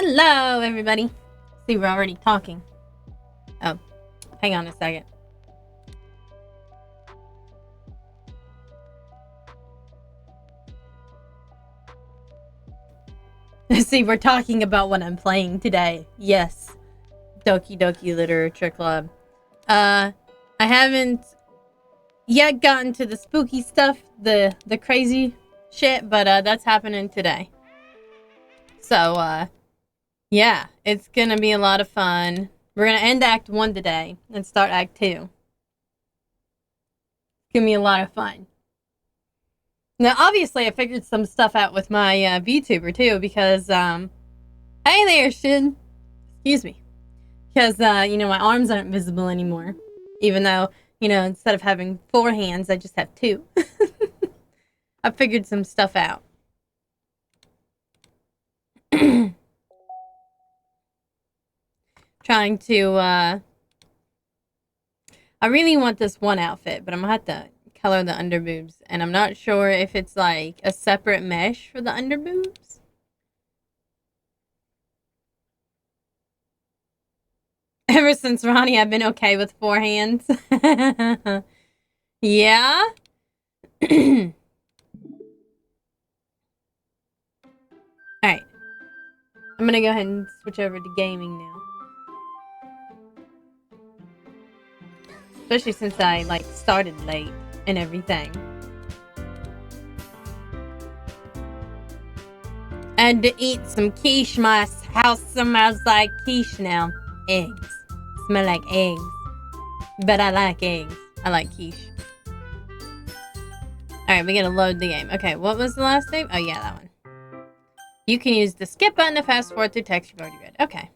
Hello, everybody. See, we're already talking. Oh, hang on a second. See, we're talking about what I'm playing today. Yes. Doki Doki Literature Club. I haven't yet gotten to the spooky stuff, the crazy shit, but that's happening today. So, yeah, it's gonna be a lot of fun. We're gonna end Act 1 today and start Act 2. It's gonna be a lot of fun. Now, obviously, I figured some stuff out with my VTuber, too, because, hey there, Shin. Excuse me. Because, my arms aren't visible anymore. Even though, instead of having 4 hands, I just have 2. I figured some stuff out. Trying to, I really want this one outfit, but I'm gonna have to color the underboobs, and I'm not sure if it's like a separate mesh for the underboobs. Ever since Ronnie, I've been okay with 4 hands. Yeah? Alright. I'm gonna go ahead and switch over to gaming now. Especially since I, started late and everything. I had to eat some quiche. My house smells like quiche now. Eggs. Smell like eggs. But I like eggs. I like quiche. Alright, we gotta load the game. Okay, what was the last name? Oh, yeah, that one. You can use the skip button to fast forward through text you've already read. Okay.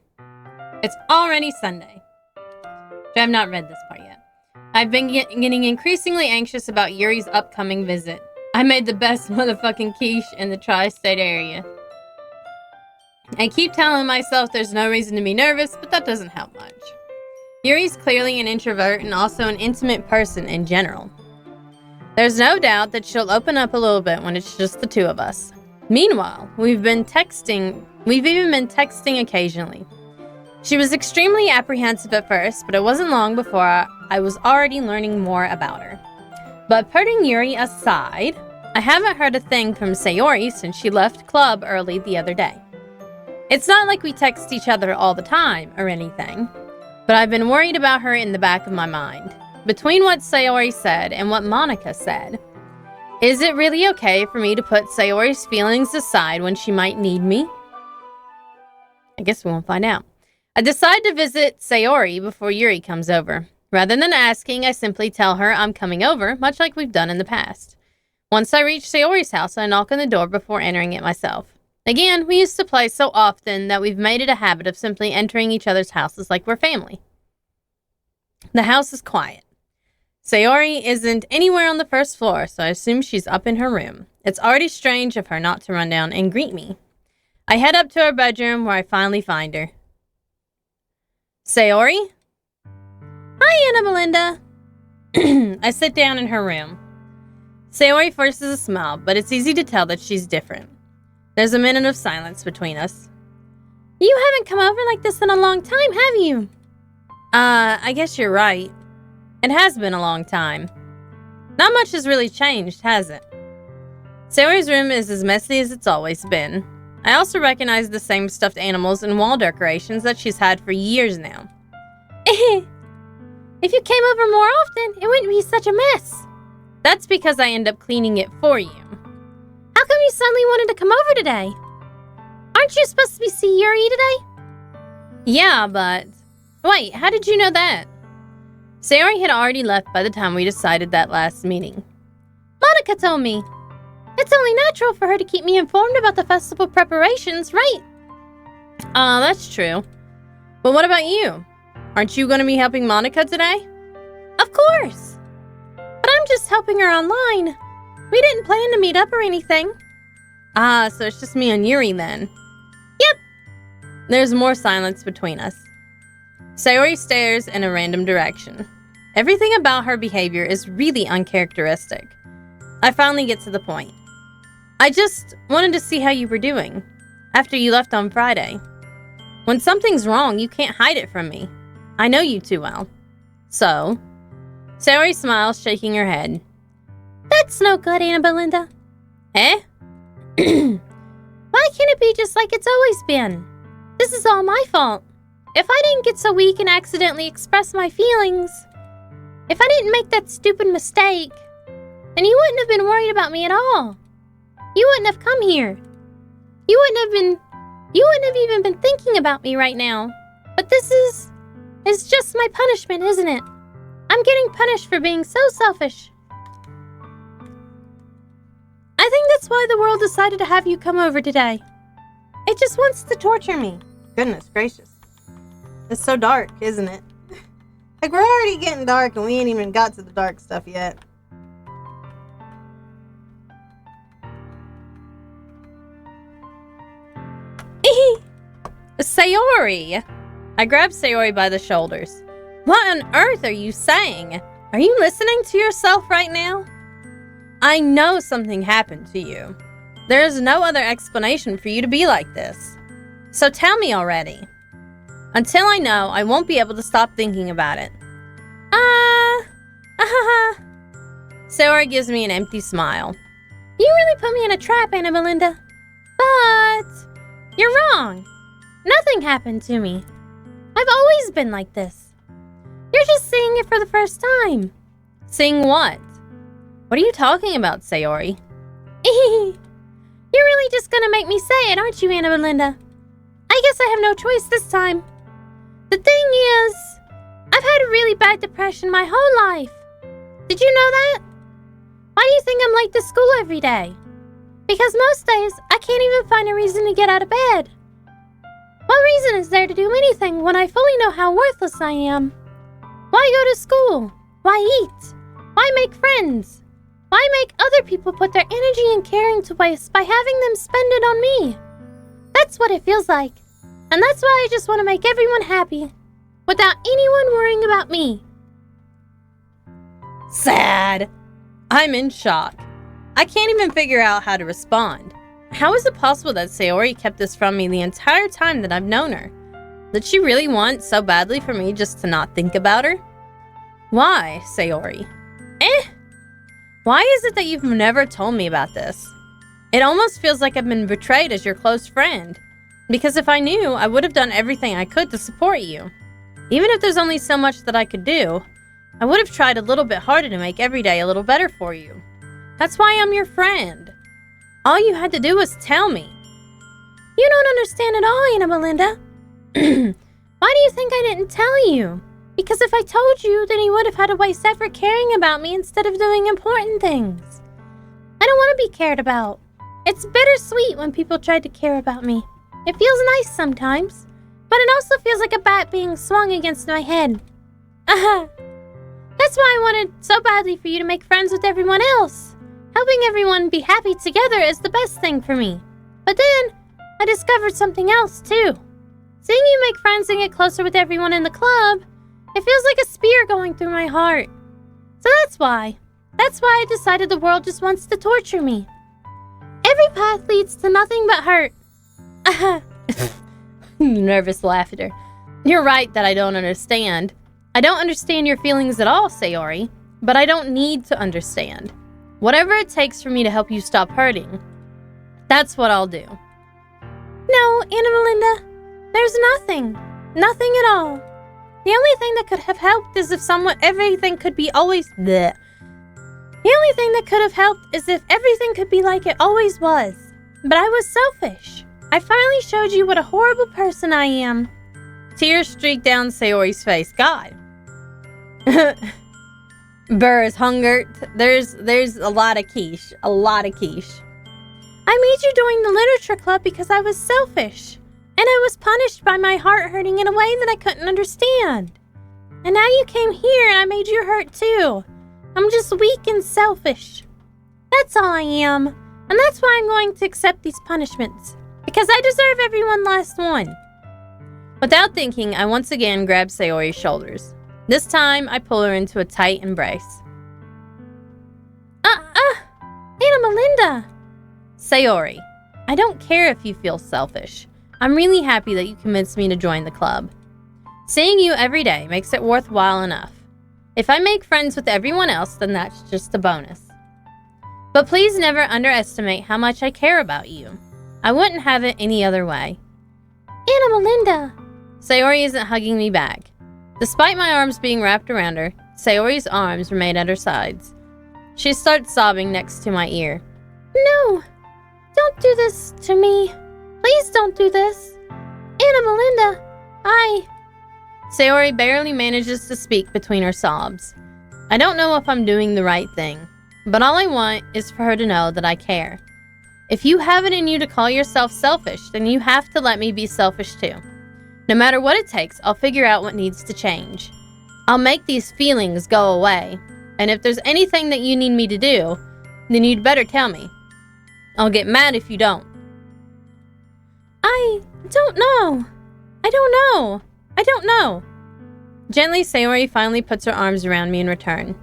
It's already Sunday. I have not read this part yet. I've been getting increasingly anxious about Yuri's upcoming visit. I made the best motherfucking quiche in the tri-state area. I keep telling myself there's no reason to be nervous, but that doesn't help much. Yuri's clearly an introvert and also an intimate person in general. There's no doubt that she'll open up a little bit when it's just the two of us. Meanwhile, we've even been texting occasionally. She was extremely apprehensive at first, but it wasn't long before I was already learning more about her. But putting Yuri aside, I haven't heard a thing from Sayori since she left club early the other day. It's not like we text each other all the time or anything, but I've been worried about her in the back of my mind. Between what Sayori said and what Monica said, is it really okay for me to put Sayori's feelings aside when she might need me? I guess we won't find out. I decide to visit Sayori before Yuri comes over. Rather than asking, I simply tell her I'm coming over, much like we've done in the past. Once I reach Sayori's house, I knock on the door before entering it myself. Again, we used to play so often that we've made it a habit of simply entering each other's houses like we're family. The house is quiet. Sayori isn't anywhere on the first floor, so I assume she's up in her room. It's already strange of her not to run down and greet me. I head up to her bedroom where I finally find her. Sayori? Hi, Anna Melinda. I sit down in her room. Sayori forces a smile, but it's easy to tell that she's different. There's a minute of silence between us. You haven't come over like this in a long time, have you? I guess you're right. It has been a long time. Not much has really changed, has it? Sayori's room is as messy as it's always been. I also recognize the same stuffed animals and wall decorations that she's had for years now. If you came over more often, it wouldn't be such a mess. That's because I end up cleaning it for you. How come you suddenly wanted to come over today? Aren't you supposed to see Yuri today? Yeah, but... Wait, how did you know that? Sayori had already left by the time we decided that last meeting. Monica told me. It's only natural for her to keep me informed about the festival preparations, right? That's true. But what about you? Aren't you going to be helping Monica today? Of course. But I'm just helping her online. We didn't plan to meet up or anything. So it's just me and Yuri then. Yep. There's more silence between us. Sayori stares in a random direction. Everything about her behavior is really uncharacteristic. I finally get to the point. I just wanted to see how you were doing after you left on Friday. When something's wrong, you can't hide it from me. I know you too well. So? Sayori smiles, shaking her head. That's no good, Anna Belinda. Eh? Why can't it be just like it's always been? This is all my fault. If I didn't get so weak and accidentally express my feelings, if I didn't make that stupid mistake, then you wouldn't have been worried about me at all. You wouldn't have come here. You wouldn't have even been thinking about me right now. But it's just my punishment, isn't it? I'm getting punished for being so selfish. I think that's why the world decided to have you come over today. It just wants to torture me. Goodness gracious. It's so dark, isn't it? Like, we're already getting dark and we ain't even got to the dark stuff yet. Sayori! I grabbed Sayori by the shoulders. What on earth are you saying? Are you listening to yourself right now? I know something happened to you. There is no other explanation for you to be like this. So tell me already. Until I know, I won't be able to stop thinking about it. Sayori gives me an empty smile. You really put me in a trap, Anna Belinda. But you're wrong. Nothing happened to me. I've always been like this. You're just seeing it for the first time. Seeing what? What are you talking about, Sayori? You're really just gonna make me say it, aren't you, Anna Belinda? I guess I have no choice this time. The thing is, I've had a really bad depression my whole life. Did you know that? Why do you think I'm late to school every day? Because most days, I can't even find a reason to get out of bed. What reason is there to do anything when I fully know how worthless I am? Why go to school? Why eat? Why make friends? Why make other people put their energy and caring to waste by having them spend it on me? That's what it feels like. And that's why I just want to make everyone happy, without anyone worrying about me. Sad. I'm in shock. I can't even figure out how to respond. How is it possible that Sayori kept this from me the entire time that I've known her? Did she really want so badly for me just to not think about her? Why, Sayori? Why is it that you've never told me about this? It almost feels like I've been betrayed as your close friend. Because if I knew, I would have done everything I could to support you. Even if there's only so much that I could do, I would have tried a little bit harder to make every day a little better for you. That's why I'm your friend. All you had to do was tell me. You don't understand at all, Anna Belinda. Why do you think I didn't tell you? Because if I told you, then you would have had to waste effort caring about me instead of doing important things. I don't want to be cared about. It's bittersweet when people try to care about me. It feels nice sometimes, but it also feels like a bat being swung against my head. That's why I wanted so badly for you to make friends with everyone else. Helping everyone be happy together is the best thing for me. But then, I discovered something else too. Seeing you make friends and get closer with everyone in the club, it feels like a spear going through my heart. So that's why I decided the world just wants to torture me. Every path leads to nothing but hurt. Nervous laughter. You're right that I don't understand. I don't understand your feelings at all, Sayori, but I don't need to understand. Whatever it takes for me to help you stop hurting, that's what I'll do. No, Anna Belinda, there's nothing. Nothing at all. The only thing that could have helped is if everything could be always bleh. The only thing that could have helped is if everything could be like it always was. But I was selfish. I finally showed you what a horrible person I am. Tears streaked down Sayori's face. God. Burr is hungered. There's a lot of quiche. A lot of quiche. I made you join the literature club because I was selfish. And I was punished by my heart hurting in a way that I couldn't understand. And now you came here and I made you hurt too. I'm just weak and selfish. That's all I am. And that's why I'm going to accept these punishments. Because I deserve every one last one. Without thinking, I once again grab Sayori's shoulders. This time, I pull her into a tight embrace. Anna Melinda! Sayori, I don't care if you feel selfish. I'm really happy that you convinced me to join the club. Seeing you every day makes it worthwhile enough. If I make friends with everyone else, then that's just a bonus. But please never underestimate how much I care about you. I wouldn't have it any other way. Anna Melinda! Sayori isn't hugging me back. Despite my arms being wrapped around her, Sayori's arms remain at her sides. She starts sobbing next to my ear. No! Don't do this to me. Please don't do this. Anna Melinda, Sayori barely manages to speak between her sobs. I don't know if I'm doing the right thing, but all I want is for her to know that I care. If you have it in you to call yourself selfish, then you have to let me be selfish too. No matter what it takes, I'll figure out what needs to change. I'll make these feelings go away, and if there's anything that you need me to do, then you'd better tell me. I'll get mad if you don't. I don't know. Gently, Sayori finally puts her arms around me in return.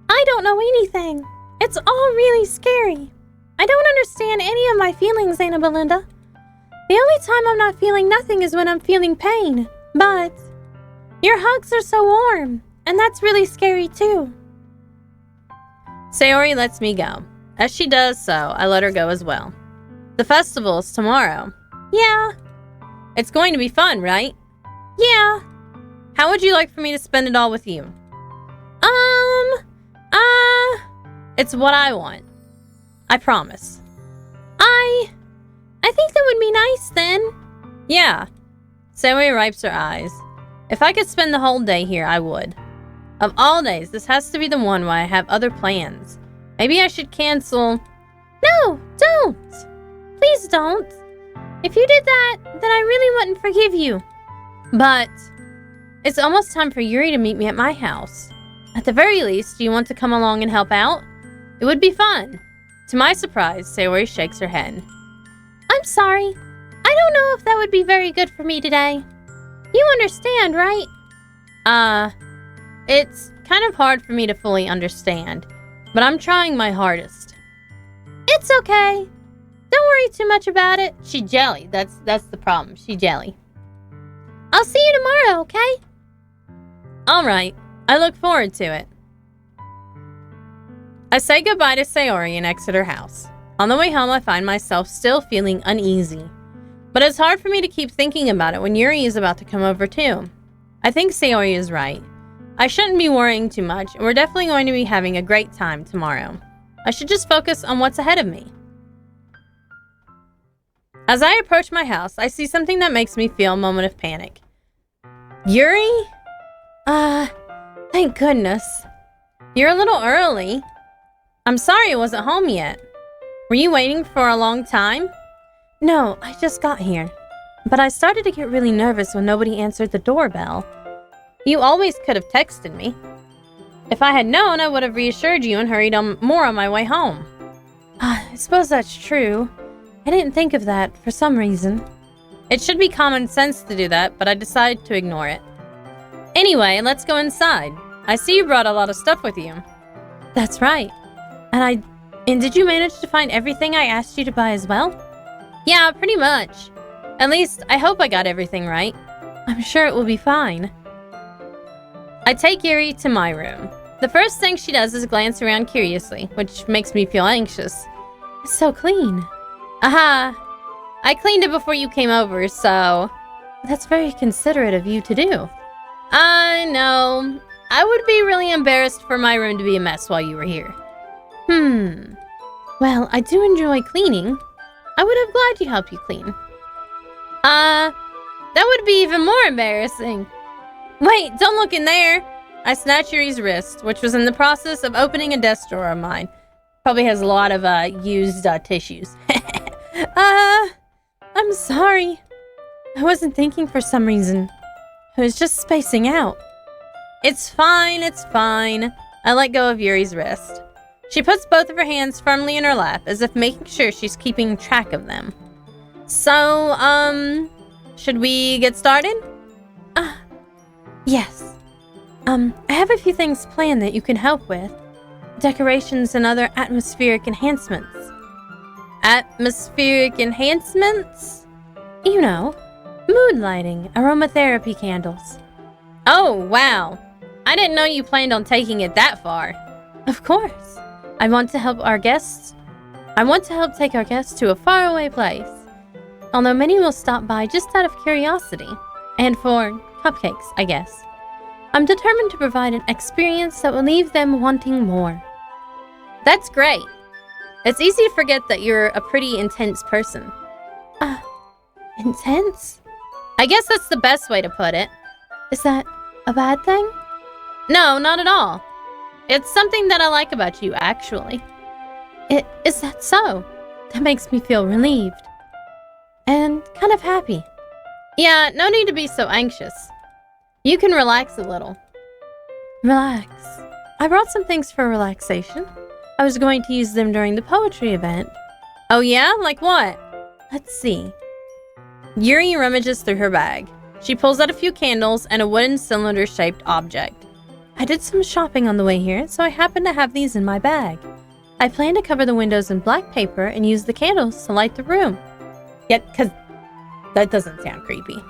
I don't know anything. It's all really scary. I don't understand any of my feelings, Anna Belinda. The only time I'm not feeling nothing is when I'm feeling pain. But your hugs are so warm, and that's really scary too. Sayori lets me go. As she does so, I let her go as well. The festival's tomorrow. Yeah. It's going to be fun, right? Yeah. How would you like for me to spend it all with you? It's what I want. I promise. I think that would be nice then. Yeah. Sayori wipes her eyes. If I could spend the whole day here, I would. Of all days, this has to be the one where I have other plans. Maybe I should cancel. No, don't. Please don't. If you did that, then I really wouldn't forgive you. But it's almost time for Yuri to meet me at my house. At the very least, do you want to come along and help out? It would be fun. To my surprise, Sayori shakes her head. I'm sorry. I don't know if that would be very good for me today. You understand, right? It's kind of hard for me to fully understand, but I'm trying my hardest. It's okay. Don't worry too much about it. She jelly. That's the problem. She jelly. I'll see you tomorrow, okay? All right. I look forward to it. I say goodbye to Sayori and exit her house. On the way home, I find myself still feeling uneasy. But it's hard for me to keep thinking about it when Yuri is about to come over too. I think Sayori is right. I shouldn't be worrying too much, and we're definitely going to be having a great time tomorrow. I should just focus on what's ahead of me. As I approach my house, I see something that makes me feel a moment of panic. Yuri? Thank goodness. You're a little early. I'm sorry I wasn't home yet. Were you waiting for a long time? No, I just got here. But I started to get really nervous when nobody answered the doorbell. You always could have texted me. If I had known, I would have reassured you and hurried on more on my way home. I suppose that's true. I didn't think of that for some reason. It should be common sense to do that, but I decided to ignore it. Anyway, let's go inside. I see you brought a lot of stuff with you. That's right. And did you manage to find everything I asked you to buy as well? Yeah, pretty much. At least, I hope I got everything right. I'm sure it will be fine. I take Yuri to my room. The first thing she does is glance around curiously, which makes me feel anxious. It's so clean. Aha! I cleaned it before you came over, so... That's very considerate of you to do. I know. I would be really embarrassed for my room to be a mess while you were here. Well, I do enjoy cleaning. I would have gladly helped you clean. That would be even more embarrassing. Wait, don't look in there. I snatch Yuri's wrist, which was in the process of opening a desk drawer of mine. Probably has a lot of used tissues. I'm sorry. I wasn't thinking for some reason. I was just spacing out. It's fine, it's fine. I let go of Yuri's wrist. She puts both of her hands firmly in her lap, as if making sure she's keeping track of them. So, should we get started? Yes. I have a few things planned that you can help with. Decorations and other atmospheric enhancements. Atmospheric enhancements? You know, mood lighting, aromatherapy candles. Oh, wow. I didn't know you planned on taking it that far. Of course. I want to help take our guests to a faraway place. Although many will stop by just out of curiosity. And for cupcakes, I guess. I'm determined to provide an experience that will leave them wanting more. That's great. It's easy to forget that you're a pretty intense person. Intense? I guess that's the best way to put it. Is that a bad thing? No, not at all. It's something that I like about you, actually. Is that so? That makes me feel relieved. And kind of happy. Yeah, no need to be so anxious. You can relax a little. Relax. I brought some things for relaxation. I was going to use them during the poetry event. Oh yeah? Like what? Let's see. Yuri rummages through her bag. She pulls out a few candles and a wooden cylinder-shaped object. I did some shopping on the way here, so I happen to have these in my bag. I plan to cover the windows in black paper and use the candles to light the room. Yet, because that doesn't sound creepy.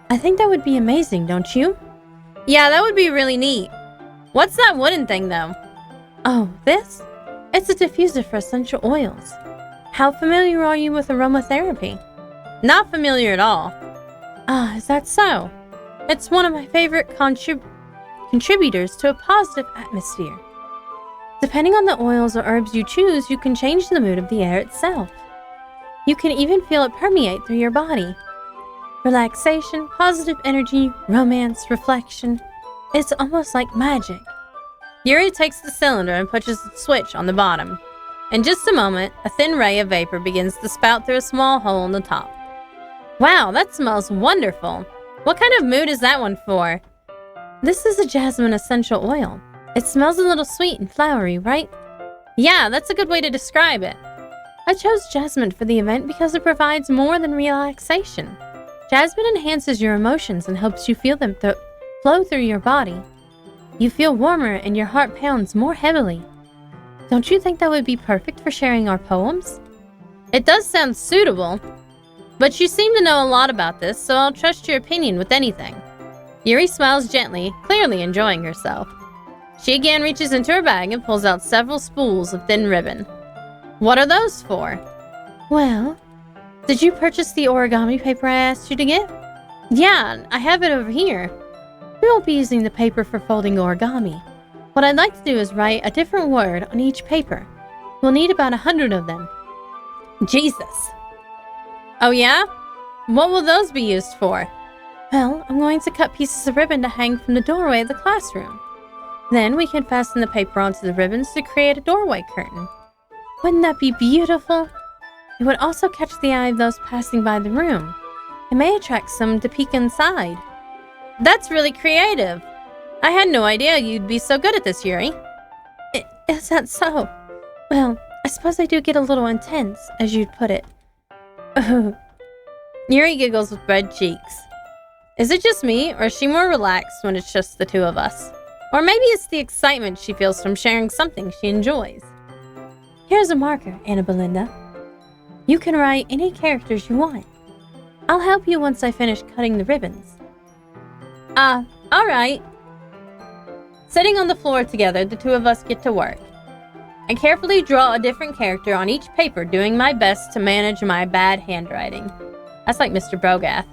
I think that would be amazing, don't you? Yeah, that would be really neat. What's that wooden thing, though? Oh, this? It's a diffuser for essential oils. How familiar are you with aromatherapy? Not familiar at all. Ah, is that so? It's one of my favorite contributors to a positive atmosphere. Depending on the oils or herbs you choose, you can change the mood of the air itself. You can even feel it permeate through your body. Relaxation, positive energy, romance, reflection. It's almost like magic. Yuri takes the cylinder and pushes the switch on the bottom. In just a moment, a thin ray of vapor begins to spout through a small hole in the top. Wow, that smells wonderful. What kind of mood is that one for? This is a jasmine essential oil. It smells a little sweet and flowery, right? Yeah, that's a good way to describe it. I chose jasmine for the event because it provides more than relaxation. Jasmine enhances your emotions and helps you feel them flow through your body. You feel warmer and your heart pounds more heavily. Don't you think that would be perfect for sharing our poems? It does sound suitable, but you seem to know a lot about this, so I'll trust your opinion with anything. Yuri smiles gently, clearly enjoying herself. She again reaches into her bag and pulls out several spools of thin ribbon. What are those for? Well, did you purchase the origami paper I asked you to get? Yeah, I have it over here. We won't be using the paper for folding origami. What I'd like to do is write a different word on each paper. We'll need about 100 of them. Jesus. Oh yeah? What will those be used for? Well, I'm going to cut pieces of ribbon to hang from the doorway of the classroom. Then we can fasten the paper onto the ribbons to create a doorway curtain. Wouldn't that be beautiful? It would also catch the eye of those passing by the room. It may attract some to peek inside. That's really creative. I had no idea you'd be so good at this, Yuri. Is that so? Well, I suppose I do get a little intense, as you'd put it. Yuri giggles with red cheeks. Is it just me, or is she more relaxed when it's just the two of us? Or maybe it's the excitement she feels from sharing something she enjoys. Here's a marker, Anna Belinda. You can write any characters you want. I'll help you once I finish cutting the ribbons. Alright. Sitting on the floor together, the two of us get to work. I carefully draw a different character on each paper, doing my best to manage my bad handwriting. That's like Mr. Brogath.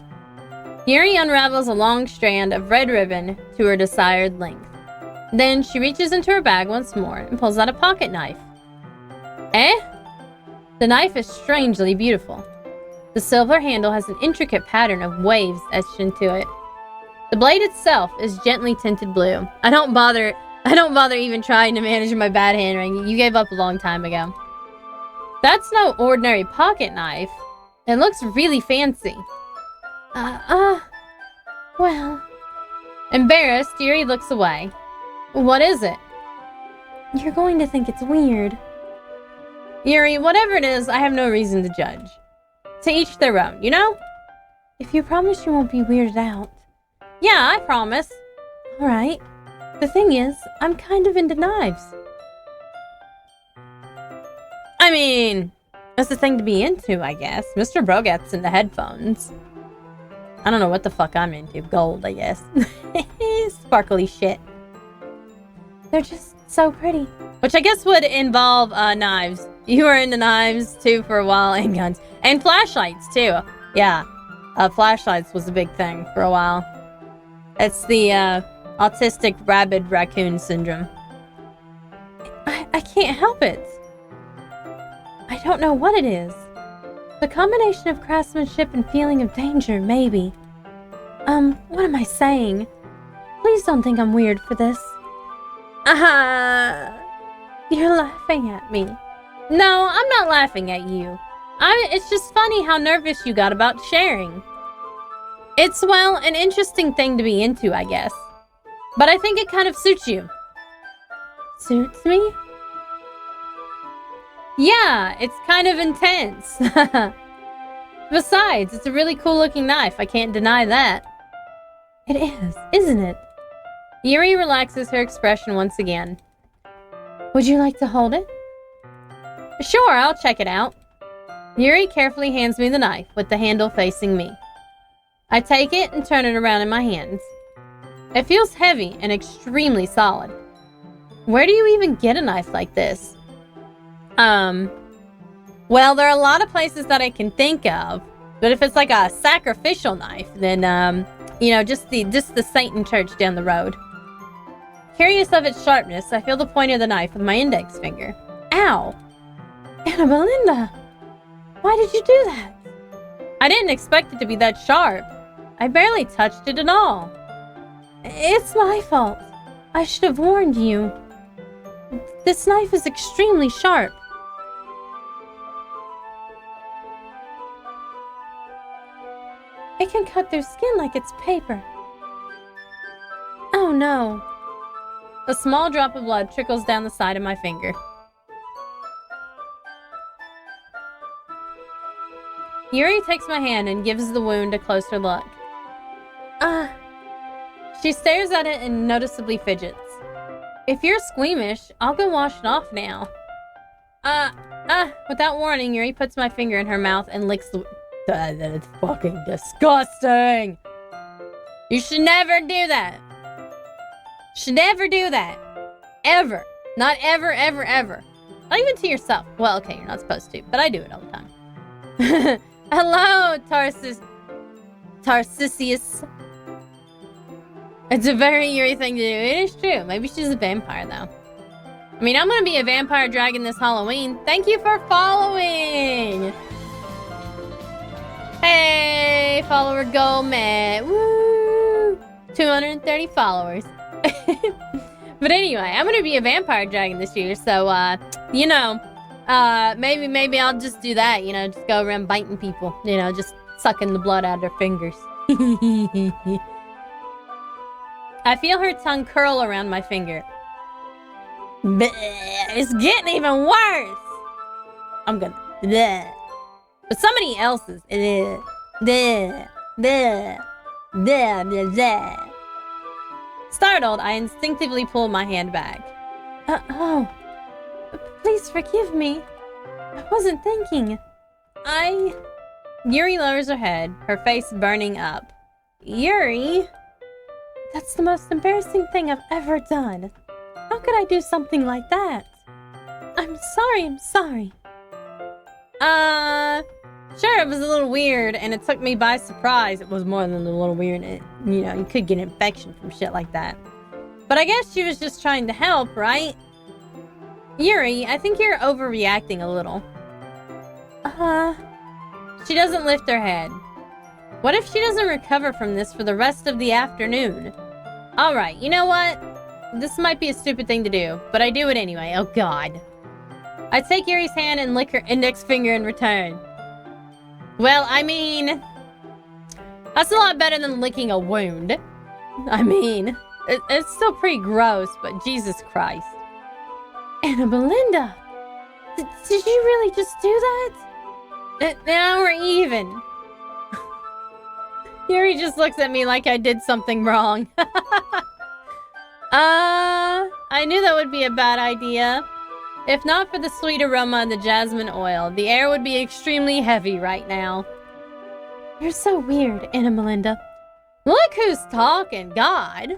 Yuri unravels a long strand of red ribbon to her desired length. Then she reaches into her bag once more and pulls out a pocket knife. Eh? The knife is strangely beautiful. The silver handle has an intricate pattern of waves etched into it. The blade itself is gently tinted blue. I don't bother even trying to manage my bad handwriting. You gave up a long time ago. That's no ordinary pocket knife. It looks really fancy. Well. Embarrassed, Yuri looks away. What is it? You're going to think it's weird. Yuri, whatever it is, I have no reason to judge. To each their own, you know? If you promise you won't be weirded out. Yeah, I promise. Alright. The thing is, I'm kind of into knives. I mean, That's the thing to be into, I guess. Mr. Brogat's into headphones. I don't know what the fuck I'm into. Gold, I guess. Sparkly shit. They're just so pretty. Which I guess would involve knives. You were into knives, too, for a while, and guns. And flashlights, too. Yeah. Flashlights was a big thing for a while. It's the autistic rabid raccoon syndrome. I can't help it. I don't know what it is. The combination of craftsmanship and feeling of danger, maybe. What am I saying? Please don't think I'm weird for this. You're laughing at me. No, I'm not laughing at you. It's just funny how nervous you got about sharing. It's, well, an interesting thing to be into, I guess. But I think it kind of suits you. Suits me? Yeah, it's kind of intense. Besides, it's a really cool looking knife. I can't deny that. It is, isn't it? Yuri relaxes her expression once again. Would you like to hold it? Sure, I'll check it out. Yuri carefully hands me the knife with the handle facing me. I take it and turn it around in my hands. It feels heavy and extremely solid. Where do you even get a knife like this? Well, there are a lot of places that I can think of, but if it's like a sacrificial knife, then, you know, just the Satan church down the road. Curious of its sharpness, I feel the point of the knife with my index finger. Ow! Anna Belinda! Why did you do that? I didn't expect it to be that sharp. I barely touched it at all. It's my fault. I should have warned you. This knife is extremely sharp. It can cut through skin like it's paper. Oh no. A small drop of blood trickles down the side of my finger. Yuri takes my hand and gives the wound a closer look. She stares at it and noticeably fidgets. If you're squeamish, I'll go wash it off now. Without warning, Yuri puts my finger in her mouth and licks the... That is fucking disgusting! You should never do that! Should never do that! Ever! Not ever, ever, ever. Not even to yourself. Well, okay, you're not supposed to, but I do it all the time. Hello, Tarcisius. It's a very Yuri thing to do. It is true. Maybe she's a vampire, though. I mean, I'm gonna be a vampire dragon this Halloween. Thank you for following! Hey, follower goal met. Woo! 230 followers. But anyway, I'm gonna be a vampire dragon this year, so, you know, maybe I'll just do that, you know, just go around biting people, you know, just sucking the blood out of their fingers. I feel her tongue curl around my finger. Bleh, it's getting even worse. I'm gonna... Bleh. But somebody else's. Bleh, bleh, bleh, bleh, bleh, bleh. Startled, I instinctively pull my hand back. Oh. Please forgive me. I wasn't thinking. Yuri lowers her head, her face burning up. Yuri? That's the most embarrassing thing I've ever done. How could I do something like that? I'm sorry. Sure, it was a little weird, and it took me by surprise. It was more than a little weird. You know, you could get an infection from shit like that. But I guess she was just trying to help, right? Yuri, I think you're overreacting a little. She doesn't lift her head. What if she doesn't recover from this for the rest of the afternoon? Alright, you know what? This might be a stupid thing to do, but I do it anyway. Oh god. I take Yuri's hand and lick her index finger in return. Well, I mean... that's a lot better than licking a wound. I mean, it's still pretty gross, but Jesus Christ. Anna Belinda! Did you really just do that? Now we're even. Yuri just looks at me like I did something wrong. I knew that would be a bad idea. If not for the sweet aroma of the jasmine oil, the air would be extremely heavy right now. You're so weird, Anna Melinda. Look who's talking, God.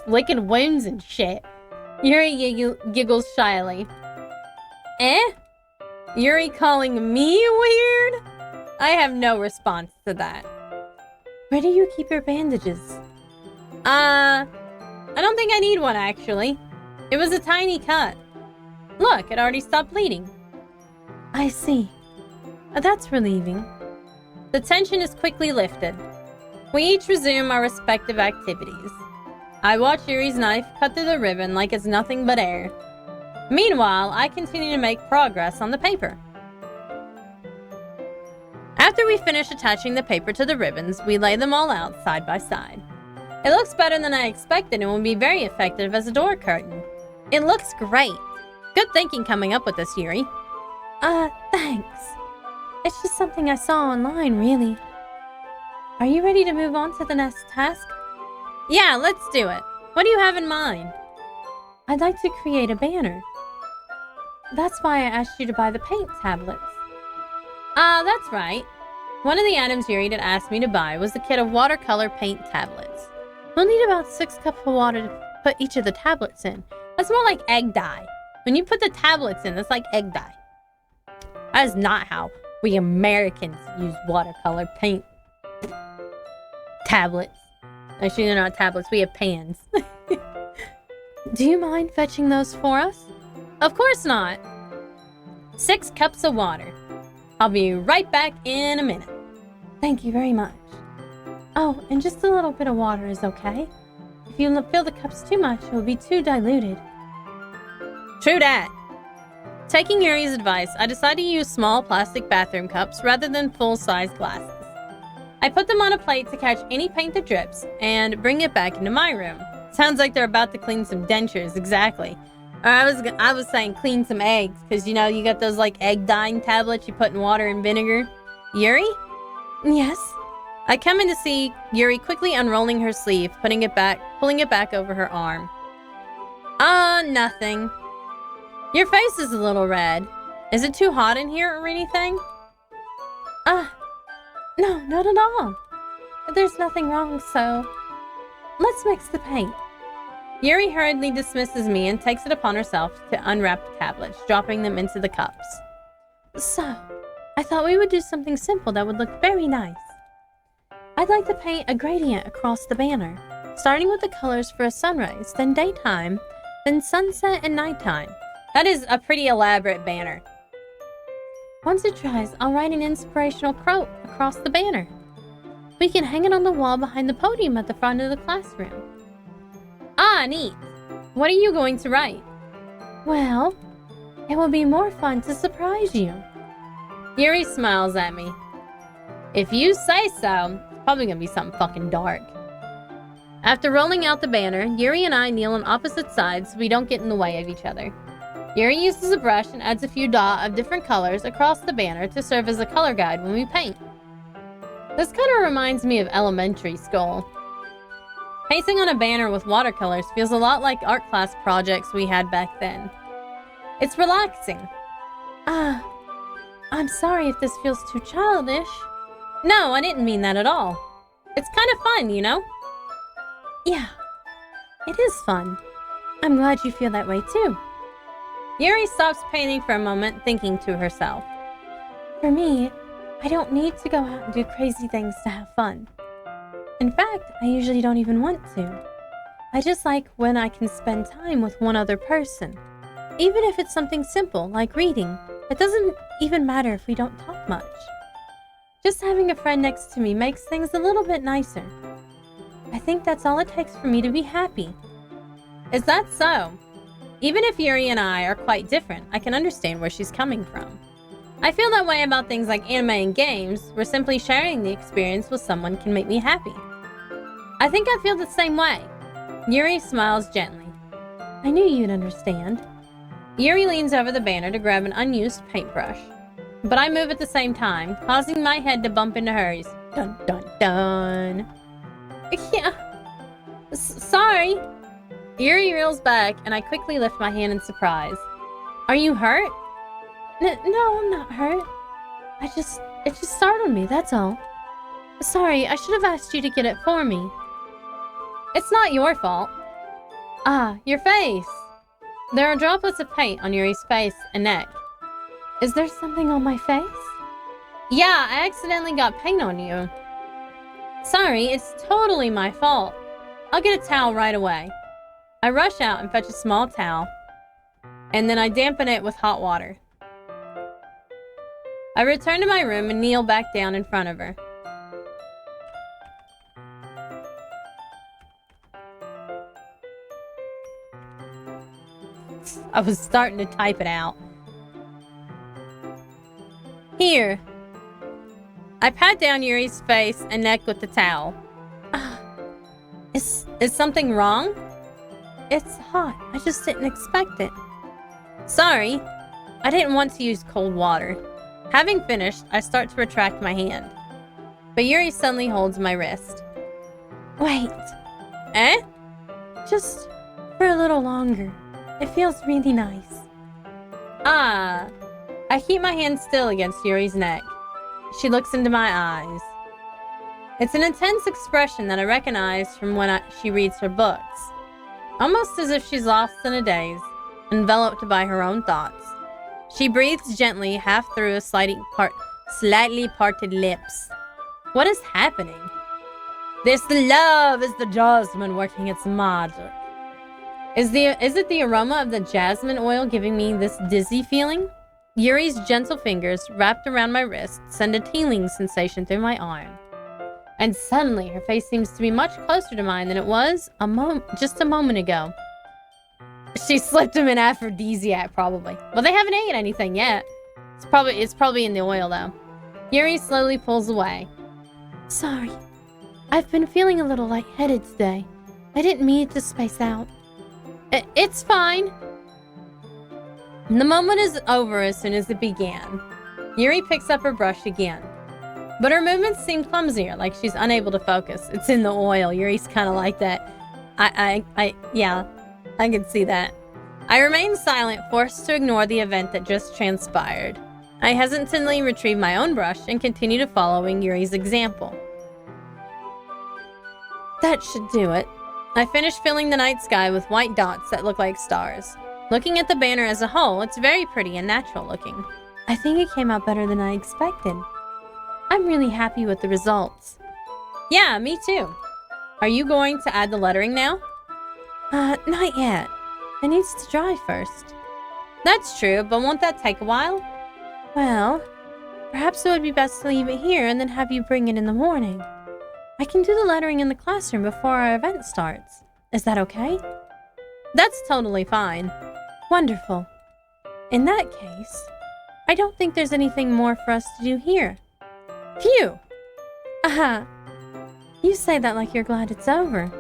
Licking wounds and shit. Yuri giggles shyly. Eh? Yuri calling me weird? I have no response to that. Where do you keep your bandages? I don't think I need one, actually. It was a tiny cut. Look, it already stopped bleeding. I see. That's relieving. The tension is quickly lifted. We each resume our respective activities. I watch Yuri's knife cut through the ribbon like it's nothing but air. Meanwhile, I continue to make progress on the paper. After we finish attaching the paper to the ribbons, we lay them all out side by side. It looks better than I expected and will be very effective as a door curtain. It looks great. Good thinking coming up with this, Yuri. Thanks. It's just something I saw online, really. Are you ready to move on to the next task? Yeah, let's do it. What do you have in mind? I'd like to create a banner. That's why I asked you to buy the paint tablets. That's right. One of the items Yuri had asked me to buy was the kit of watercolor paint tablets. We'll need about 6 cups of water to put each of the tablets in. That's more like egg dye. When you put the tablets in, that's like egg dye. That is not how we Americans use watercolor paint tablets. Actually, they're not tablets. We have pans. Do you mind fetching those for us? Of course not. 6 cups of water. I'll be right back in a minute. Thank you very much. Oh, and just a little bit of water is okay. If you fill the cups too much, it will be too diluted. True that. Taking Yuri's advice, I decided to use small plastic bathroom cups rather than full-size glasses. I put them on a plate to catch any paint that drips and bring it back into my room. Sounds like they're about to clean some dentures, exactly. Or I was saying clean some eggs, because you know you got those like egg dyeing tablets you put in water and vinegar. Yuri? Yes? I come in to see Yuri quickly unrolling her sleeve, pulling it back over her arm. Nothing. Your face is a little red. Is it too hot in here or anything? No, not at all. There's nothing wrong, so let's mix the paint. Yuri hurriedly dismisses me and takes it upon herself to unwrap the tablets, dropping them into the cups. So, I thought we would do something simple that would look very nice. I'd like to paint a gradient across the banner, starting with the colors for a sunrise, then daytime, then sunset and nighttime. That is a pretty elaborate banner. Once it dries, I'll write an inspirational quote across the banner. We can hang it on the wall behind the podium at the front of the classroom. Neat. What are you going to write? Well, it will be more fun to surprise you. Yuri smiles at me. If you say so, it's probably gonna be something fucking dark. After rolling out the banner, Yuri and I kneel on opposite sides so we don't get in the way of each other. Yuri uses a brush and adds a few dots of different colors across the banner to serve as a color guide when we paint. This kind of reminds me of elementary school. Painting on a banner with watercolors feels a lot like art class projects we had back then. It's relaxing. I'm sorry if this feels too childish. No, I didn't mean that at all. It's kind of fun, you know? Yeah, it is fun. I'm glad you feel that way too. Yuri stops painting for a moment, thinking to herself. For me, I don't need to go out and do crazy things to have fun. In fact, I usually don't even want to. I just like when I can spend time with one other person. Even if it's something simple, like reading. It doesn't even matter if we don't talk much. Just having a friend next to me makes things a little bit nicer. I think that's all it takes for me to be happy. Is that so? Even if Yuri and I are quite different, I can understand where she's coming from. I feel that way about things like anime and games, where simply sharing the experience with someone can make me happy. I think I feel the same way. Yuri smiles gently. I knew you'd understand. Yuri leans over the banner to grab an unused paintbrush. But I move at the same time, causing my head to bump into hers. Dun dun dun. Yeah. Sorry. Yuri reels back, and I quickly lift my hand in surprise. Are you hurt? No, I'm not hurt. It just startled me, that's all. Sorry, I should have asked you to get it for me. It's not your fault. Ah, your face. There are droplets of paint on Yuri's face and neck. Is there something on my face? Yeah, I accidentally got paint on you. Sorry, it's totally my fault. I'll get a towel right away. I rush out and fetch a small towel, and then I dampen it with hot water. I return to my room and kneel back down in front of her. I was starting to type it out. Here. I pat down Yuri's face and neck with the towel. Is something wrong? It's hot. I just didn't expect it. Sorry. I didn't want to use cold water. Having finished, I start to retract my hand. But Yuri suddenly holds my wrist. Wait. Eh? Just for a little longer. It feels really nice. Ah. I keep my hand still against Yuri's neck. She looks into my eyes. It's an intense expression that I recognize from when she reads her books. Almost as if she's lost in a daze, enveloped by her own thoughts. She breathes gently, half through slightly parted lips. What is happening? This love is the jasmine working its magic. Is it the aroma of the jasmine oil giving me this dizzy feeling? Yuri's gentle fingers, wrapped around my wrist, send a tingling sensation through my arm. And suddenly, her face seems to be much closer to mine than it was just a moment ago. She slipped him an aphrodisiac, probably. Well, they haven't ate anything yet. It's probably in the oil, though. Yuri slowly pulls away. Sorry. I've been feeling a little lightheaded today. I didn't mean to space out. It's fine. The moment is over as soon as it began. Yuri picks up her brush again. But her movements seem clumsier, like she's unable to focus. It's in the oil. Yuri's kind of like that. Yeah, I can see that. I remain silent, forced to ignore the event that just transpired. I hesitantly retrieve my own brush and continue to following Yuri's example. That should do it. I finish filling the night sky with white dots that look like stars. Looking at the banner as a whole, it's very pretty and natural looking. I think it came out better than I expected. I'm really happy with the results. Yeah, me too. Are you going to add the lettering now? Not yet. It needs to dry first. That's true, but won't that take a while? Well, perhaps it would be best to leave it here and then have you bring it in the morning. I can do the lettering in the classroom before our event starts. Is that okay? That's totally fine. Wonderful. In that case, I don't think there's anything more for us to do here. Phew! Aha! You say that like you're glad it's over.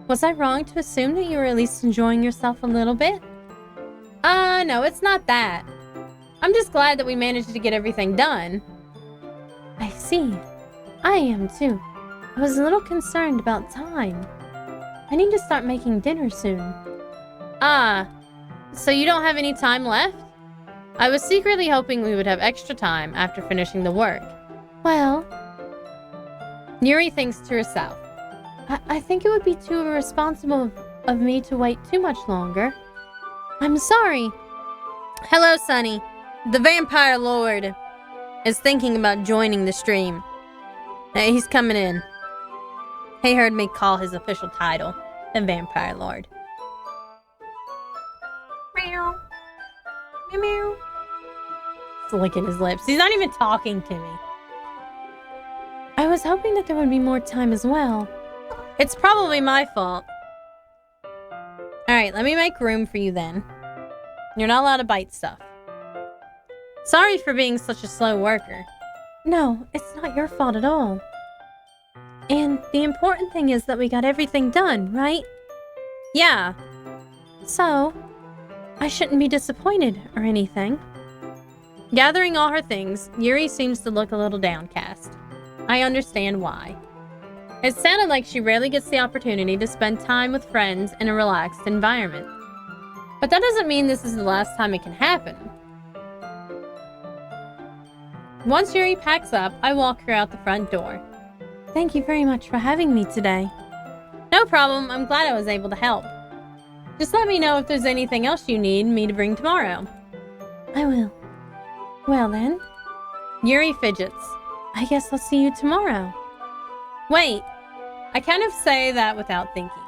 Was I wrong to assume that you were at least enjoying yourself a little bit? No, it's not that. I'm just glad that we managed to get everything done. I see. I am too. I was a little concerned about time. I need to start making dinner soon. So you don't have any time left? I was secretly hoping we would have extra time after finishing the work. Well, Yuri thinks to herself. I think it would be too irresponsible of me to wait too much longer. I'm sorry. Hello, Sunny. The Vampire Lord is thinking about joining the stream. Hey, he's coming in. He heard me call his official title, the Vampire Lord. Meow. Meow meow. He's licking his lips. He's not even talking to me. I was hoping that there would be more time as well. It's probably my fault. Alright, let me make room for you then. You're not allowed to bite stuff. Sorry for being such a slow worker. No, it's not your fault at all. And the important thing is that we got everything done, right? Yeah. So, I shouldn't be disappointed or anything. Gathering all her things, Yuri seems to look a little downcast. I understand why. It sounded like she rarely gets the opportunity to spend time with friends in a relaxed environment. But that doesn't mean this is the last time it can happen. Once Yuri packs up, I walk her out the front door. Thank you very much for having me today. No problem. I'm glad I was able to help. Just let me know if there's anything else you need me to bring tomorrow. I will. Well then. Yuri fidgets. I guess I'll see you tomorrow. Wait. I kind of say that without thinking.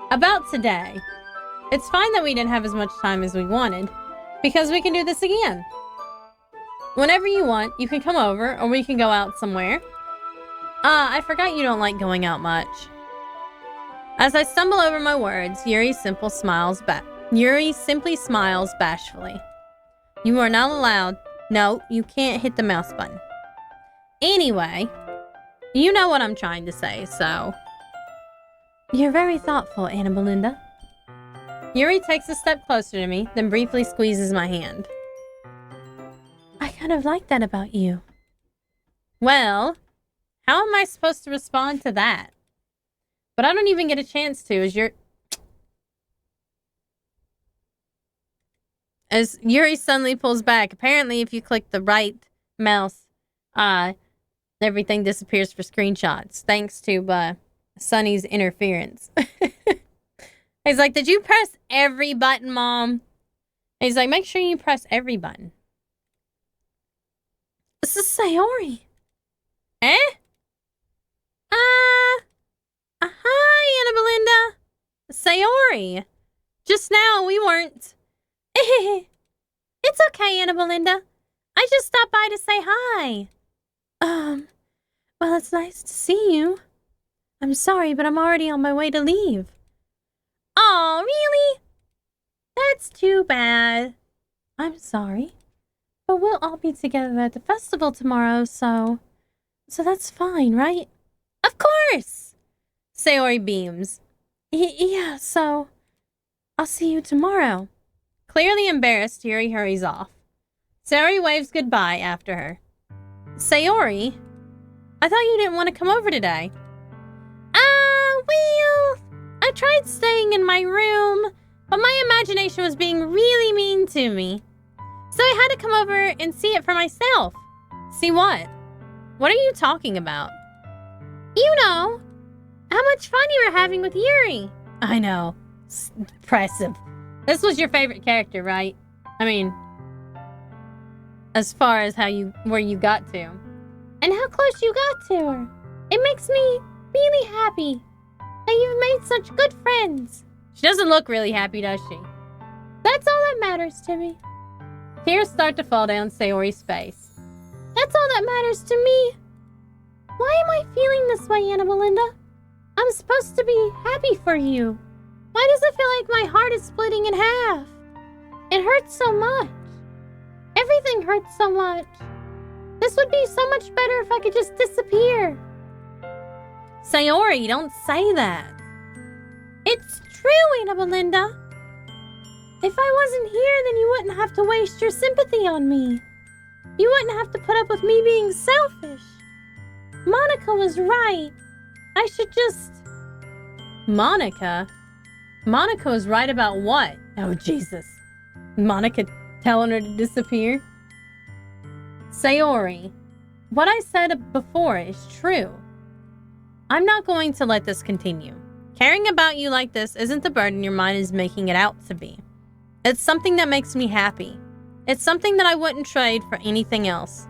About today. It's fine that we didn't have as much time as we wanted, because we can do this again. Whenever you want, you can come over, or we can go out somewhere. I forgot you don't like going out much. As I stumble over my words, Yuri simply smiles bashfully. You are not allowed. No, you can't hit the mouse button. Anyway, you know what I'm trying to say, so... You're very thoughtful, Anna Belinda. Yuri takes a step closer to me, then briefly squeezes my hand. I kind of like that about you. Well, how am I supposed to respond to that? But I don't even get a chance to, as Yuri suddenly pulls back. Apparently, if you click the right mouse, everything disappears for screenshots, thanks to Sunny's interference. He's like, did you press every button, Mom? He's like, make sure you press every button. This is Sayori. Eh? Hi, Anna Belinda. Sayori. Just now, we weren't... It's okay, Anna Belinda. I just stopped by to say hi. Well, it's nice to see you. I'm sorry, but I'm already on my way to leave. Oh, really? That's too bad. I'm sorry. But we'll all be together at the festival tomorrow, so that's fine, right? Of course! Sayori beams. Yeah, so I'll see you tomorrow. Clearly embarrassed, Yuri hurries off. Sayori waves goodbye after her. Sayori? I thought you didn't want to come over today. Well, I tried staying in my room, but my imagination was being really mean to me. So I had to come over and see it for myself. See what? What are you talking about? You know, how much fun you were having with Yuri. I know. It's impressive. This was your favorite character, right? I mean, as far as where you got to. And how close you got to her. It makes me really happy that you've made such good friends. She doesn't look really happy, does she? That's all that matters to me. Tears start to fall down Sayori's face. That's all that matters to me. Why am I feeling this way, Anna Belinda? I'm supposed to be happy for you. Why does it feel like my heart is splitting in half? It hurts so much. Everything hurts so much. This would be so much better if I could just disappear. Sayori, don't say that. It's true, Anna Belinda. If I wasn't here, then you wouldn't have to waste your sympathy on me. You wouldn't have to put up with me being selfish. Monica was right. I should just... Monica? Monica was right about what? Oh, Jesus. Monica telling her to disappear? Sayori, what I said before is true. I'm not going to let this continue. Caring about you like this isn't the burden your mind is making it out to be. It's something that makes me happy. It's something that I wouldn't trade for anything else.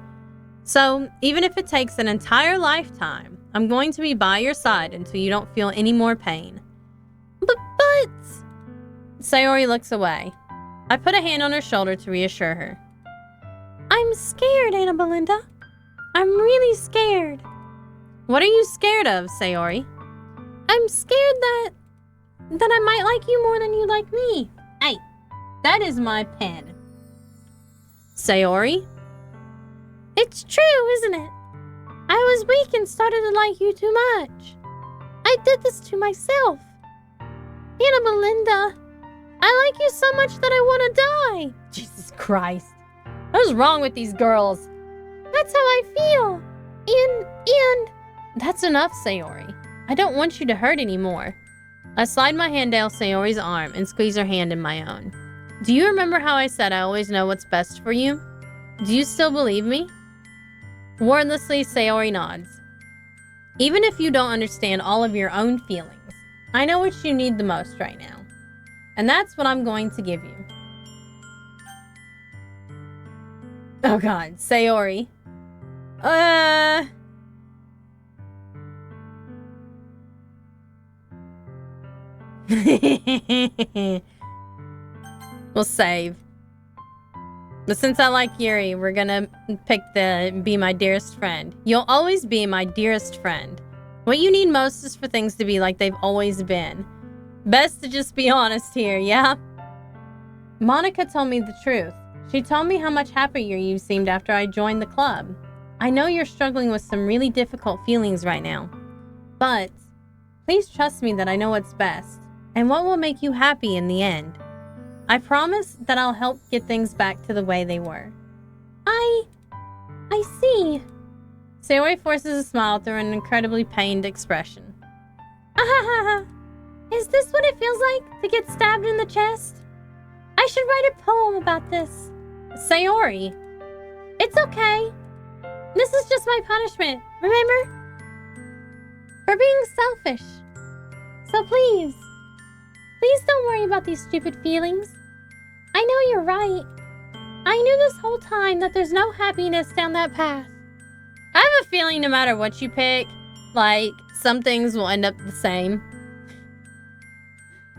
So, even if it takes an entire lifetime, I'm going to be by your side until you don't feel any more pain. But... Sayori looks away. I put a hand on her shoulder to reassure her. I'm scared, Anna Belinda. I'm really scared. What are you scared of, Sayori? I'm scared that I might like you more than you like me. Hey, that is my pen. Sayori? It's true, isn't it? I was weak and started to like you too much. I did this to myself. Anna Belinda, I like you so much that I want to die. Jesus Christ. What's wrong with these girls? That's how I feel. And... That's enough, Sayori. I don't want you to hurt anymore. I slide my hand down Sayori's arm and squeeze her hand in my own. Do you remember how I said I always know what's best for you? Do you still believe me? Wordlessly, Sayori nods. Even if you don't understand all of your own feelings, I know what you need the most right now. And that's what I'm going to give you. Oh god, Sayori. We'll save. But since I like Yuri, we're gonna pick the be my dearest friend. You'll always be my dearest friend. What you need most is for things to be like they've always been. Best to just be honest here, yeah? Monika told me the truth. She told me how much happier you seemed after I joined the club. I know you're struggling with some really difficult feelings right now. But please trust me that I know what's best and what will make you happy in the end. I promise that I'll help get things back to the way they were. I see. Sayori forces a smile through an incredibly pained expression. Ahaha. Is this what it feels like to get stabbed in the chest? I should write a poem about this. Sayori. It's okay. This is just my punishment, remember? For being selfish. So please don't worry about these stupid feelings. I know you're right. I knew this whole time that there's no happiness down that path. I have a feeling no matter what you pick, like, some things will end up the same.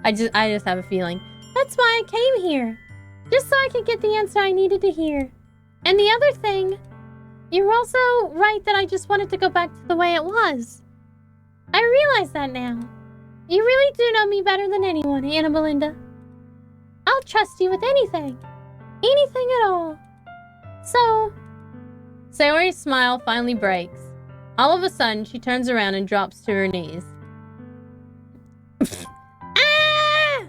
I just have a feeling. That's why I came here. Just so I could get the answer I needed to hear. And the other thing, you're also right that I just wanted to go back to the way it was. I realize that now. You really do know me better than anyone, Anna Belinda. I'll trust you with anything. Anything at all. So... Sayori's smile finally breaks. All of a sudden, she turns around and drops to her knees. Ah!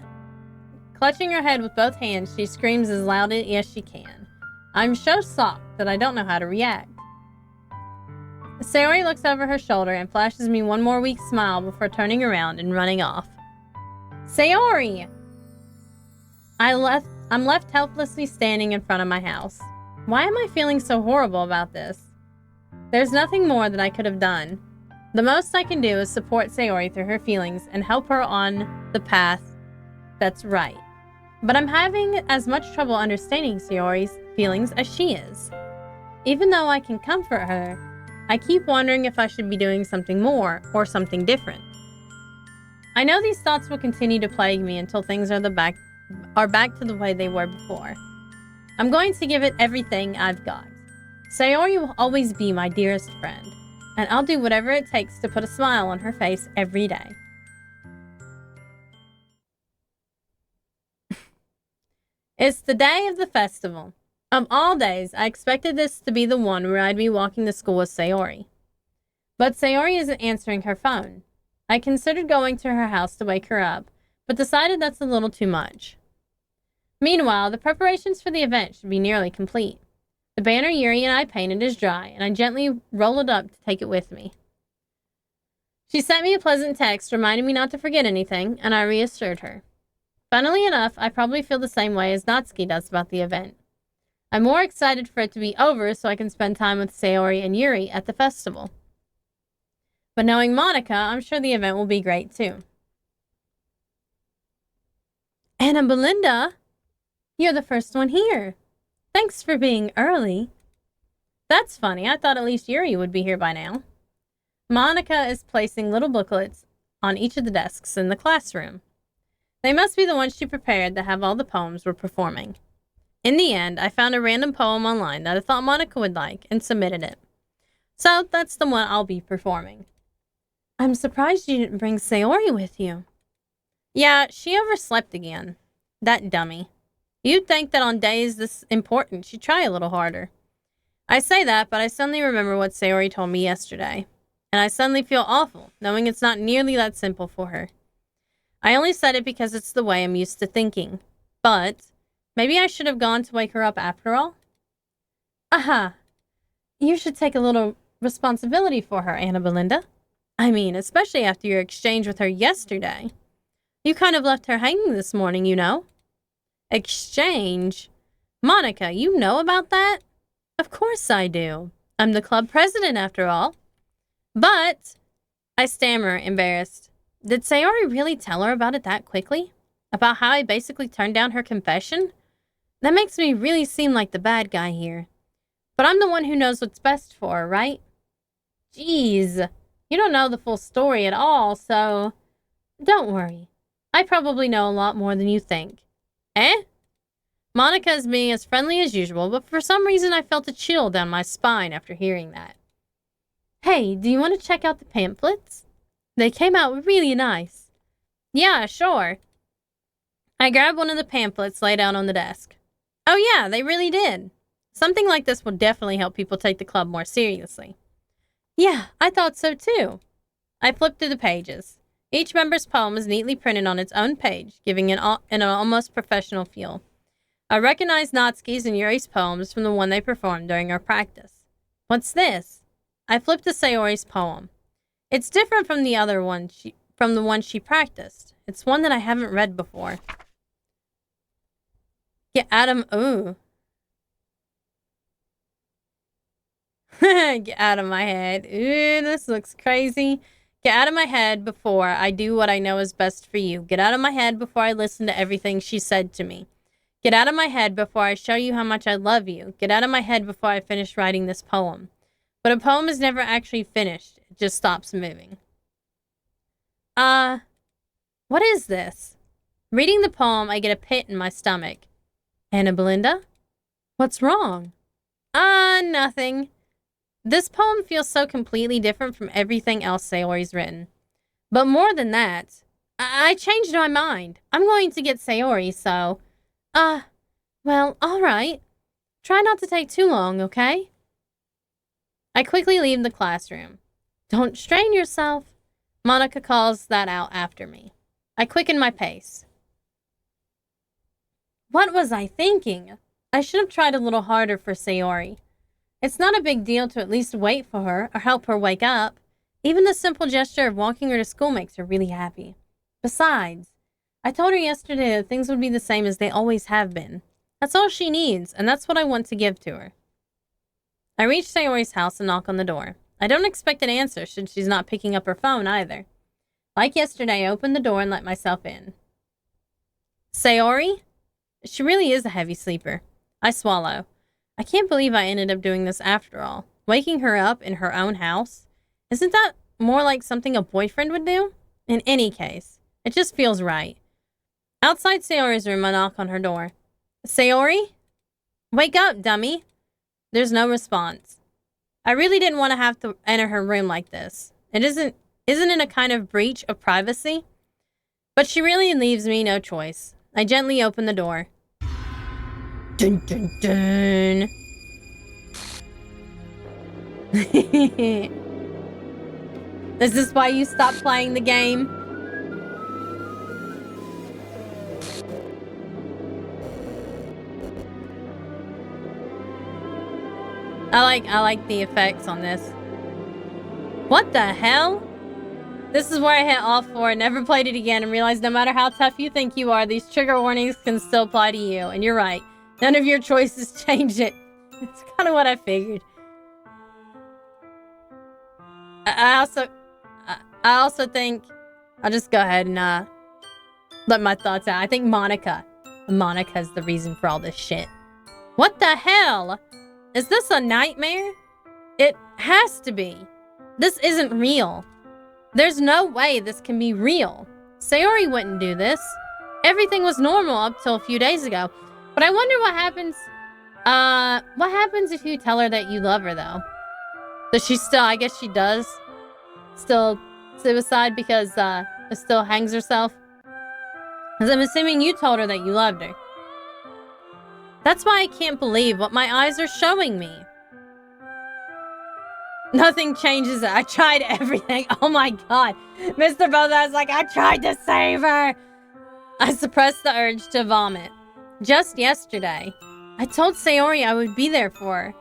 Clutching her head with both hands, she screams as loudly as she can. I'm so shocked that I don't know how to react. Sayori looks over her shoulder and flashes me one more weak smile before turning around and running off. Sayori! I'm left helplessly standing in front of my house. Why am I feeling so horrible about this? There's nothing more that I could have done. The most I can do is support Sayori through her feelings and help her on the path that's right. But I'm having as much trouble understanding Sayori's feelings as she is. Even though I can comfort her, I keep wondering if I should be doing something more or something different. I know these thoughts will continue to plague me until things are back to the way they were before. I'm going to give it everything I've got. Sayori will always be my dearest friend, and I'll do whatever it takes to put a smile on her face every day. It's the day of the festival. Of all days, I expected this to be the one where I'd be walking to school with Sayori. But Sayori isn't answering her phone. I considered going to her house to wake her up, but decided that's a little too much. Meanwhile, the preparations for the event should be nearly complete. The banner Yuri and I painted is dry, and I gently roll it up to take it with me. She sent me a pleasant text reminding me not to forget anything, and I reassured her. Funnily enough, I probably feel the same way as Natsuki does about the event. I'm more excited for it to be over so I can spend time with Sayori and Yuri at the festival. But knowing Monika, I'm sure the event will be great too. Anna Belinda, you're the first one here. Thanks for being early. That's funny. I thought at least Yuri would be here by now. Monika is placing little booklets on each of the desks in the classroom. They must be the ones she prepared that have all the poems we're performing. In the end, I found a random poem online that I thought Monika would like and submitted it. So that's the one I'll be performing. I'm surprised you didn't bring Sayori with you. Yeah, she overslept again. That dummy. You'd think that on days this important, she'd try a little harder. I say that, but I suddenly remember what Sayori told me yesterday. And I suddenly feel awful, knowing it's not nearly that simple for her. I only said it because it's the way I'm used to thinking. But maybe I should have gone to wake her up after all? Aha! You should take a little responsibility for her, Anna Belinda. I mean, especially after your exchange with her yesterday. You kind of left her hanging this morning, you know. Exchange? Monica, you know about that? Of course I do. I'm the club president, after all. But, I stammer, embarrassed. Did Sayori really tell her about it that quickly? About how I basically turned down her confession? That makes me really seem like the bad guy here. But I'm the one who knows what's best for her, right? Jeez, you don't know the full story at all, so... Don't worry. I probably know a lot more than you think. Eh? Monica is being as friendly as usual, but for some reason I felt a chill down my spine after hearing that. Hey, do you want to check out the pamphlets? They came out really nice. Yeah, sure. I grabbed one of the pamphlets laid out on the desk. Oh yeah, they really did. Something like this will definitely help people take the club more seriously. Yeah, I thought so too. I flipped through the pages. Each member's poem is neatly printed on its own page, giving an almost professional feel. I recognized Natsuki's and Yuri's poems from the one they performed during our practice. What's this? I flipped to Sayori's poem. It's different from the other one from the one she practiced. It's one that I haven't read before. Get Adam, ooh. Get out of my head. Ooh, this looks crazy. Get out of my head before I do what I know is best for you. Get out of my head before I listen to everything she said to me. Get out of my head before I show you how much I love you. Get out of my head before I finish writing this poem. But a poem is never actually finished. It just stops moving. What is this? Reading the poem, I get a pit in my stomach. Anna Belinda? What's wrong? Nothing. This poem feels so completely different from everything else Sayori's written. But more than that, I changed my mind. I'm going to get Sayori, so... well, alright. Try not to take too long, okay? I quickly leave the classroom. Don't strain yourself. Monica calls that out after me. I quicken my pace. What was I thinking? I should have tried a little harder for Sayori. It's not a big deal to at least wait for her or help her wake up. Even the simple gesture of walking her to school makes her really happy. Besides, I told her yesterday that things would be the same as they always have been. That's all she needs, and that's what I want to give to her. I reach Sayori's house and knock on the door. I don't expect an answer since she's not picking up her phone either. Like yesterday, I open the door and let myself in. Sayori? She really is a heavy sleeper. I swallow. I can't believe I ended up doing this after all. Waking her up in her own house? Isn't that more like something a boyfriend would do? In any case, it just feels right. Outside Sayori's room, I knock on her door. Sayori? Wake up, dummy. There's no response. I really didn't want to have to enter her room like this. Isn't it a kind of breach of privacy? But she really leaves me no choice. I gently open the door. Dun dun dun. Is this why you stopped playing the game? I like the effects on this. What the hell? This is where I hit off for and never played it again and realized no matter how tough you think you are, these trigger warnings can still apply to you. And you're right. None of your choices change it. It's kind of what I figured. I also think I'll just go ahead and let my thoughts out. I think Monica's the reason for all this shit. What the hell? Is this a nightmare? It has to be. This isn't real. There's no way this can be real. Sayori wouldn't do this. Everything was normal up till a few days ago. But I wonder what happens... what happens if you tell her that you love her, though? Does she still... I guess she does still suicide because, it still hangs herself? Because I'm assuming you told her that you loved her. That's why I can't believe what my eyes are showing me. Nothing changes it. I tried everything. Oh my god. Mr. Boza's like, I tried to save her. I suppressed the urge to vomit. Just yesterday, I told Sayori I would be there for her.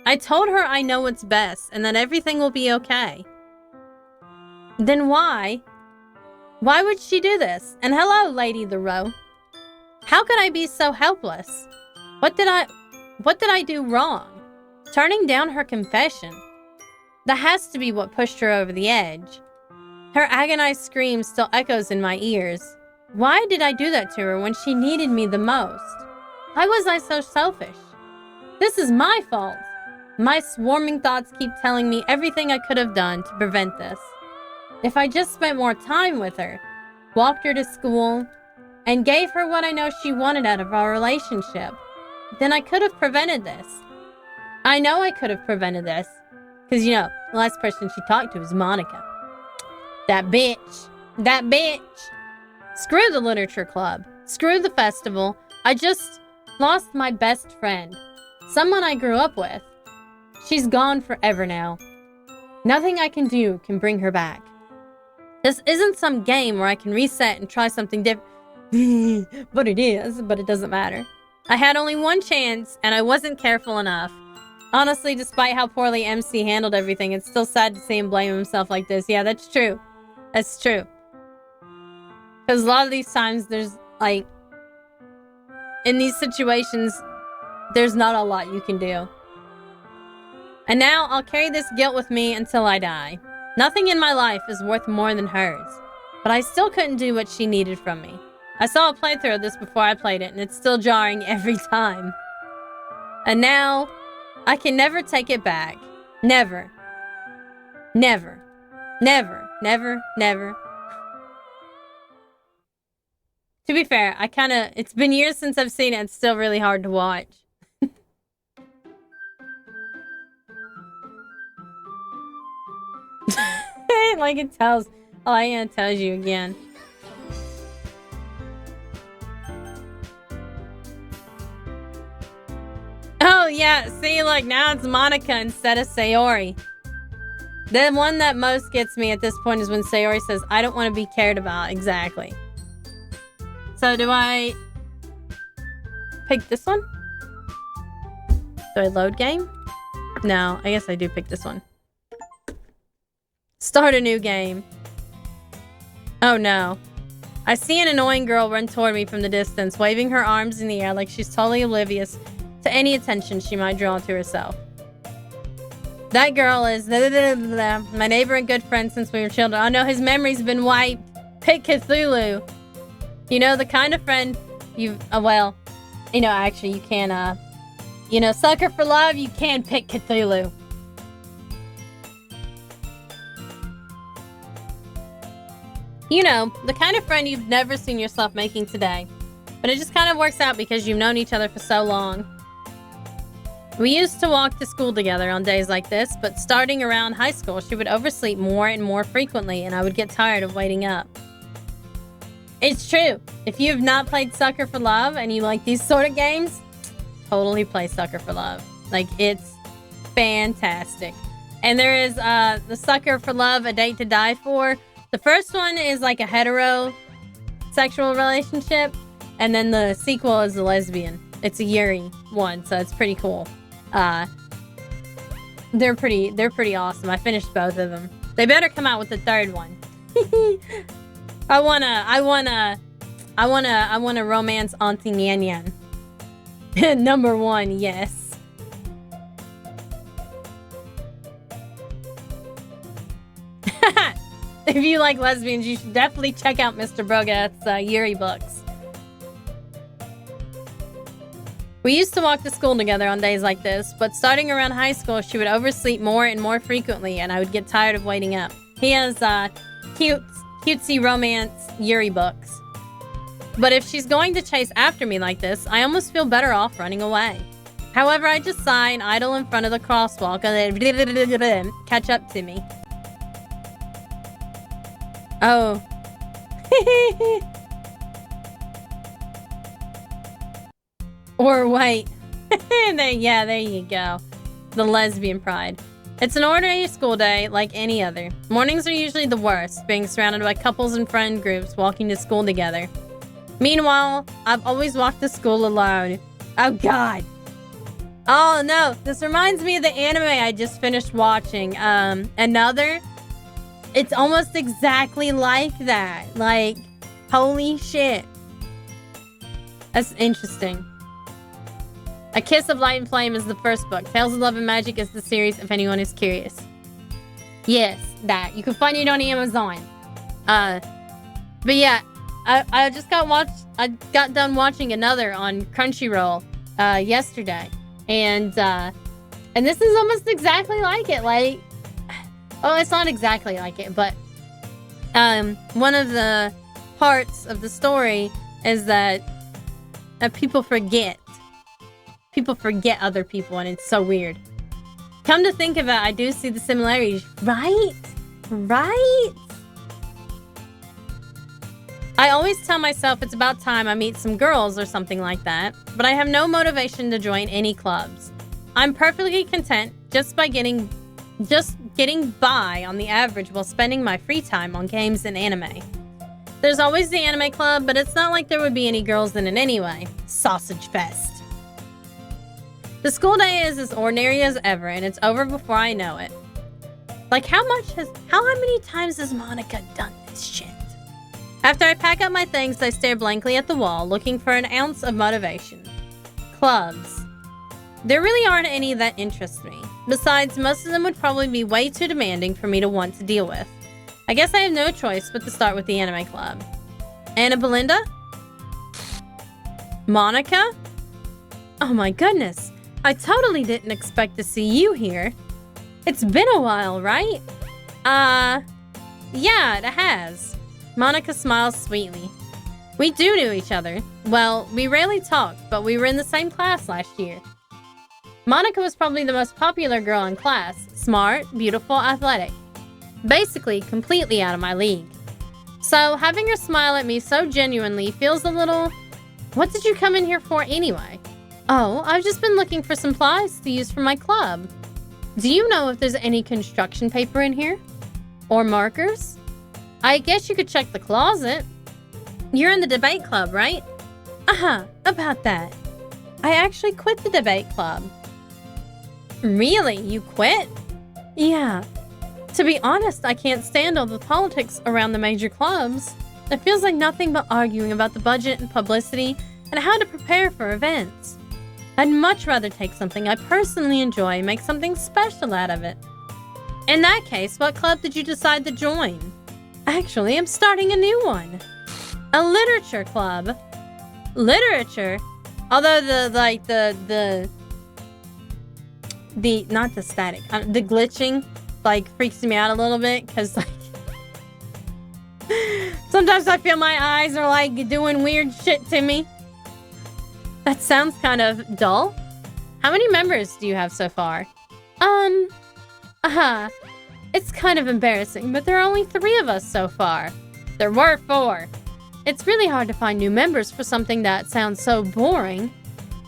I told her I know what's best and that everything will be okay. Then why? Why would she do this? And hello, Lady LaRoe. How could I be so helpless? What did I do wrong? Turning down her confession. That has to be what pushed her over the edge. Her agonized scream still echoes in my ears. Why did I do that to her when she needed me the most? Why was I so selfish? This is my fault. My swarming thoughts keep telling me everything I could have done to prevent this. If I just spent more time with her, walked her to school, and gave her what I know she wanted out of our relationship, then I could have prevented this. I know I could have prevented this. Because, you know, the last person she talked to was Monica. That bitch. That bitch. Screw the literature club. Screw the festival. I just lost my best friend. Someone I grew up with. She's gone forever now. Nothing I can do can bring her back. This isn't some game where I can reset and try something different. But it is, but it doesn't matter. I had only one chance, and I wasn't careful enough. Honestly, despite how poorly MC handled everything, it's still sad to see him blame himself like this. Yeah, that's true. That's true. Because a lot of these times, there's, like, in these situations, there's not a lot you can do. And now, I'll carry this guilt with me until I die. Nothing in my life is worth more than hers. But I still couldn't do what she needed from me. I saw a playthrough of this before I played it, and it's still jarring every time. And now, I can never take it back. Never. Never. Never. Never. Never. To be fair, it's been years since I've seen it. It's still really hard to watch. Like it tells. Oh, yeah, it tells you again. Oh, yeah. See, like, now it's Monica instead of Sayori. The one that most gets me at this point is when Sayori says, I don't want to be cared about. Exactly. So, do I pick this one? Do I load game? No, I guess I do pick this one. Start a new game. Oh, no. I see an annoying girl run toward me from the distance, waving her arms in the air like she's totally oblivious to any attention she might draw to herself. That girl is my neighbor and good friend since we were children. Oh no, his memory's been wiped. Pick Cthulhu. You know, the kind of friend well, you know, actually you can, you know, sucker for love, you can pick Cthulhu. You know, the kind of friend you've never seen yourself making today. But it just kind of works out because you've known each other for so long. We used to walk to school together on days like this, but starting around high school, she would oversleep more and more frequently, and I would get tired of waiting up. It's true. If you have not played Sucker for Love and you like these sort of games, totally play Sucker for Love. Like, it's fantastic. And there is the Sucker for Love, A Date to Die For. The first one is like a heterosexual relationship, and then the sequel is a lesbian. It's a Yuri one, so it's pretty cool. They're pretty awesome. I finished both of them. They better come out with the third one. I wanna romance Auntie Nyan Nyan. Number 1, yes. If you like lesbians, you should definitely check out Mr. Brogath's Yuri books. We used to walk to school together on days like this, but starting around high school, she would oversleep more and more frequently, and I would get tired of waiting up. He has cutesy romance Yuri books. But if she's going to chase after me like this, I almost feel better off running away. However, I just sigh and idle in front of the crosswalk and then catch up to me. Oh. Or wait. There you go. The lesbian pride. It's an ordinary school day like any other. Mornings are usually the worst, being surrounded by couples and friend groups walking to school together. Meanwhile, I've always walked to school alone. Oh god. Oh no, this reminds me of the anime I just finished watching. Another. It's almost exactly like that. Like, holy shit. That's interesting. A Kiss of Light and Flame is the first book. Tales of Love and Magic is the series, if anyone is curious. Yes, that. You can find it on Amazon. But yeah, I got done watching another on Crunchyroll yesterday. And this is almost exactly like it. Like, oh, it's not exactly like it, but one of the parts of the story is that people forget. People forget other people, and it's so weird. Come to think of it, I do see the similarities. Right? Right? I always tell myself it's about time I meet some girls or something like that, but I have no motivation to join any clubs. I'm perfectly content just getting by on the average while spending my free time on games and anime. There's always the anime club, but it's not like there would be any girls in it anyway. Sausage fest. The school day is as ordinary as ever, and it's over before I know it. Like, how many times has Monica done this shit? After I pack up my things, I stare blankly at the wall, looking for an ounce of motivation. Clubs. There really aren't any that interest me. Besides, most of them would probably be way too demanding for me to want to deal with. I guess I have no choice but to start with the anime club. Anna Belinda? Monica? Oh my goodness. I totally didn't expect to see you here. It's been a while, right? Yeah, it has. Monica smiles sweetly. We do know each other. Well, we rarely talk, but we were in the same class last year. Monica was probably the most popular girl in class. Smart, beautiful, athletic. Basically, completely out of my league. So, having her smile at me so genuinely feels a little... What did you come in here for anyway? Oh, I've just been looking for supplies to use for my club. Do you know if there's any construction paper in here? Or markers? I guess you could check the closet. You're in the debate club, right? About that. I actually quit the debate club. Really? You quit? Yeah. To be honest, I can't stand all the politics around the major clubs. It feels like nothing but arguing about the budget and publicity and how to prepare for events. I'd much rather take something I personally enjoy and make something special out of it. In that case, what club did you decide to join? Actually, I'm starting a new one. A literature club. Literature? Although the not the static, the glitching, like, freaks me out a little bit, because, like, sometimes I feel my eyes are, like, doing weird shit to me. That sounds kind of dull. How many members do you have so far? It's kind of embarrassing, but there are only 3 of us so far. There were 4. It's really hard to find new members for something that sounds so boring.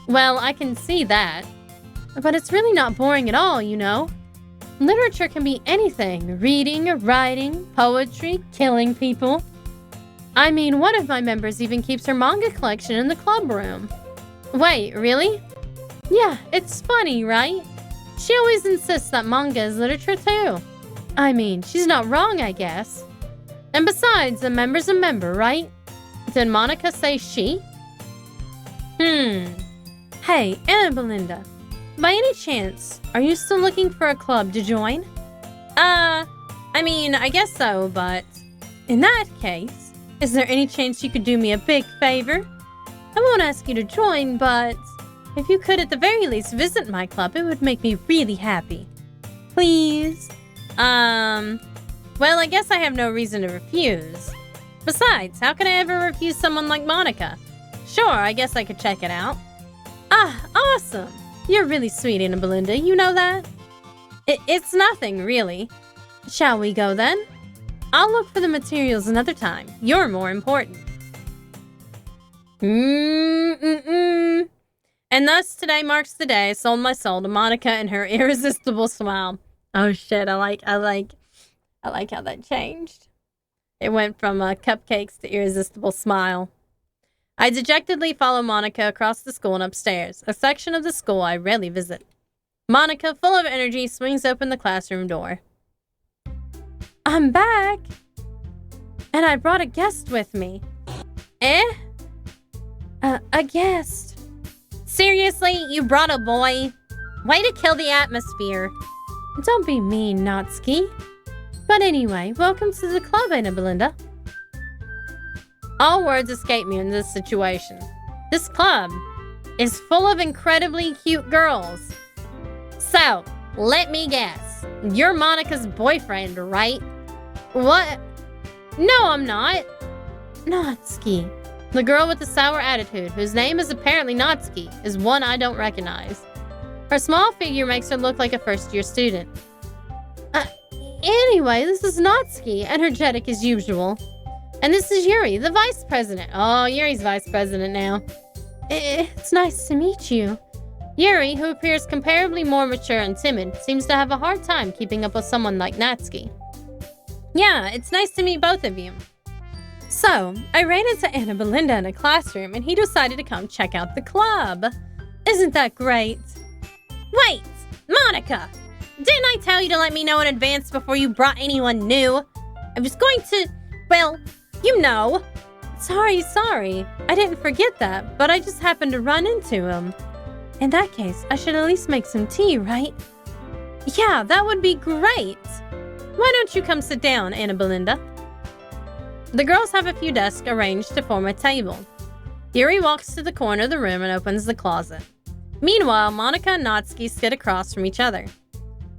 Well, I can see that. But it's really not boring at all, you know? Literature can be anything. Reading, writing, poetry, killing people. I mean, one of my members even keeps her manga collection in the club room. Wait, really? Yeah, it's funny, right? She always insists that manga is literature too. I mean, she's not wrong, I guess. And besides, a member's a member, right? Did Monica say she? Hey, Anna Belinda. By any chance, are you still looking for a club to join? I mean, I guess so, but... In that case, is there any chance you could do me a big favor? I won't ask you to join, but... If you could at the very least visit my club, it would make me really happy. Please? Well, I guess I have no reason to refuse. Besides, how could I ever refuse someone like Monica? Sure, I guess I could check it out. Ah, awesome! You're really sweet, Anna Belinda, you know that? It's nothing, really. Shall we go then? I'll look for the materials another time. You're more important. And thus, today marks the day I sold my soul to Monica and her irresistible smile. Oh shit, I like how that changed. It went from cupcakes to irresistible smile. I dejectedly follow Monica across the school and upstairs, a section of the school I rarely visit. Monica, full of energy, swings open the classroom door. I'm back! And I brought a guest with me. Eh? A guest. Seriously? You brought a boy? Way to kill the atmosphere. Don't be mean, Natsuki. But anyway, welcome to the club, Anna Belinda. All words escape me in this situation. This club is full of incredibly cute girls. So, let me guess. You're Monika's boyfriend, right? What? No, I'm not. Natsuki. The girl with the sour attitude, whose name is apparently Natsuki, is one I don't recognize. Her small figure makes her look like a first-year student. Anyway, this is Natsuki, energetic as usual. And this is Yuri, the vice president. Oh, Yuri's vice president now. It's nice to meet you. Yuri, who appears comparably more mature and timid, seems to have a hard time keeping up with someone like Natsuki. Yeah, it's nice to meet both of you. So, I ran into Anna Belinda in a classroom and he decided to come check out the club. Isn't that great? Wait! Monika! Didn't I tell you to let me know in advance before you brought anyone new? I was going to... well, you know. Sorry. I didn't forget that, but I just happened to run into him. In that case, I should at least make some tea, right? Yeah, that would be great. Why don't you come sit down, Anna Belinda? The girls have a few desks arranged to form a table. Yuri walks to the corner of the room and opens the closet. Meanwhile, Monika and Natsuki sit across from each other.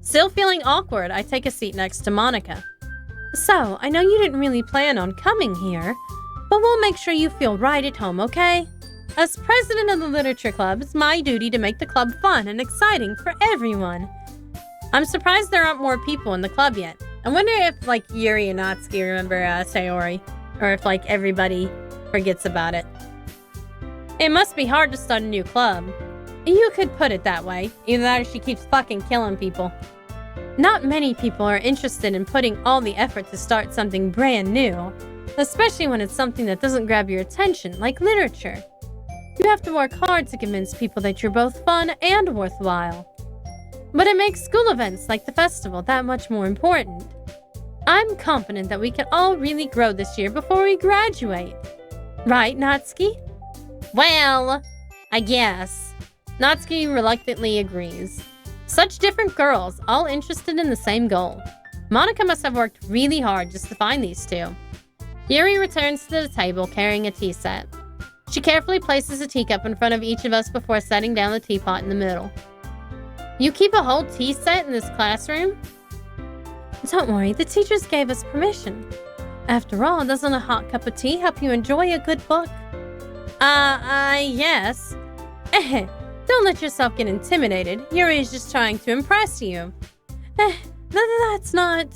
Still feeling awkward, I take a seat next to Monika. So, I know you didn't really plan on coming here, but we'll make sure you feel right at home, okay? As president of the literature club, it's my duty to make the club fun and exciting for everyone. I'm surprised there aren't more people in the club yet. I wonder if, Yuri and Natsuki remember Sayori, or if, everybody forgets about it. It must be hard to start a new club. You could put it that way. Either that or she keeps fucking killing people. Not many people are interested in putting all the effort to start something brand new, especially when it's something that doesn't grab your attention, like literature. You have to work hard to convince people that you're both fun and worthwhile. But it makes school events like the festival that much more important. I'm confident that we can all really grow this year before we graduate. Right, Natsuki? Well, I guess. Natsuki reluctantly agrees. Such different girls, all interested in the same goal. Monika must have worked really hard just to find these two. Yuri returns to the table carrying a tea set. She carefully places a teacup in front of each of us before setting down the teapot in the middle. You keep a whole tea set in this classroom? Don't worry, the teachers gave us permission. After all, doesn't a hot cup of tea help you enjoy a good book? Yes. Don't let yourself get intimidated. Yuri's just trying to impress you. That's not...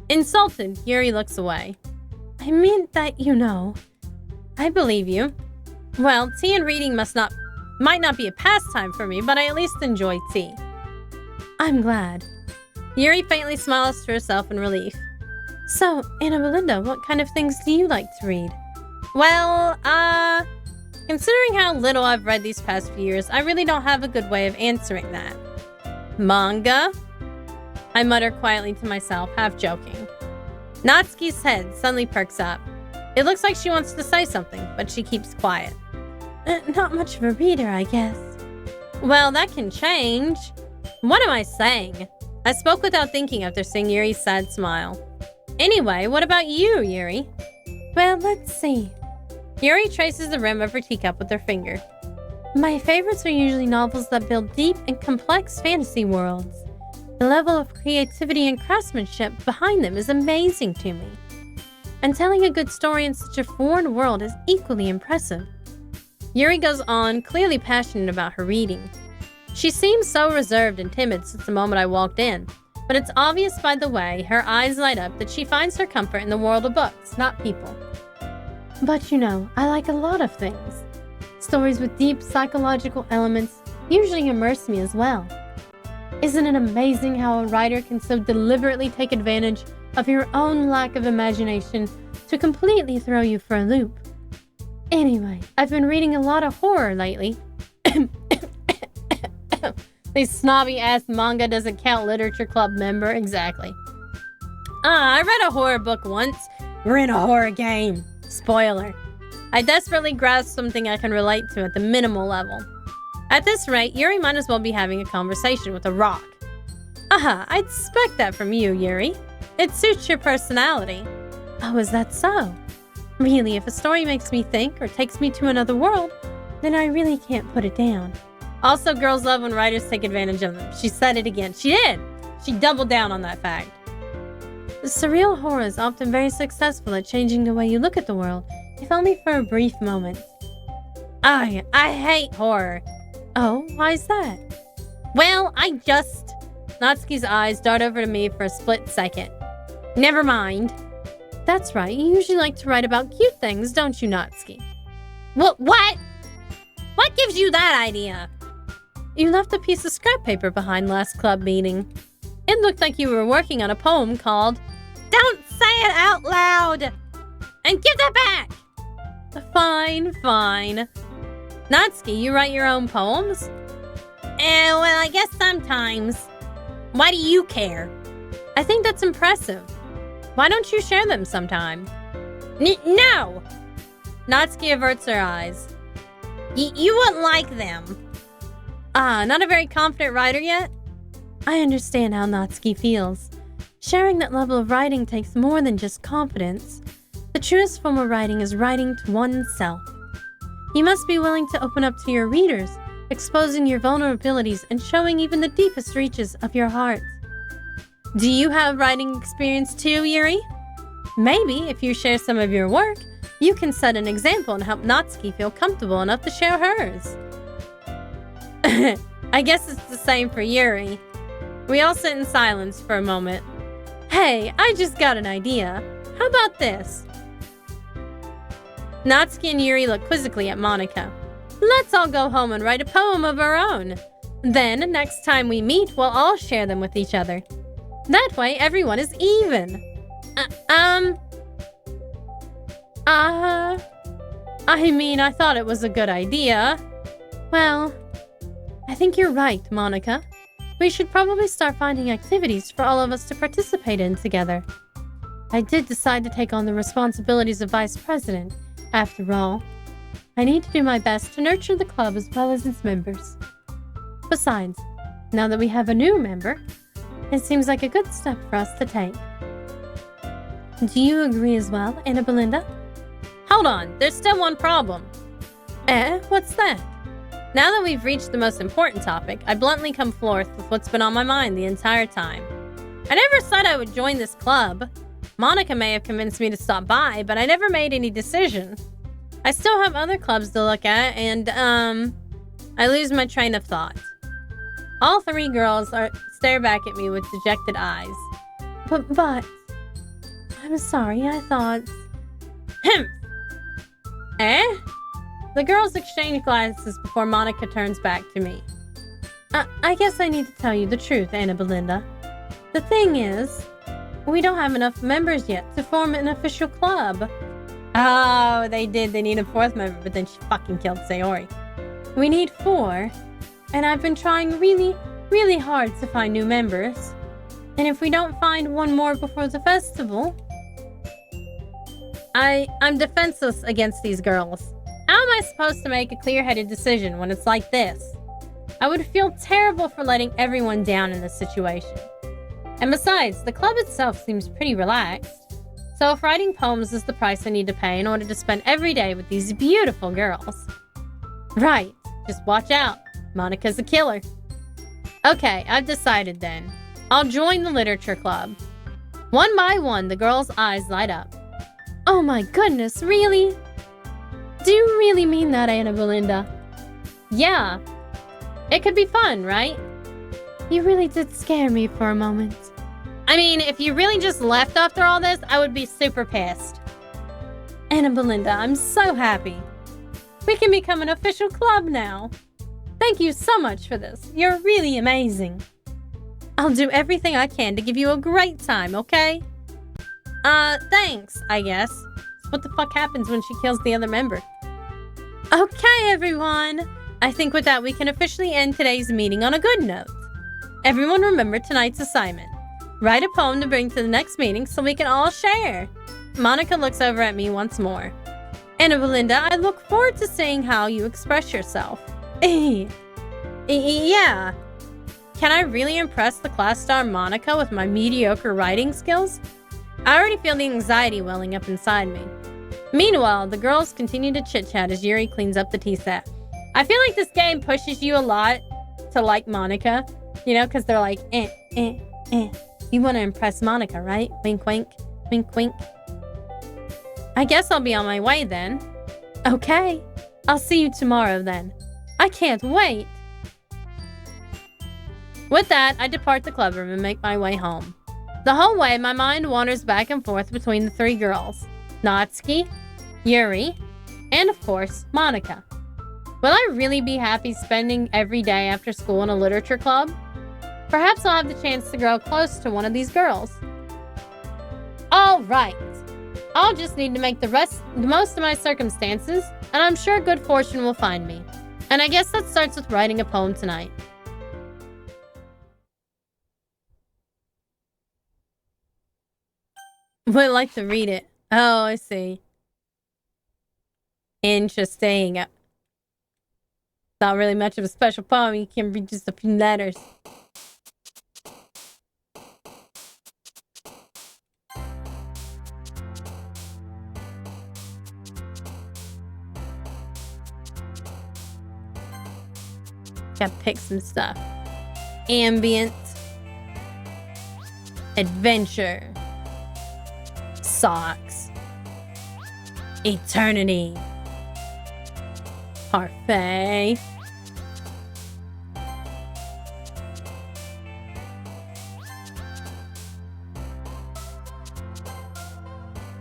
Insulted, Yuri looks away. I meant that, I believe you. Well, tea and reading might not be a pastime for me, but I at least enjoy tea. I'm glad. Yuri faintly smiles to herself in relief. So, Anna Belinda, what kind of things do you like to read? Well, considering how little I've read these past few years, I really don't have a good way of answering that. Manga? I mutter quietly to myself, half joking. Natsuki's head suddenly perks up. It looks like she wants to say something, but she keeps quiet. Not much of a reader, I guess. Well, that can change. What am I saying? I spoke without thinking after seeing Yuri's sad smile. Anyway, what about you, Yuri? Well, let's see. Yuri traces the rim of her teacup with her finger. My favorites are usually novels that build deep and complex fantasy worlds. The level of creativity and craftsmanship behind them is amazing to me. And telling a good story in such a foreign world is equally impressive. Yuri goes on, clearly passionate about her reading. She seems so reserved and timid since the moment I walked in, but it's obvious by the way her eyes light up that she finds her comfort in the world of books, not people. But I like a lot of things. Stories with deep psychological elements usually immerse me as well. Isn't it amazing how a writer can so deliberately take advantage of your own lack of imagination to completely throw you for a loop? Anyway, I've been reading a lot of horror lately. This snobby-ass manga doesn't count literature club member. Exactly. I read a horror book once. We're in a horror game. Spoiler. I desperately grasp something I can relate to at the minimal level. At this rate, Yuri might as well be having a conversation with a rock. I'd expect that from you, Yuri. It suits your personality. Oh, is that so? Really, if a story makes me think or takes me to another world, then I really can't put it down. Also, girls love when writers take advantage of them. She said it again. She did! She doubled down on that fact. Surreal horror is often very successful at changing the way you look at the world, if only for a brief moment. I hate horror. Oh, why's that? Well, Natsuki's eyes dart over to me for a split second. Never mind. That's right, you usually like to write about cute things, don't you, Natsuki? What? What gives you that idea? You left a piece of scrap paper behind last club meeting. It looked like you were working on a poem called Don't Say It Out Loud! And give that back! Fine. Natsuki, you write your own poems? Well, I guess sometimes. Why do you care? I think that's impressive. Why don't you share them sometime? No! Natsuki averts her eyes. You wouldn't like them. Not a very confident writer yet? I understand how Natsuki feels. Sharing that level of writing takes more than just confidence. The truest form of writing is writing to oneself. You must be willing to open up to your readers, exposing your vulnerabilities and showing even the deepest reaches of your heart. Do you have writing experience too, Yuri? Maybe, if you share some of your work, you can set an example and help Natsuki feel comfortable enough to share hers. I guess it's the same for Yuri. We all sit in silence for a moment. Hey, I just got an idea. How about this? Natsuki and Yuri look quizzically at Monika. Let's all go home and write a poem of our own. Then, next time we meet, we'll all share them with each other. That way, everyone is even. I thought it was a good idea. Well, I think you're right, Monika. We should probably start finding activities for all of us to participate in together. I did decide to take on the responsibilities of vice president. After all, I need to do my best to nurture the club as well as its members. Besides, now that we have a new member, it seems like a good step for us to take. Do you agree as well, Anna Belinda? Hold on, there's still one problem. What's that? Now that we've reached the most important topic, I bluntly come forth with what's been on my mind the entire time. I never said I would join this club. Monika may have convinced me to stop by, but I never made any decision. I still have other clubs to look at, and, I lose my train of thought. All three girls stare back at me with dejected eyes. But, I'm sorry, I thought... The girls exchange glances before Monika turns back to me. I guess I need to tell you the truth, Anna Belinda. The thing is, we don't have enough members yet to form an official club. Oh, they did. They need a fourth member, but then she fucking killed Sayori. We need 4, and I've been trying really, really hard to find new members. And if we don't find one more before the festival... I'm defenseless against these girls. How am I supposed to make a clear-headed decision when it's like this? I would feel terrible for letting everyone down in this situation. And besides, the club itself seems pretty relaxed. So if writing poems is the price I need to pay in order to spend every day with these beautiful girls... Right, just watch out. Monika's a killer. Okay, I've decided then. I'll join the literature club. One by one, the girls' eyes light up. Oh my goodness, really? Do you really mean that, Anna Belinda? Yeah. It could be fun, right? You really did scare me for a moment. I mean, if you really just left after all this, I would be super pissed. Anna Belinda, I'm so happy. We can become an official club now. Thank you so much for this. You're really amazing. I'll do everything I can to give you a great time, okay? Thanks, I guess. So what the fuck happens when she kills the other member? Okay, everyone. I think with that, we can officially end today's meeting on a good note. Everyone remember tonight's assignment. Write a poem to bring to the next meeting so we can all share. Monika looks over at me once more. Anna Belinda, I look forward to seeing how you express yourself. Yeah. Can I really impress the class star Monica with my mediocre writing skills? I already feel the anxiety welling up inside me. Meanwhile, the girls continue to chit-chat as Yuri cleans up the tea set. I feel like this game pushes you a lot to like Monica, you know, because they're like, You want to impress Monica, right? Wink, wink, wink, wink. I guess I'll be on my way then. Okay, I'll see you tomorrow then. I can't wait. With that, I depart the club room and make my way home. The whole way, my mind wanders back and forth between the three girls. Natsuki, Yuri, and of course, Monica. Will I really be happy spending every day after school in a literature club? Perhaps I'll have the chance to grow close to one of these girls. All right. I'll just need to make the most of my circumstances, and I'm sure good fortune will find me. And I guess that starts with writing a poem tonight. Would like to read it. Oh, I see. Interesting. Not really much of a special poem. You can read just a few letters. Gotta pick some stuff. Ambient. Adventure. Socks. Eternity. Parfait.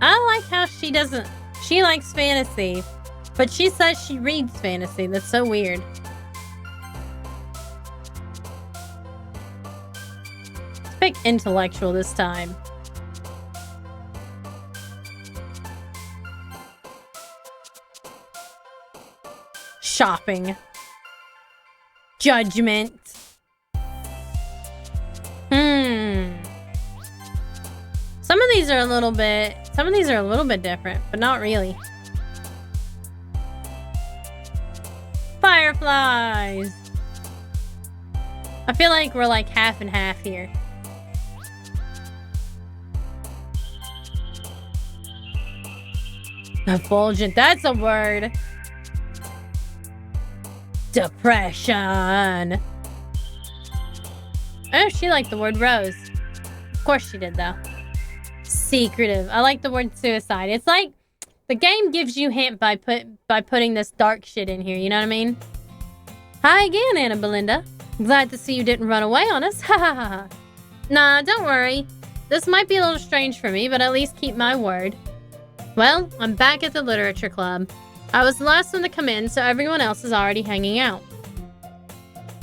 I like how she likes fantasy, but she says she reads fantasy. That's so weird. Let's pick intellectual this time. Shopping. Judgment. Some of these are a little bit different, but not really. Fireflies. I feel like we're like half and half here. Effulgent, that's a word. Depression. Oh, she liked the word rose. Of course she did, though. Secretive. I like the word suicide. It's like the game gives you hint by putting this dark shit in here. You know what I mean? Hi again, Anna Belinda. Glad to see you didn't run away on us. Ha ha ha. Nah, don't worry. This might be a little strange for me, but at least keep my word. Well, I'm back at the literature club. I was the last one to come in, so everyone else is already hanging out.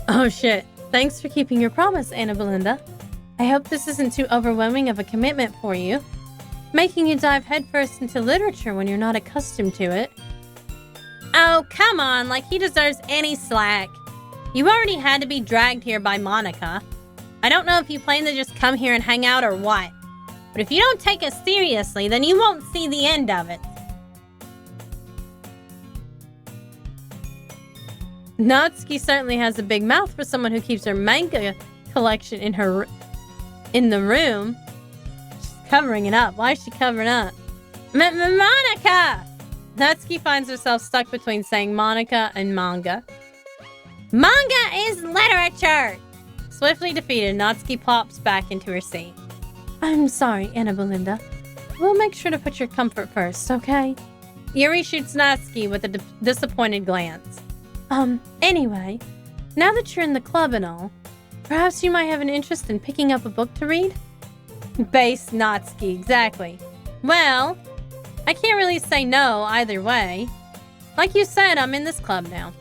Oh shit. Thanks for keeping your promise, Anna Belinda. I hope this isn't too overwhelming of a commitment for you. Making you dive headfirst into literature when you're not accustomed to it. Oh, come on, like he deserves any slack. You already had to be dragged here by Monica. I don't know if you plan to just come here and hang out or what. But if you don't take us seriously, then you won't see the end of it. Natsuki certainly has a big mouth for someone who keeps her manga collection in the room. She's covering it up. Why is she covering up? Monica! Natsuki finds herself stuck between saying Monica and manga. Manga is literature! Swiftly defeated, Natsuki plops back into her seat. I'm sorry, Anna Belinda. We'll make sure to put your comfort first, okay? Yuri shoots Natsuki with a disappointed glance. Anyway, now that you're in the club and all, perhaps you might have an interest in picking up a book to read? Base Natsuki, exactly. Well, I can't really say no either way. Like you said, I'm in this club now.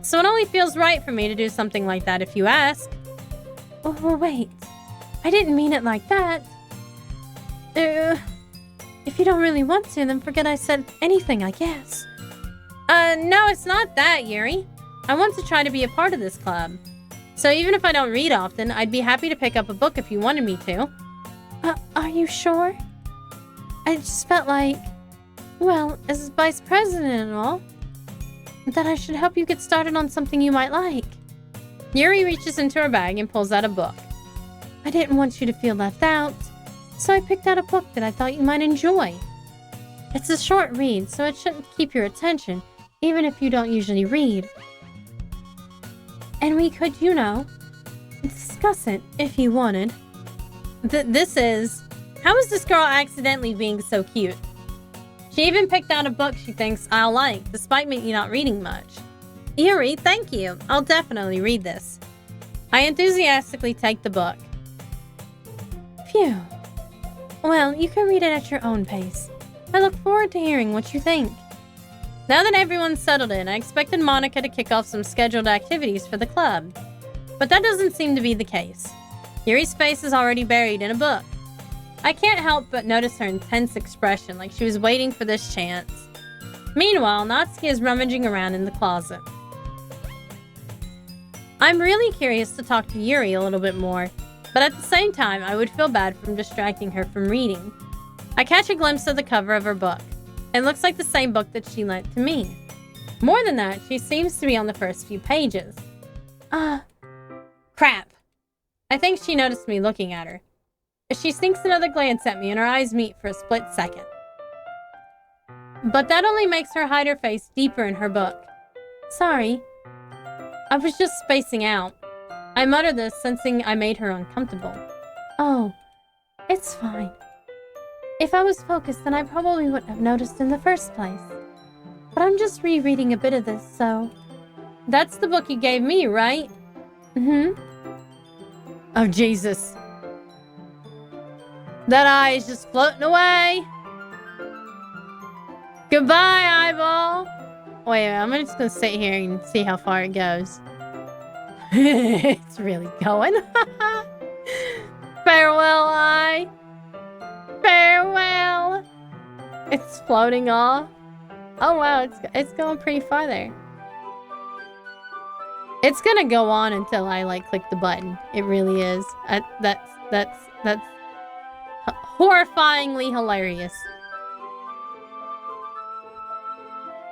So it only feels right for me to do something like that if you ask. Oh, wait. I didn't mean it like that. If you don't really want to, then forget I said anything, I guess. No, it's not that, Yuri. I want to try to be a part of this club. So even if I don't read often, I'd be happy to pick up a book if you wanted me to. Are you sure? I just felt like... Well, as vice president and all, then I should help you get started on something you might like. Yuri reaches into her bag and pulls out a book. I didn't want you to feel left out, so I picked out a book that I thought you might enjoy. It's a short read, so it shouldn't keep your attention, even if you don't usually read. And we could, discuss it if you wanted. How is this girl accidentally being so cute? She even picked out a book she thinks I'll like, despite me not reading much. Yuri, thank you. I'll definitely read this. I enthusiastically take the book. Phew. Well, you can read it at your own pace. I look forward to hearing what you think. Now that everyone's settled in, I expected Monica to kick off some scheduled activities for the club. But that doesn't seem to be the case. Yuri's face is already buried in a book. I can't help but notice her intense expression, like she was waiting for this chance. Meanwhile, Natsuki is rummaging around in the closet. I'm really curious to talk to Yuri a little bit more, but at the same time, I would feel bad from distracting her from reading. I catch a glimpse of the cover of her book. It looks like the same book that she lent to me. More than that, she seems to be on the first few pages. Crap. I think she noticed me looking at her. She sinks another glance at me and our eyes meet for a split second. But that only makes her hide her face deeper in her book. Sorry. I was just spacing out. I mutter this, sensing I made her uncomfortable. Oh, it's fine. If I was focused, then I probably wouldn't have noticed in the first place. But I'm just rereading a bit of this, so... That's the book you gave me, right? Mm-hmm. Oh, Jesus. That eye is just floating away. Goodbye, eyeball. Wait, I'm just gonna sit here and see how far it goes. It's really going. Farewell, eye. Farewell. It's floating off. Oh wow, it's going pretty far there. It's gonna go on until I click the button. It really is. That's horrifyingly hilarious.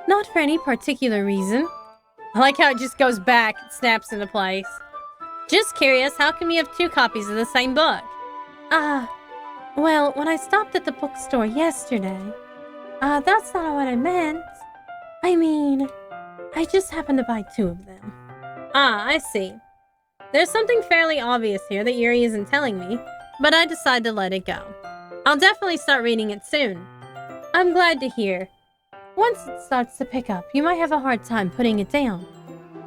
Not for any particular reason. I like how it just goes back and snaps into place. Just curious, how come you have 2 copies of the same book? Well, when I stopped at the bookstore yesterday, that's not what I meant. I mean, I just happened to buy 2 of them. I see. There's something fairly obvious here that Yuri isn't telling me, but I decide to let it go. I'll definitely start reading it soon. I'm glad to hear. Once it starts to pick up, you might have a hard time putting it down.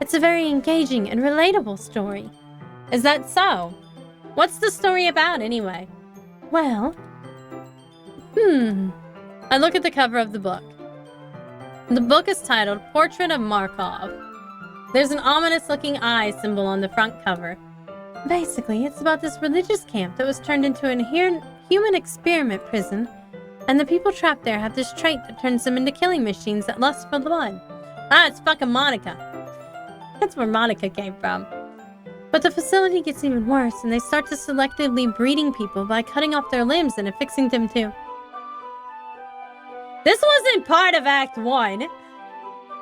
It's a very engaging and relatable story. Is that so? What's the story about, anyway? Well... I look at the cover of the book. The book is titled Portrait of Markov. There's an ominous-looking eye symbol on the front cover. Basically, it's about this religious camp that was turned into an human experiment prison, and the people trapped there have this trait that turns them into killing machines that lust for blood. It's fucking Monica. That's where Monica came from. But the facility gets even worse, and they start to selectively breeding people by cutting off their limbs and affixing them to... This wasn't part of Act 1.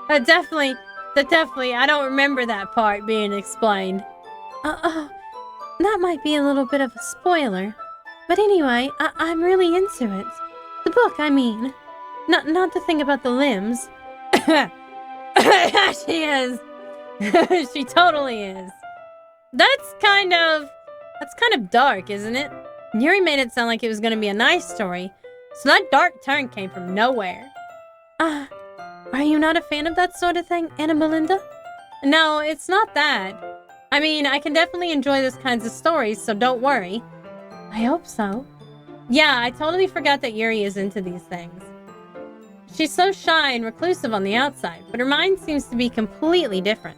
That definitely, I don't remember that part being explained. That might be a little bit of a spoiler. But anyway, I'm really into it. The book, I mean. Not the thing about the limbs. She is. She totally is. That's kind of dark, isn't it? Yuri made it sound like it was going to be a nice story, so that dark turn came from nowhere. Are you not a fan of that sort of thing, Anna Melinda? No, it's not that. I mean, I can definitely enjoy those kinds of stories, so don't worry. I hope so. Yeah, I totally forgot that Yuri is into these things. She's so shy and reclusive on the outside, but her mind seems to be completely different.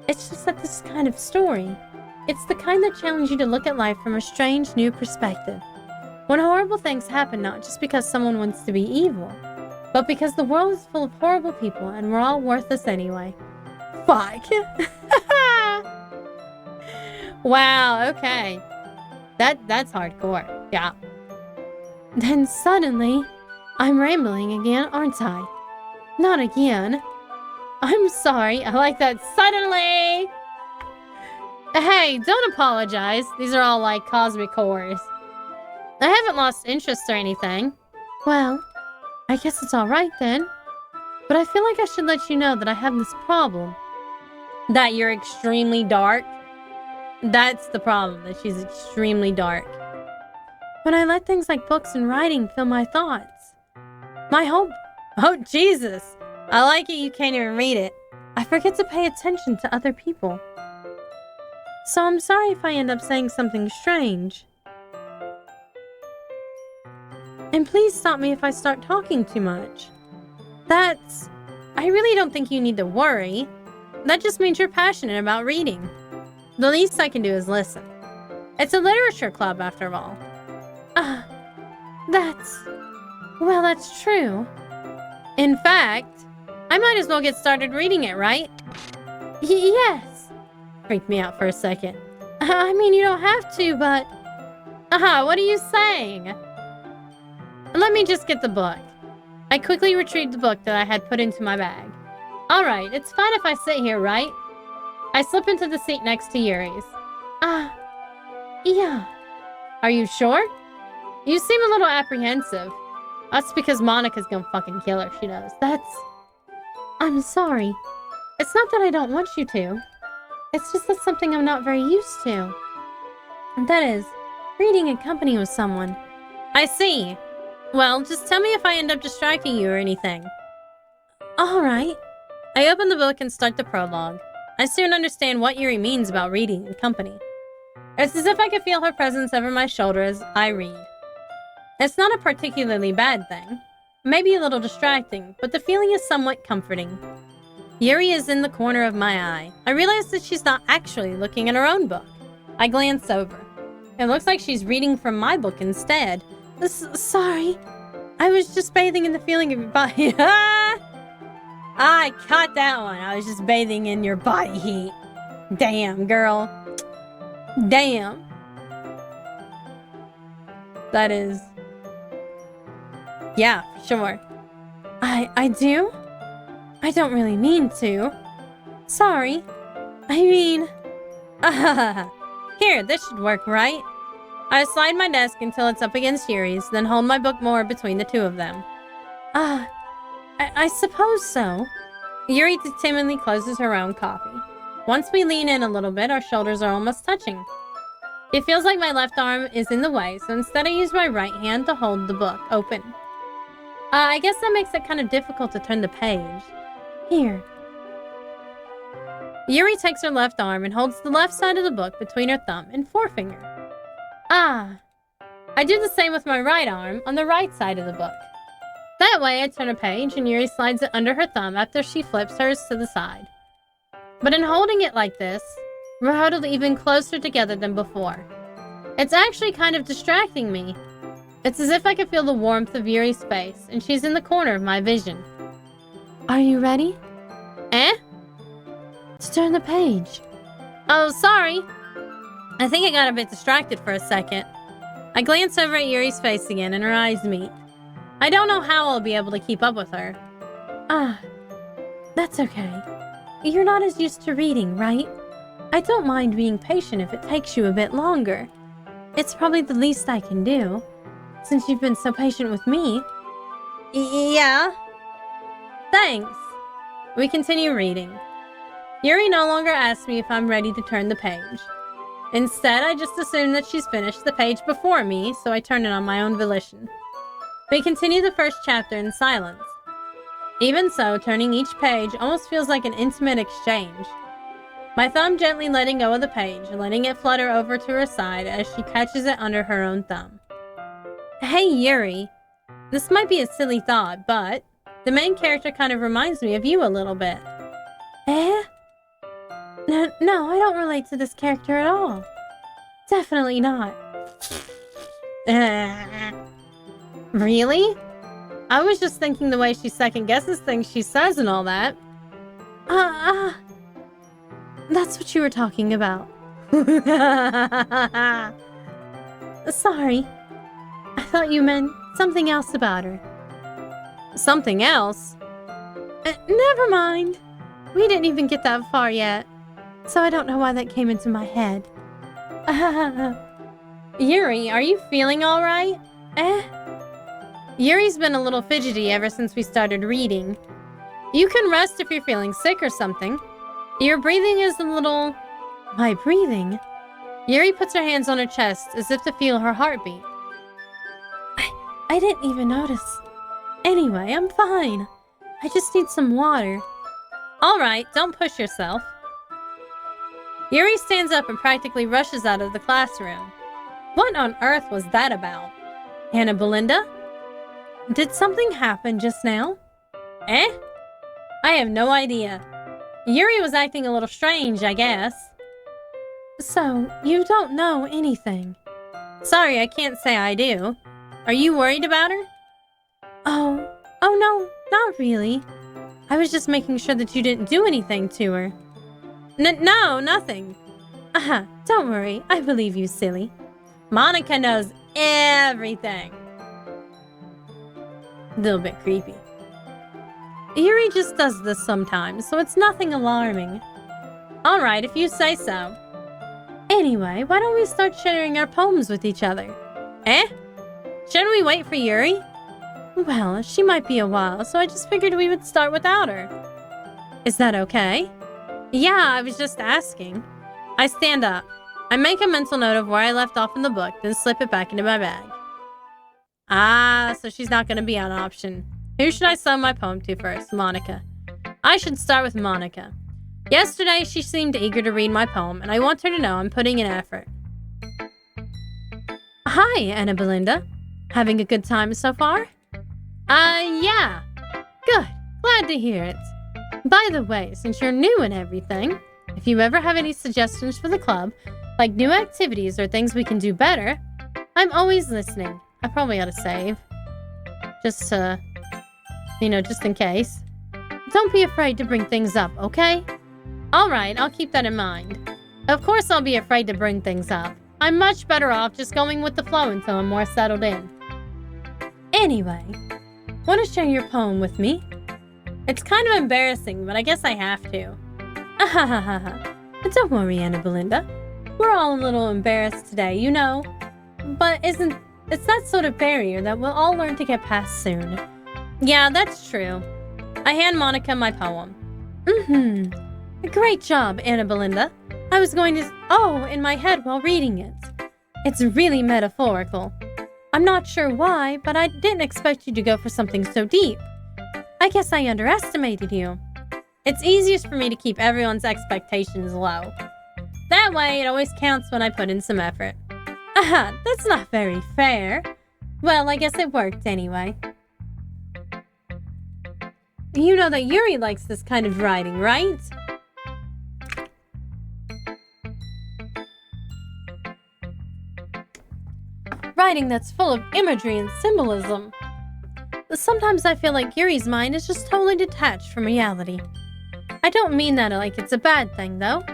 It's just that this kind of story, it's the kind that challenges you to look at life from a strange new perspective. When horrible things happen, not just because someone wants to be evil, but because the world is full of horrible people and we're all worthless anyway. Fuck. Wow, okay. That's hardcore. Yeah. Then suddenly, I'm rambling again, aren't I? Not again. I'm sorry. I like that suddenly. Hey, don't apologize. These are all like cosmic horrors. I haven't lost interest or anything. Well, I guess it's alright then. But I feel like I should let you know that I have this problem. That you're extremely dark? That's the problem, that she's extremely dark. When I let things like books and writing fill my thoughts. Oh, Jesus! I like it, you can't even read it. I forget to pay attention to other people. So I'm sorry if I end up saying something strange. And please stop me if I start talking too much. I really don't think you need to worry. That just means you're passionate about reading. The least I can do is listen. It's a literature club, after all. That's true. In fact, I might as well get started reading it, right? Yes. Freaked me out for a second. I mean, you don't have to, but... What are you saying? Let me just get the book. I quickly retrieved the book that I had put into my bag. Alright, it's fine if I sit here, right? I slip into the seat next to Yuri's. Yeah. Are you sure? You seem a little apprehensive. That's because Monica's gonna fucking kill her, she knows. I'm sorry. It's not that I don't want you to. It's just that's something I'm not very used to. That is, reading in company with someone. I see. Well, just tell me if I end up distracting you or anything. Alright. I open the book and start the prologue. I soon understand what Yuri means about reading in company. It's as if I could feel her presence over my shoulder as I read. It's not a particularly bad thing. Maybe a little distracting, but the feeling is somewhat comforting. Yuri is in the corner of my eye. I realize that she's not actually looking at her own book. I glance over. It looks like she's reading from my book instead. Sorry. I was just bathing in the feeling of your body. I caught that one. I was just bathing in your body heat. Damn, girl. Damn. That is... Yeah, for sure. I do? I don't really mean to. Sorry. I mean... Here, this should work, right? I slide my desk until it's up against Yuri's, then hold my book more between the two of them. I suppose so. Yuri timidly closes her own copy. Once we lean in a little bit, our shoulders are almost touching. It feels like my left arm is in the way, so instead I use my right hand to hold the book open. I guess that makes it kind of difficult to turn the page. Here. Yuri takes her left arm and holds the left side of the book between her thumb and forefinger. I do the same with my right arm on the right side of the book. That way I turn a page and Yuri slides it under her thumb after she flips hers to the side. But in holding it like this, we're huddled even closer together than before. It's actually kind of distracting me. It's as if I could feel the warmth of Yuri's face, and she's in the corner of my vision. Are you ready? To turn the page. Oh, sorry. I think I got a bit distracted for a second. I glance over at Yuri's face again, and her eyes meet. I don't know how I'll be able to keep up with her. That's okay. You're not as used to reading, right? I don't mind being patient if it takes you a bit longer. It's probably the least I can do, since you've been so patient with me. Yeah. Thanks. We continue reading. Yuri no longer asks me if I'm ready to turn the page. Instead, I just assume that she's finished the page before me, so I turn it on my own volition. We continue the first chapter in silence. Even so, turning each page almost feels like an intimate exchange. My thumb gently letting go of the page, letting it flutter over to her side as she catches it under her own thumb. Hey, Yuri. This might be a silly thought, but the main character kind of reminds me of you a little bit. No, I don't relate to this character at all. Definitely not. Really? I was just thinking the way she second guesses things she says and all that. That's what you were talking about. Sorry. I thought you meant something else about her. Something else? Never mind. We didn't even get that far yet, so I don't know why that came into my head. Yuri, are you feeling all right? Yuri's been a little fidgety ever since we started reading. You can rest if you're feeling sick or something. Your breathing is a little... My breathing? Yuri puts her hands on her chest as if to feel her heartbeat. I didn't even notice. Anyway, I'm fine. I just need some water. All right, don't push yourself. Yuri stands up and practically rushes out of the classroom. What on earth was that about? Anna Belinda? Did something happen just now? I have no idea. Yuri was acting a little strange, I guess. So, you don't know anything? Sorry, I can't say I do. Are you worried about her? Oh no, not really. I was just making sure that you didn't do anything to her. No, nothing. Don't worry. I believe you, silly. Monica knows everything. A little bit creepy. Yuri just does this sometimes, so it's nothing alarming. All right, if you say so. Anyway, why don't we start sharing our poems with each other? Shouldn't we wait for Yuri? Well, she might be a while, so I just figured we would start without her. Is that okay? Yeah, I was just asking. I stand up. I make a mental note of where I left off in the book, then slip it back into my bag. So she's not going to be an option. Who should I send my poem to first? Monica. I should start with Monica. Yesterday, she seemed eager to read my poem, and I want her to know I'm putting in effort. Hi, Anna Belinda. Having a good time so far? Yeah. Good. Glad to hear it. By the way, since you're new and everything, if you ever have any suggestions for the club, like new activities or things we can do better, I'm always listening. I probably ought to save. Just in case. Don't be afraid to bring things up, okay? All right, I'll keep that in mind. Of course I'll be afraid to bring things up. I'm much better off just going with the flow until I'm more settled in. Anyway, want to share your poem with me? It's kind of embarrassing, but I guess I have to. Don't worry, Anna Belinda. We're all a little embarrassed today, you know. But it's that sort of barrier that we'll all learn to get past soon. Yeah, that's true. I hand Monica my poem. Great job, Anna Belinda. I was going to in my head while reading it. It's really metaphorical. I'm not sure why, but I didn't expect you to go for something so deep. I guess I underestimated you. It's easiest for me to keep everyone's expectations low. That way, it always counts when I put in some effort. That's not very fair. Well, I guess it worked anyway. You know that Yuri likes this kind of writing, right? Writing that's full of imagery and symbolism. Sometimes I feel like Yuri's mind is just totally detached from reality. I don't mean that like it's a bad thing, though.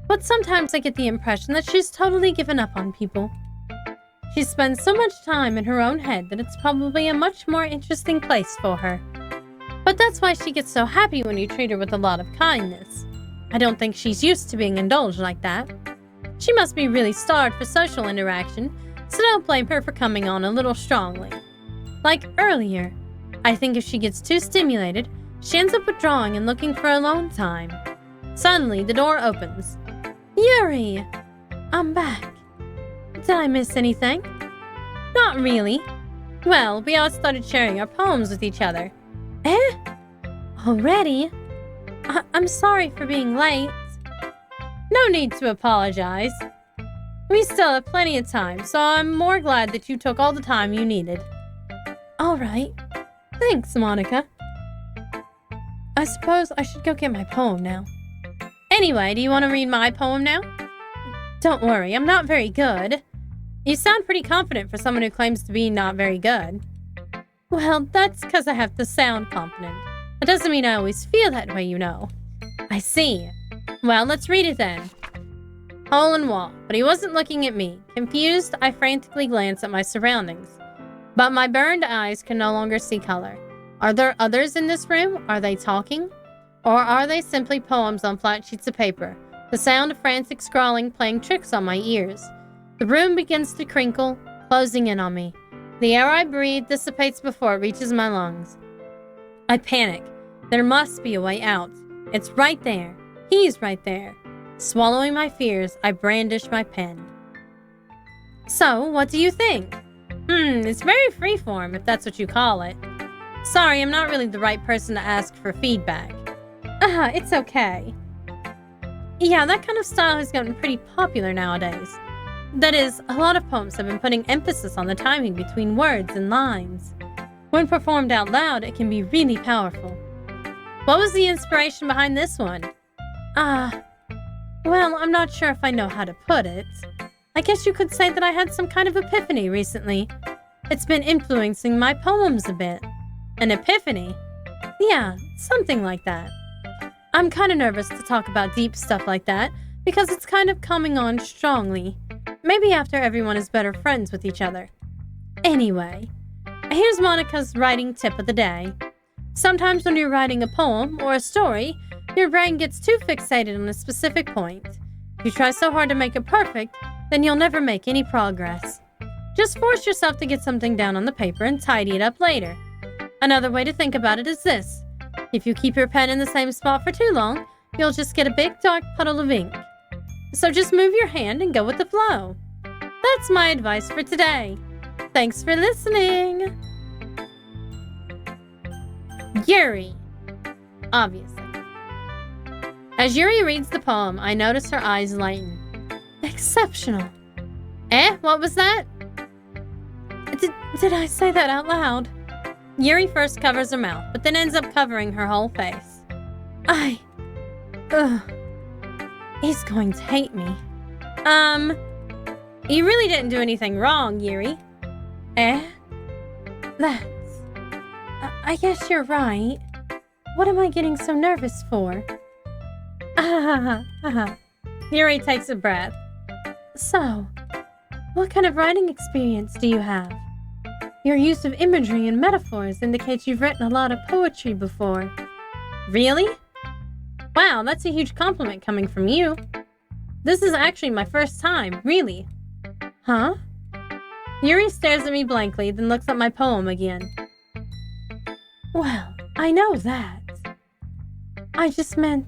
But sometimes I get the impression that she's totally given up on people. She spends so much time in her own head that it's probably a much more interesting place for her. But that's why she gets so happy when you treat her with a lot of kindness. I don't think she's used to being indulged like that. She must be really starved for social interaction, so don't blame her for coming on a little strongly. Like earlier, I think if she gets too stimulated, she ends up withdrawing and looking for alone time. Suddenly, the door opens. Yuri! I'm back. Did I miss anything? Not really. Well, we all started sharing our poems with each other. Already? I'm sorry for being late. No need to apologize. We still have plenty of time, so I'm more glad that you took all the time you needed. All right. Thanks, Monica. I suppose I should go get my poem now. Anyway, do you want to read my poem now? Don't worry, I'm not very good. You sound pretty confident for someone who claims to be not very good. Well, that's because I have to sound confident. That doesn't mean I always feel that way, you know. I see. Well, let's read it then. Hole and wall, but he wasn't looking at me. Confused, I frantically glanced at my surroundings. But my burned eyes could no longer see color. Are there others in this room? Are they talking? Or are they simply poems on flat sheets of paper? The sound of frantic scrawling playing tricks on my ears. The room begins to crinkle, closing in on me. The air I breathe dissipates before it reaches my lungs. I panic. There must be a way out. It's right there. He's right there. Swallowing my fears, I brandish my pen. So, what do you think? It's very freeform, if that's what you call it. Sorry, I'm not really the right person to ask for feedback. It's okay. Yeah, that kind of style has gotten pretty popular nowadays. That is, a lot of poems have been putting emphasis on the timing between words and lines. When performed out loud, it can be really powerful. What was the inspiration behind this one? Well, I'm not sure if I know how to put it. I guess you could say that I had some kind of epiphany recently. It's been influencing my poems a bit. An epiphany? Yeah, something like that. I'm kind of nervous to talk about deep stuff like that because it's kind of coming on strongly. Maybe after everyone is better friends with each other. Anyway, here's Monica's writing tip of the day. Sometimes when you're writing a poem or a story, your brain gets too fixated on a specific point. If you try so hard to make it perfect, then you'll never make any progress. Just force yourself to get something down on the paper and tidy it up later. Another way to think about it is this. If you keep your pen in the same spot for too long, you'll just get a big dark puddle of ink. So just move your hand and go with the flow. That's my advice for today. Thanks for listening. Yuri. Obviously. As Yuri reads the poem, I notice her eyes lighten. Exceptional. What was that? Did I say that out loud? Yuri first covers her mouth, but then ends up covering her whole face. He's going to hate me. You really didn't do anything wrong, Yuri. I guess you're right. What am I getting so nervous for? Yuri takes a breath. So, what kind of writing experience do you have? Your use of imagery and metaphors indicates you've written a lot of poetry before. Really? Wow, that's a huge compliment coming from you. This is actually my first time, really. Huh? Yuri stares at me blankly, then looks at my poem again. Well, I know that. I just meant,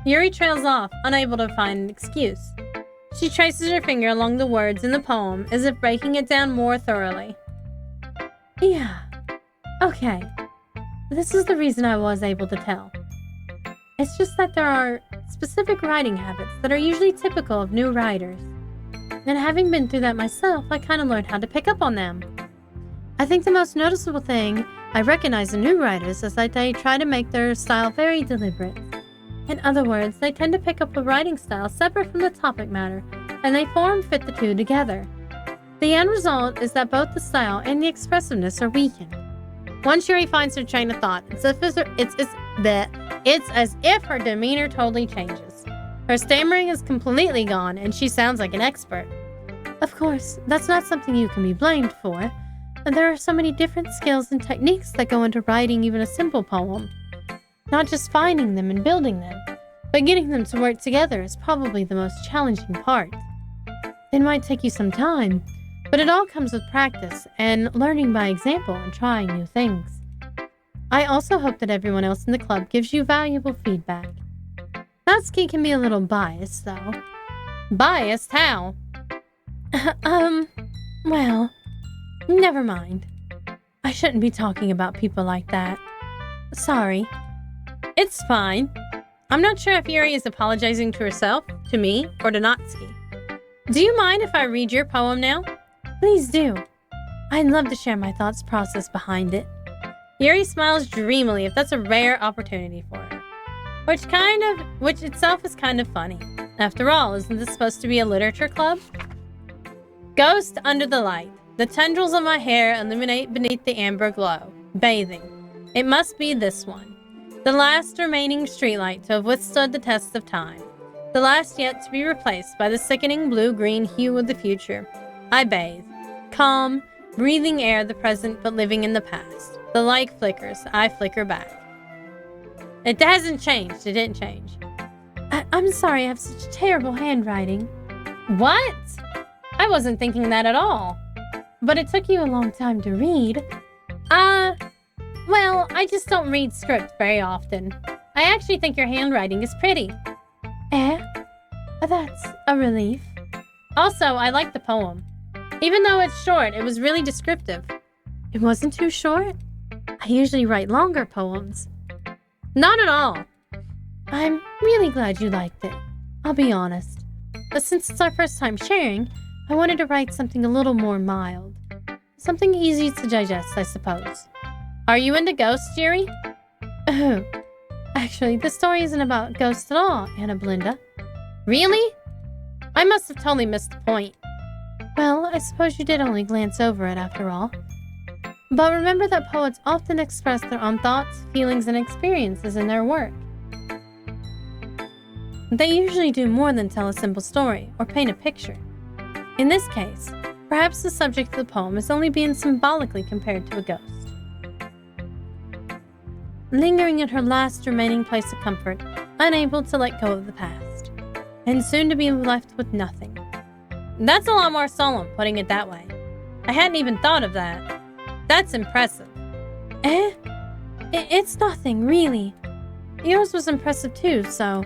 Yuri trails off, unable to find an excuse. She traces her finger along the words in the poem as if breaking it down more thoroughly. Yeah. Okay. This is the reason I was able to tell. It's just that there are specific writing habits that are usually typical of new writers. And having been through that myself, I kind of learned how to pick up on them. I think the most noticeable thing I recognize in new writers is that they try to make their style very deliberate. In other words, they tend to pick up a writing style separate from the topic matter, and they fit the two together. The end result is that both the style and the expressiveness are weakened. Once Yuri finds her train of thought, it's as if her demeanor totally changes. Her stammering is completely gone, and she sounds like an expert. Of course, that's not something you can be blamed for. There are so many different skills and techniques that go into writing even a simple poem. Not just finding them and building them, but getting them to work together is probably the most challenging part. It might take you some time, but it all comes with practice and learning by example and trying new things. I also hope that everyone else in the club gives you valuable feedback. Natsuki can be a little biased, though. Biased? How? Well, never mind. I shouldn't be talking about people like that. Sorry. It's fine. I'm not sure if Yuri is apologizing to herself, to me, or to Natsuki. Do you mind if I read your poem now? Please do. I'd love to share my thoughts process behind it. Yuri smiles dreamily if that's a rare opportunity for her. Which itself is kind of funny. After all, isn't this supposed to be a literature club? Ghost under the light. The tendrils of my hair illuminate beneath the amber glow. Bathing. It must be this one. The last remaining streetlight to have withstood the test of time. The last yet to be replaced by the sickening blue-green hue of the future. I bathe. Calm, breathing air the present but living in the past. The light flickers, I flicker back. It hasn't changed. It didn't change. I'm sorry, I have such terrible handwriting. What? I wasn't thinking that at all. But it took you a long time to read. Well, I just don't read script very often. I actually think your handwriting is pretty. That's a relief. Also, I like the poem. Even though it's short, it was really descriptive. It wasn't too short? I usually write longer poems. Not at all. I'm really glad you liked it. I'll be honest. But since it's our first time sharing, I wanted to write something a little more mild. Something easy to digest, I suppose. Are you into ghosts, Yuri? Oh, actually, the story isn't about ghosts at all, Anna Belinda. Really? I must have totally missed the point. Well, I suppose you did only glance over it after all. But remember that poets often express their own thoughts, feelings, and experiences in their work. They usually do more than tell a simple story or paint a picture. In this case, perhaps the subject of the poem is only being symbolically compared to a ghost. Lingering at her last remaining place of comfort, unable to let go of the past, and soon to be left with nothing. That's a lot more solemn, putting it that way. I hadn't even thought of that. That's impressive. It's nothing, really. Yours was impressive too, so...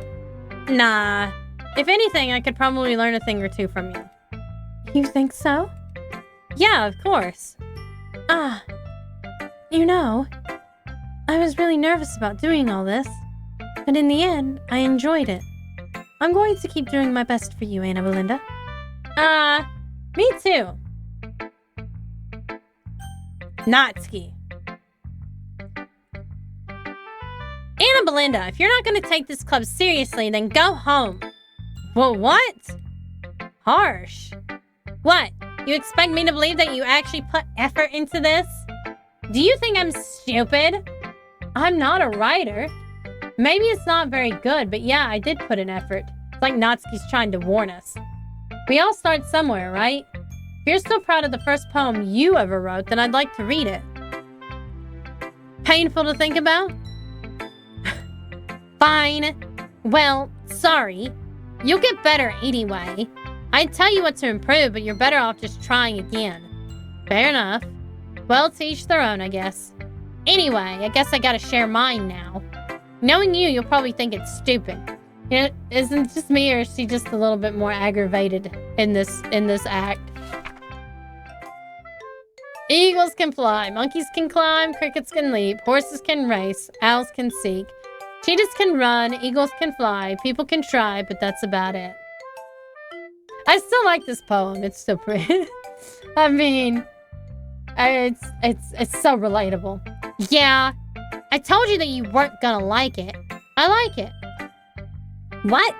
Nah. If anything, I could probably learn a thing or two from you. You think so? Yeah, of course. You know, I was really nervous about doing all this, but in the end, I enjoyed it. I'm going to keep doing my best for you, Anna Belinda. Me too. Natsuki. Anna Belinda, if you're not going to take this club seriously, then go home. Well, what? Harsh. What? You expect me to believe that you actually put effort into this? Do you think I'm stupid? I'm not a writer. Maybe it's not very good, but yeah, I did put in effort. It's like Natsuki's trying to warn us. We all start somewhere, right? If you're still proud of the first poem you ever wrote, then I'd like to read it. Painful to think about? Fine. Well, sorry. You'll get better anyway. I'd tell you what to improve, but you're better off just trying again. Fair enough. Well, to each their own, I guess. Anyway, I guess I gotta share mine now. Knowing you, you'll probably think it's stupid. You know, isn't it just me, or is she just a little bit more aggravated in this act? Eagles can fly, monkeys can climb, crickets can leap, horses can race, owls can seek, cheetahs can run, eagles can fly, people can try, but that's about it. I still like this poem. It's still pretty. I mean, it's so relatable. Yeah, I told you that you weren't gonna like it. I like it. What?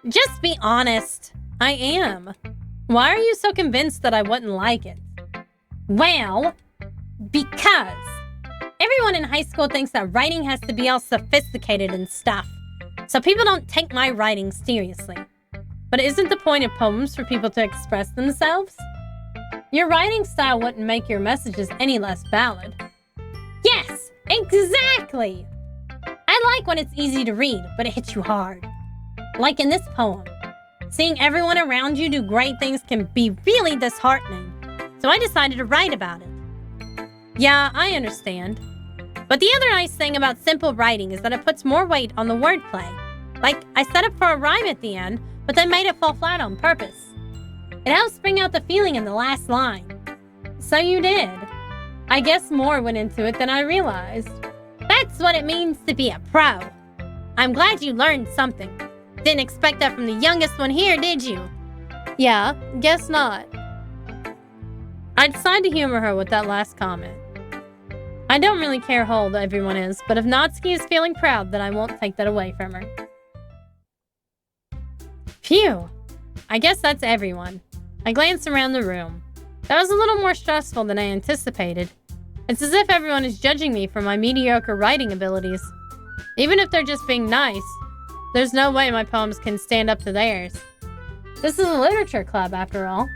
Just be honest. I am. Why are you so convinced that I wouldn't like it? Well, because everyone in high school thinks that writing has to be all sophisticated and stuff. So people don't take my writing seriously. But isn't the point of poems for people to express themselves? Your writing style wouldn't make your messages any less valid. Yes, exactly! I like when it's easy to read, but it hits you hard. Like in this poem. Seeing everyone around you do great things can be really disheartening. So I decided to write about it. Yeah, I understand. But the other nice thing about simple writing is that it puts more weight on the wordplay. Like, I set up for a rhyme at the end, but then made it fall flat on purpose. It helps bring out the feeling in the last line. So you did. I guess more went into it than I realized. That's what it means to be a pro. I'm glad you learned something. Didn't expect that from the youngest one here, did you? Yeah, guess not. I decided to humor her with that last comment. I don't really care how old everyone is, but if Natsuki is feeling proud, then I won't take that away from her. Phew. I guess that's everyone. I glanced around the room. That was a little more stressful than I anticipated. It's as if everyone is judging me for my mediocre writing abilities. Even if they're just being nice, there's no way my poems can stand up to theirs. This is a literature club, after all.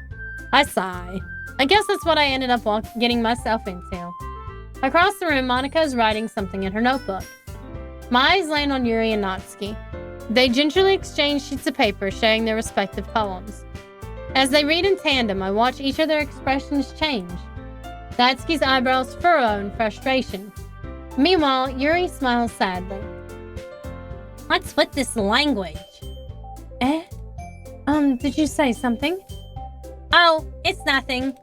I sigh. I guess that's what I ended up getting myself into. Across the room, Monica is writing something in her notebook. My eyes land on Yuri and Natsuki. They gingerly exchange sheets of paper, sharing their respective poems. As they read in tandem, I watch each of their expressions change. Natsuki's eyebrows furrow in frustration. Meanwhile, Yuri smiles sadly. What's with this language? Did you say something? Oh, it's nothing.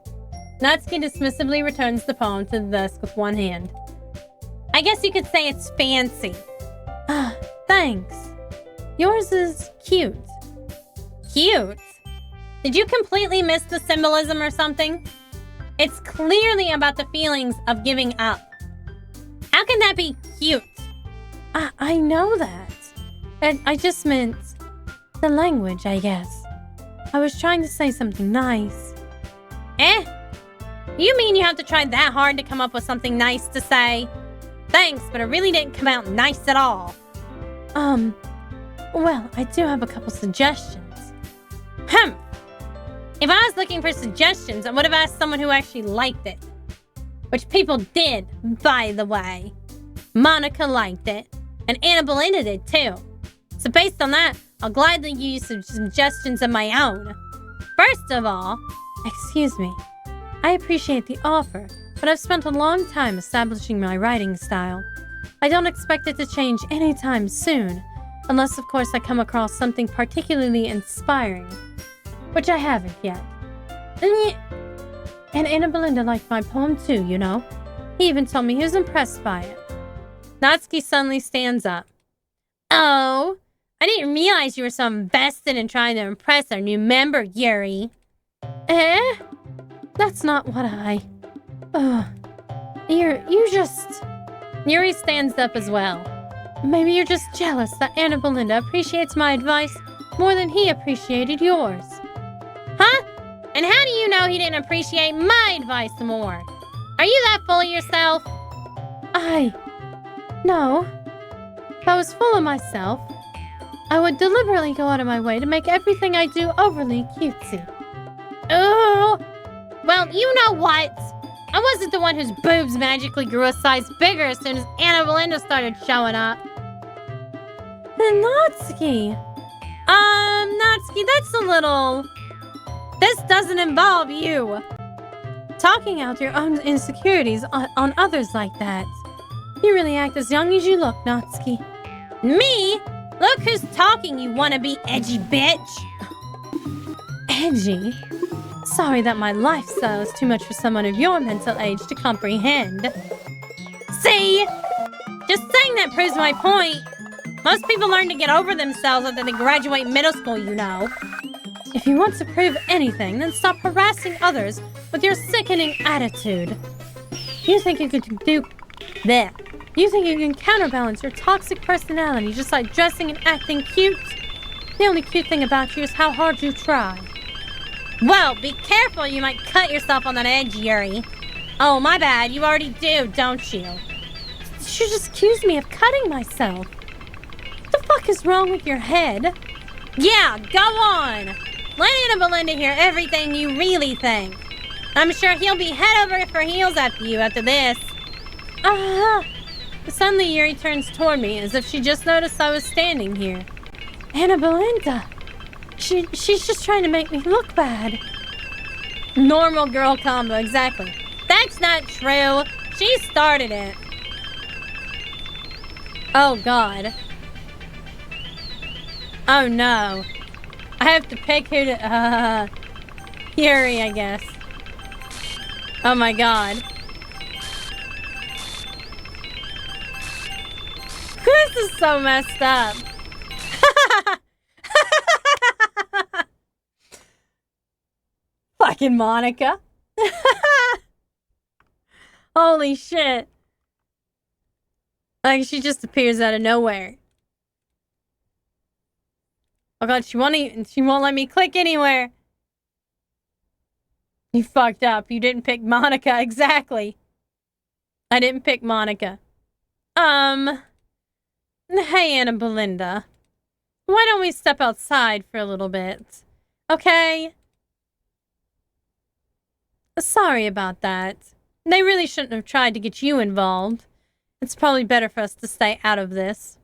Natsuki dismissively returns the poem to the desk with one hand. I guess you could say it's fancy. Thanks. Yours is cute. Cute? Did you completely miss the symbolism or something? It's clearly about the feelings of giving up. How can that be cute? I know that. I just meant the language, I guess. I was trying to say something nice. You mean you have to try that hard to come up with something nice to say? Thanks, but it really didn't come out nice at all. Well, I do have a couple suggestions. If I was looking for suggestions, I would have asked someone who actually liked it. Which people did, by the way. Monica liked it, and Anna Belinda did too. So based on that, I'll gladly use some suggestions of my own. First of all, excuse me. I appreciate the offer, but I've spent a long time establishing my writing style. I don't expect it to change anytime soon, unless of course I come across something particularly inspiring, which I haven't yet. And Anna Belinda liked my poem too, you know. He even told me he was impressed by it. Natsuki suddenly stands up. Oh, I didn't realize you were so invested in trying to impress our new member, Yuri. That's not what I... You just... Yuri stands up as well. Maybe you're just jealous that Anna Belinda appreciates my advice more than he appreciated yours. Huh? And how do you know he didn't appreciate my advice more? Are you that full of yourself? No. If I was full of myself, I would deliberately go out of my way to make everything I do overly cutesy. Oh! Well, you know what? I wasn't the one whose boobs magically grew a size bigger as soon as Anna Belinda started showing up. Natsuki! Natsuki, that's a little... This doesn't involve you. Talking out your own insecurities on others like that. You really act as young as you look, Natsuki. Me? Look who's talking, you wannabe edgy bitch. Edgy? Sorry that my lifestyle is too much for someone of your mental age to comprehend. See? Just saying that proves my point. Most people learn to get over themselves after they graduate middle school, you know. If you want to prove anything, then stop harassing others with your sickening attitude. You think you can do that? You think you can counterbalance your toxic personality just by dressing and acting cute? The only cute thing about you is how hard you try. Well, be careful, you might cut yourself on that edge, Yuri. Oh, my bad, you already do, don't you? You just accused me of cutting myself. What the fuck is wrong with your head? Yeah, go on! Let Anna Belinda hear everything you really think. I'm sure he'll be head over for heels after you after this. Suddenly Yuri turns toward me as if she just noticed I was standing here. Anna Belinda! She's just trying to make me look bad. Normal girl combo, exactly. That's not true. She started it. Oh, God. Oh, no. I have to pick who to... Yuri, I guess. Oh, my God. This is so messed up. Fucking Monica. Holy shit. Like, she just appears out of nowhere. Oh God, she won't let me click anywhere. You fucked up. You didn't pick Monica. Exactly. I didn't pick Monica. Hey, Anna Belinda. Why don't we step outside for a little bit? Okay? Sorry about that. They really shouldn't have tried to get you involved. It's probably better for us to stay out of this.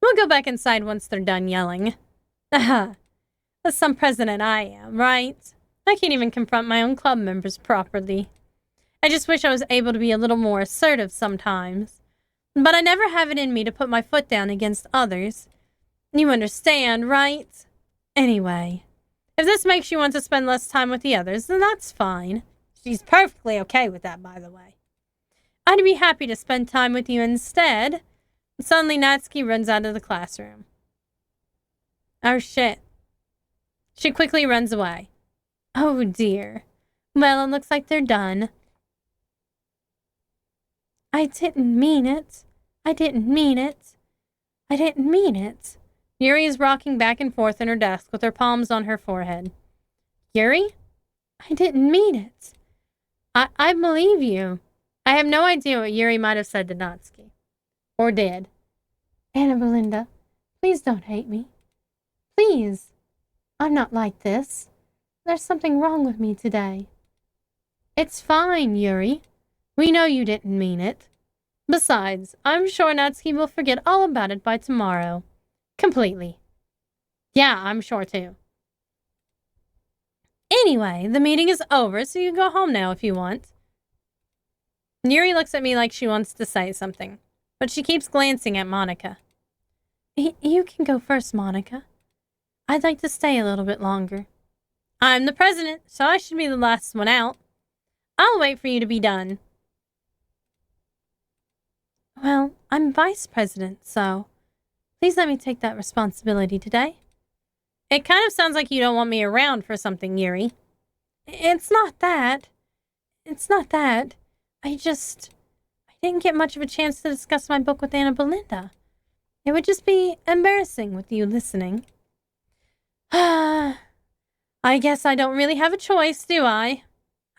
We'll go back inside once they're done yelling. Aha. That's some president I am, right? I can't even confront my own club members properly. I just wish I was able to be a little more assertive sometimes. But I never have it in me to put my foot down against others. You understand, right? Anyway, if this makes you want to spend less time with the others, then that's fine. She's perfectly okay with that, by the way. I'd be happy to spend time with you instead. Suddenly, Natsuki runs out of the classroom. Oh, shit. She quickly runs away. Oh, dear. Well, it looks like they're done. I didn't mean it. I didn't mean it. I didn't mean it. Yuri is rocking back and forth in her desk with her palms on her forehead. Yuri? I didn't mean it. I believe you. I have no idea what Yuri might have said to Natsuki. Or did. Anna Belinda, please don't hate me. Please. I'm not like this. There's something wrong with me today. It's fine, Yuri. We know you didn't mean it. Besides, I'm sure Natsuki will forget all about it by tomorrow. Completely. Yeah, I'm sure too. Anyway, the meeting is over, so you can go home now if you want. Yuri looks at me like she wants to say something, but she keeps glancing at Monica. You can go first, Monica. I'd like to stay a little bit longer. I'm the president, so I should be the last one out. I'll wait for you to be done. Well, I'm vice president, so please let me take that responsibility today. It kind of sounds like you don't want me around for something, Yuri. It's not that. It's not that. I didn't get much of a chance to discuss my book with Anna Belinda. It would just be embarrassing with you listening. I guess I don't really have a choice, do I?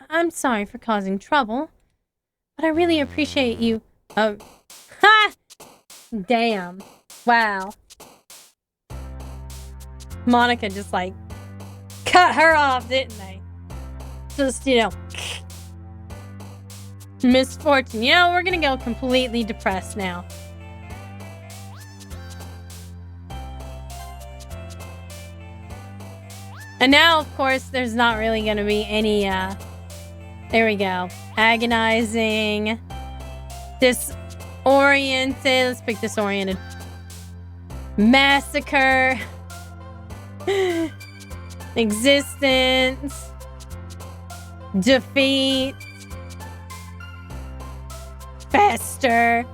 I'm sorry for causing trouble, but I really appreciate you. Oh, ha! Damn. Wow. Monica just cut her off, didn't they? Just, misfortune. We're gonna go completely depressed now. And now, of course, there's not really gonna be any, there we go. Agonizing. Disoriented. Let's pick disoriented. Massacre. Existence. Defeat. Fester.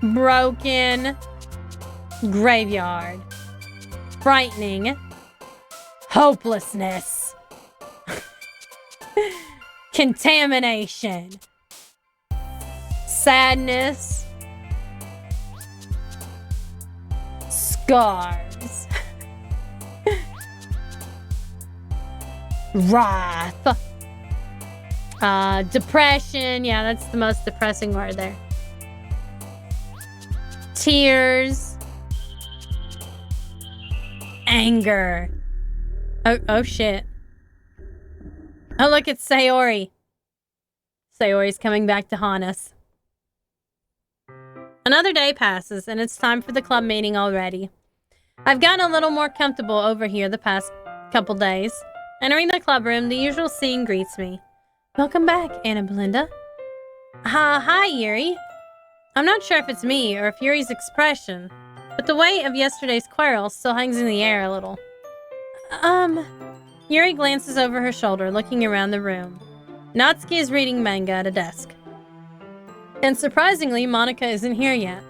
Broken. Graveyard. Frightening. Hopelessness. Contamination. Sadness. Scars. Wrath. Depression. Yeah, that's the most depressing word there. Tears. Anger. Oh shit. Oh, look, it's Sayori. Sayori's coming back to haunt us. Another day passes, and it's time for the club meeting already. I've gotten a little more comfortable over here the past couple days. Entering the club room, the usual scene greets me. Welcome back, Anna Belinda. Hi, Yuri. I'm not sure if it's me or if Yuri's expression, but the weight of yesterday's quarrel still hangs in the air a little. Yuri glances over her shoulder, looking around the room. Natsuki is reading manga at a desk. And surprisingly, Monica isn't here yet.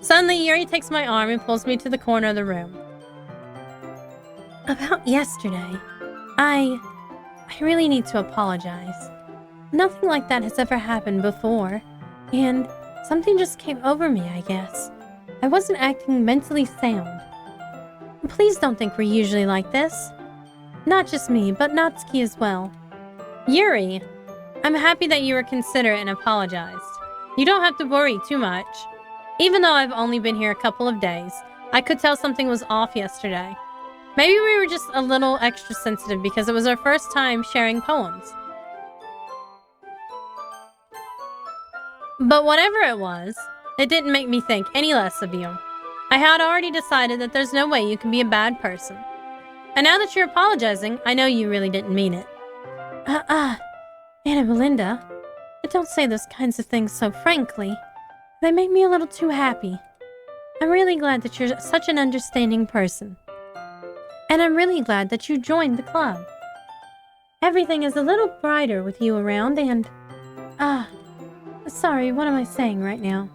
Suddenly, Yuri takes my arm and pulls me to the corner of the room. About yesterday, I really need to apologize. Nothing like that has ever happened before, and something just came over me, I guess. I wasn't acting mentally sound. Please don't think we're usually like this. Not just me, but Natsuki as well. Yuri, I'm happy that you were considerate and apologized. You don't have to worry too much. Even though I've only been here a couple of days, I could tell something was off yesterday. Maybe we were just a little extra sensitive because it was our first time sharing poems. But whatever it was, it didn't make me think any less of you. I had already decided that there's no way you can be a bad person. And now that you're apologizing, I know you really didn't mean it. Anna Belinda, don't say those kinds of things so frankly. They make me a little too happy. I'm really glad that you're such an understanding person. And I'm really glad that you joined the club. Everything is a little brighter with you around and... sorry, what am I saying right now?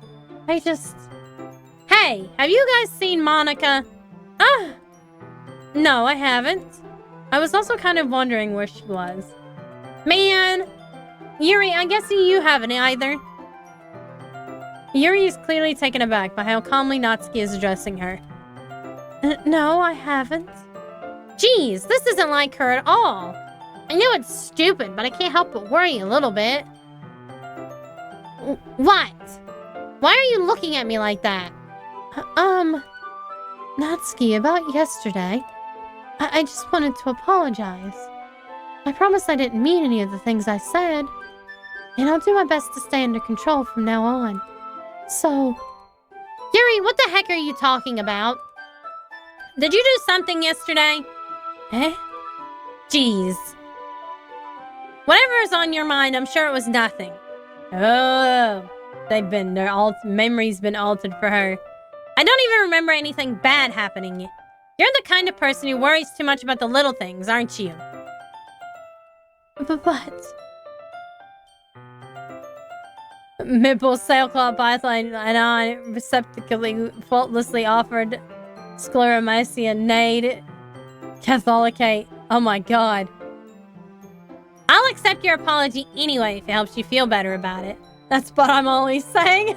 Hey, have you guys seen Monica? No, I haven't. I was also kind of wondering where she was. Man! Yuri, I guess you haven't either. Yuri is clearly taken aback by how calmly Natsuki is addressing her. No, I haven't. Jeez, this isn't like her at all. I know it's stupid, but I can't help but worry a little bit. What? Why are you looking at me like that? Natsuki, about yesterday, I just wanted to apologize. I promise I didn't mean any of the things I said, and I'll do my best to stay under control from now on. So... Yuri, what the heck are you talking about? Did you do something yesterday? Eh? Jeez. Whatever is on your mind, I'm sure it was nothing. Oh, their memory's been altered for her. I don't even remember anything bad happening. You're the kind of person who worries too much about the little things, aren't you? But... Mipple, sailcloth, python, and I receptacly faultlessly offered scleromycia, nade, catholicate. Oh my god. I'll accept your apology anyway if it helps you feel better about it. That's what I'm always saying.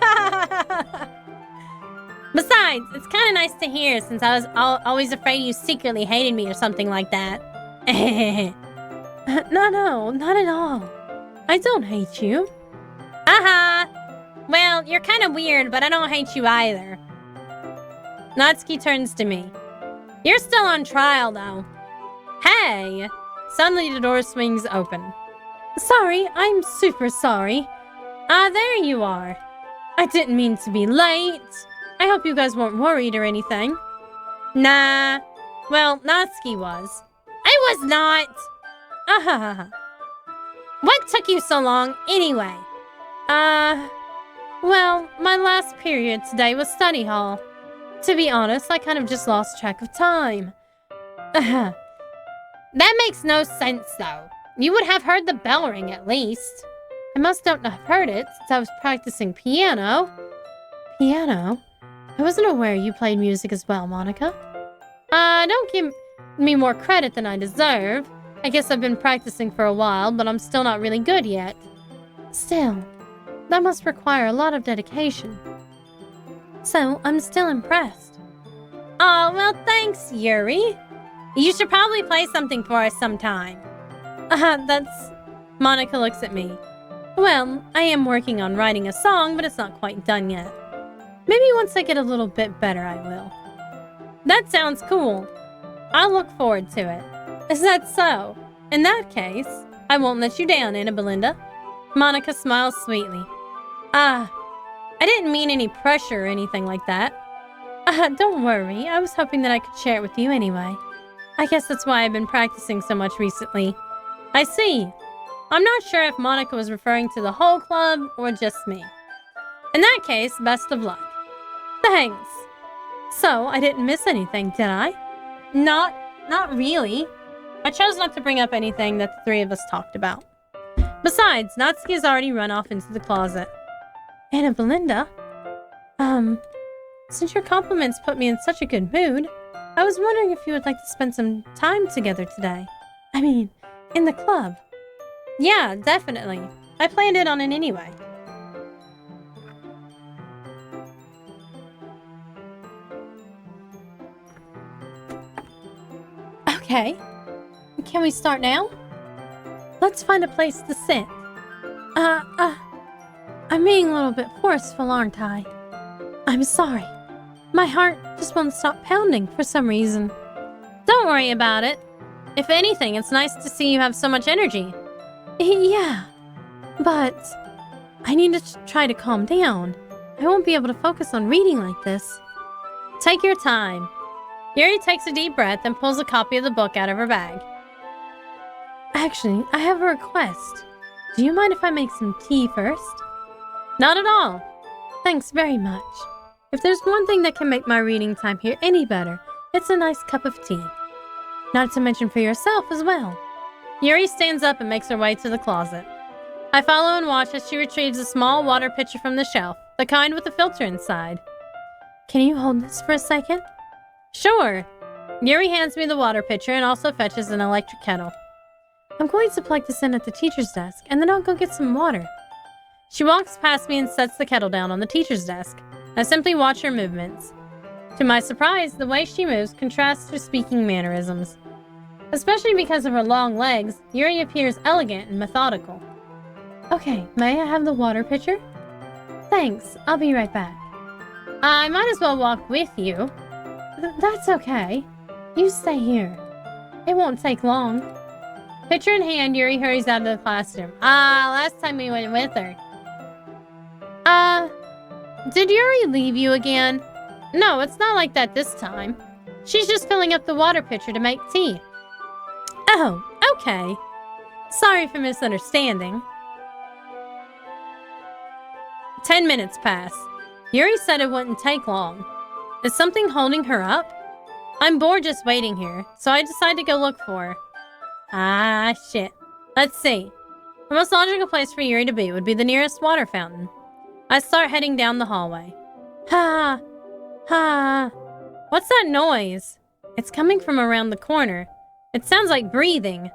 Besides, it's kind of nice to hear since I was always afraid you secretly hated me or something like that. No, not at all. I don't hate you. Well, you're kind of weird, but I don't hate you either. Natsuki turns to me. You're still on trial, though. Hey! Suddenly the door swings open. Sorry, I'm super sorry. There you are. I didn't mean to be late. I hope you guys weren't worried or anything. Nah. Well, Natsuki was. I was not! What took you so long, anyway? Well, my last period today was study hall. To be honest, I kind of just lost track of time. That makes no sense, though. You would have heard the bell ring, at least. I must not have heard it, since I was practicing piano. Piano? I wasn't aware you played music as well, Monica. Don't give me more credit than I deserve. I guess I've been practicing for a while, but I'm still not really good yet. Still, that must require a lot of dedication. So, I'm still impressed. Oh, well, thanks, Yuri. You should probably play something for us sometime. That's... Monica looks at me. Well, I am working on writing a song, but it's not quite done yet. Maybe once I get a little bit better, I will. That sounds cool. I'll look forward to it. Is that so? In that case, I won't let you down, Anna Belinda. Monica smiles sweetly. I didn't mean any pressure or anything like that. Don't worry. I was hoping that I could share it with you anyway. I guess that's why I've been practicing so much recently. I see. I'm not sure if Monica was referring to the whole club or just me. In that case, best of luck. Thanks. So, I didn't miss anything, did I? Not really. I chose not to bring up anything that the three of us talked about. Besides, Natsuki has already run off into the closet. Anna Belinda? Since your compliments put me in such a good mood, I was wondering if you would like to spend some time together today. I mean, in the club. Yeah, definitely. I planned it on it anyway. Okay. Can we start now? Let's find a place to sit. I'm being a little bit forceful, aren't I? I'm sorry. My heart just won't stop pounding for some reason. Don't worry about it. If anything, it's nice to see you have so much energy. Yeah, but I need to try to calm down. I won't be able to focus on reading like this. Take your time. Yuri takes a deep breath and pulls a copy of the book out of her bag. Actually, I have a request. Do you mind if I make some tea first? Not at all. Thanks very much. If there's one thing that can make my reading time here any better, it's a nice cup of tea. Not to mention for yourself as well. Yuri stands up and makes her way to the closet. I follow and watch as she retrieves a small water pitcher from the shelf, the kind with a filter inside. Can you hold this for a second? Sure. Yuri hands me the water pitcher and also fetches an electric kettle. I'm going to plug this in at the teacher's desk, and then I'll go get some water. She walks past me and sets the kettle down on the teacher's desk. I simply watch her movements. To my surprise, the way she moves contrasts her speaking mannerisms. Especially because of her long legs, Yuri appears elegant and methodical. Okay, may I have the water pitcher? Thanks, I'll be right back. I might as well walk with you. That's okay. You stay here. It won't take long. Pitcher in hand, Yuri hurries out of the classroom. Last time we went with her. Did Yuri leave you again? No, it's not like that this time. She's just filling up the water pitcher to make tea. Oh, okay. Sorry for misunderstanding. 10 minutes pass. Yuri said it wouldn't take long. Is something holding her up? I'm bored just waiting here, so I decide to go look for her. Shit. Let's see. The most logical place for Yuri to be would be the nearest water fountain. I start heading down the hallway. Ha! What's that noise? It's coming from around the corner. It sounds like breathing.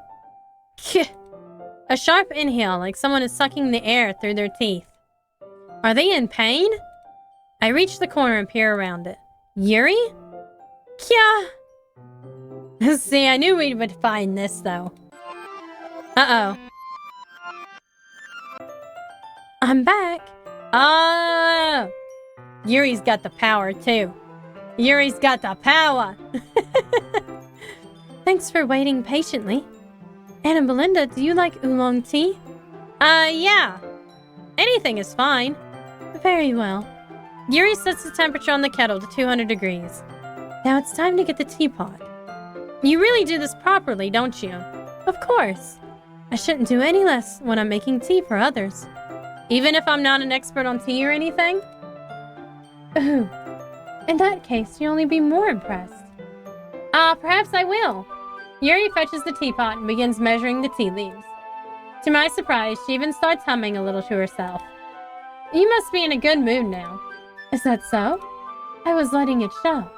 A sharp inhale, like someone is sucking the air through their teeth. Are they in pain? I reach the corner and peer around it. Yuri? Kya! See, I knew we would find this, though. Uh-oh. I'm back. Oh! Yuri's got the power, too. Yuri's got the power! Thanks for waiting patiently. Anna Belinda, do you like oolong tea? Yeah. Anything is fine. Very well. Yuri sets the temperature on the kettle to 200 degrees. Now it's time to get the teapot. You really do this properly, don't you? Of course. I shouldn't do any less when I'm making tea for others. Even if I'm not an expert on tea or anything? Ooh. In that case, you'll only be more impressed. Perhaps I will. Yuri fetches the teapot and begins measuring the tea leaves. To my surprise, she even starts humming a little to herself. You must be in a good mood now. Is that so? I was letting it show.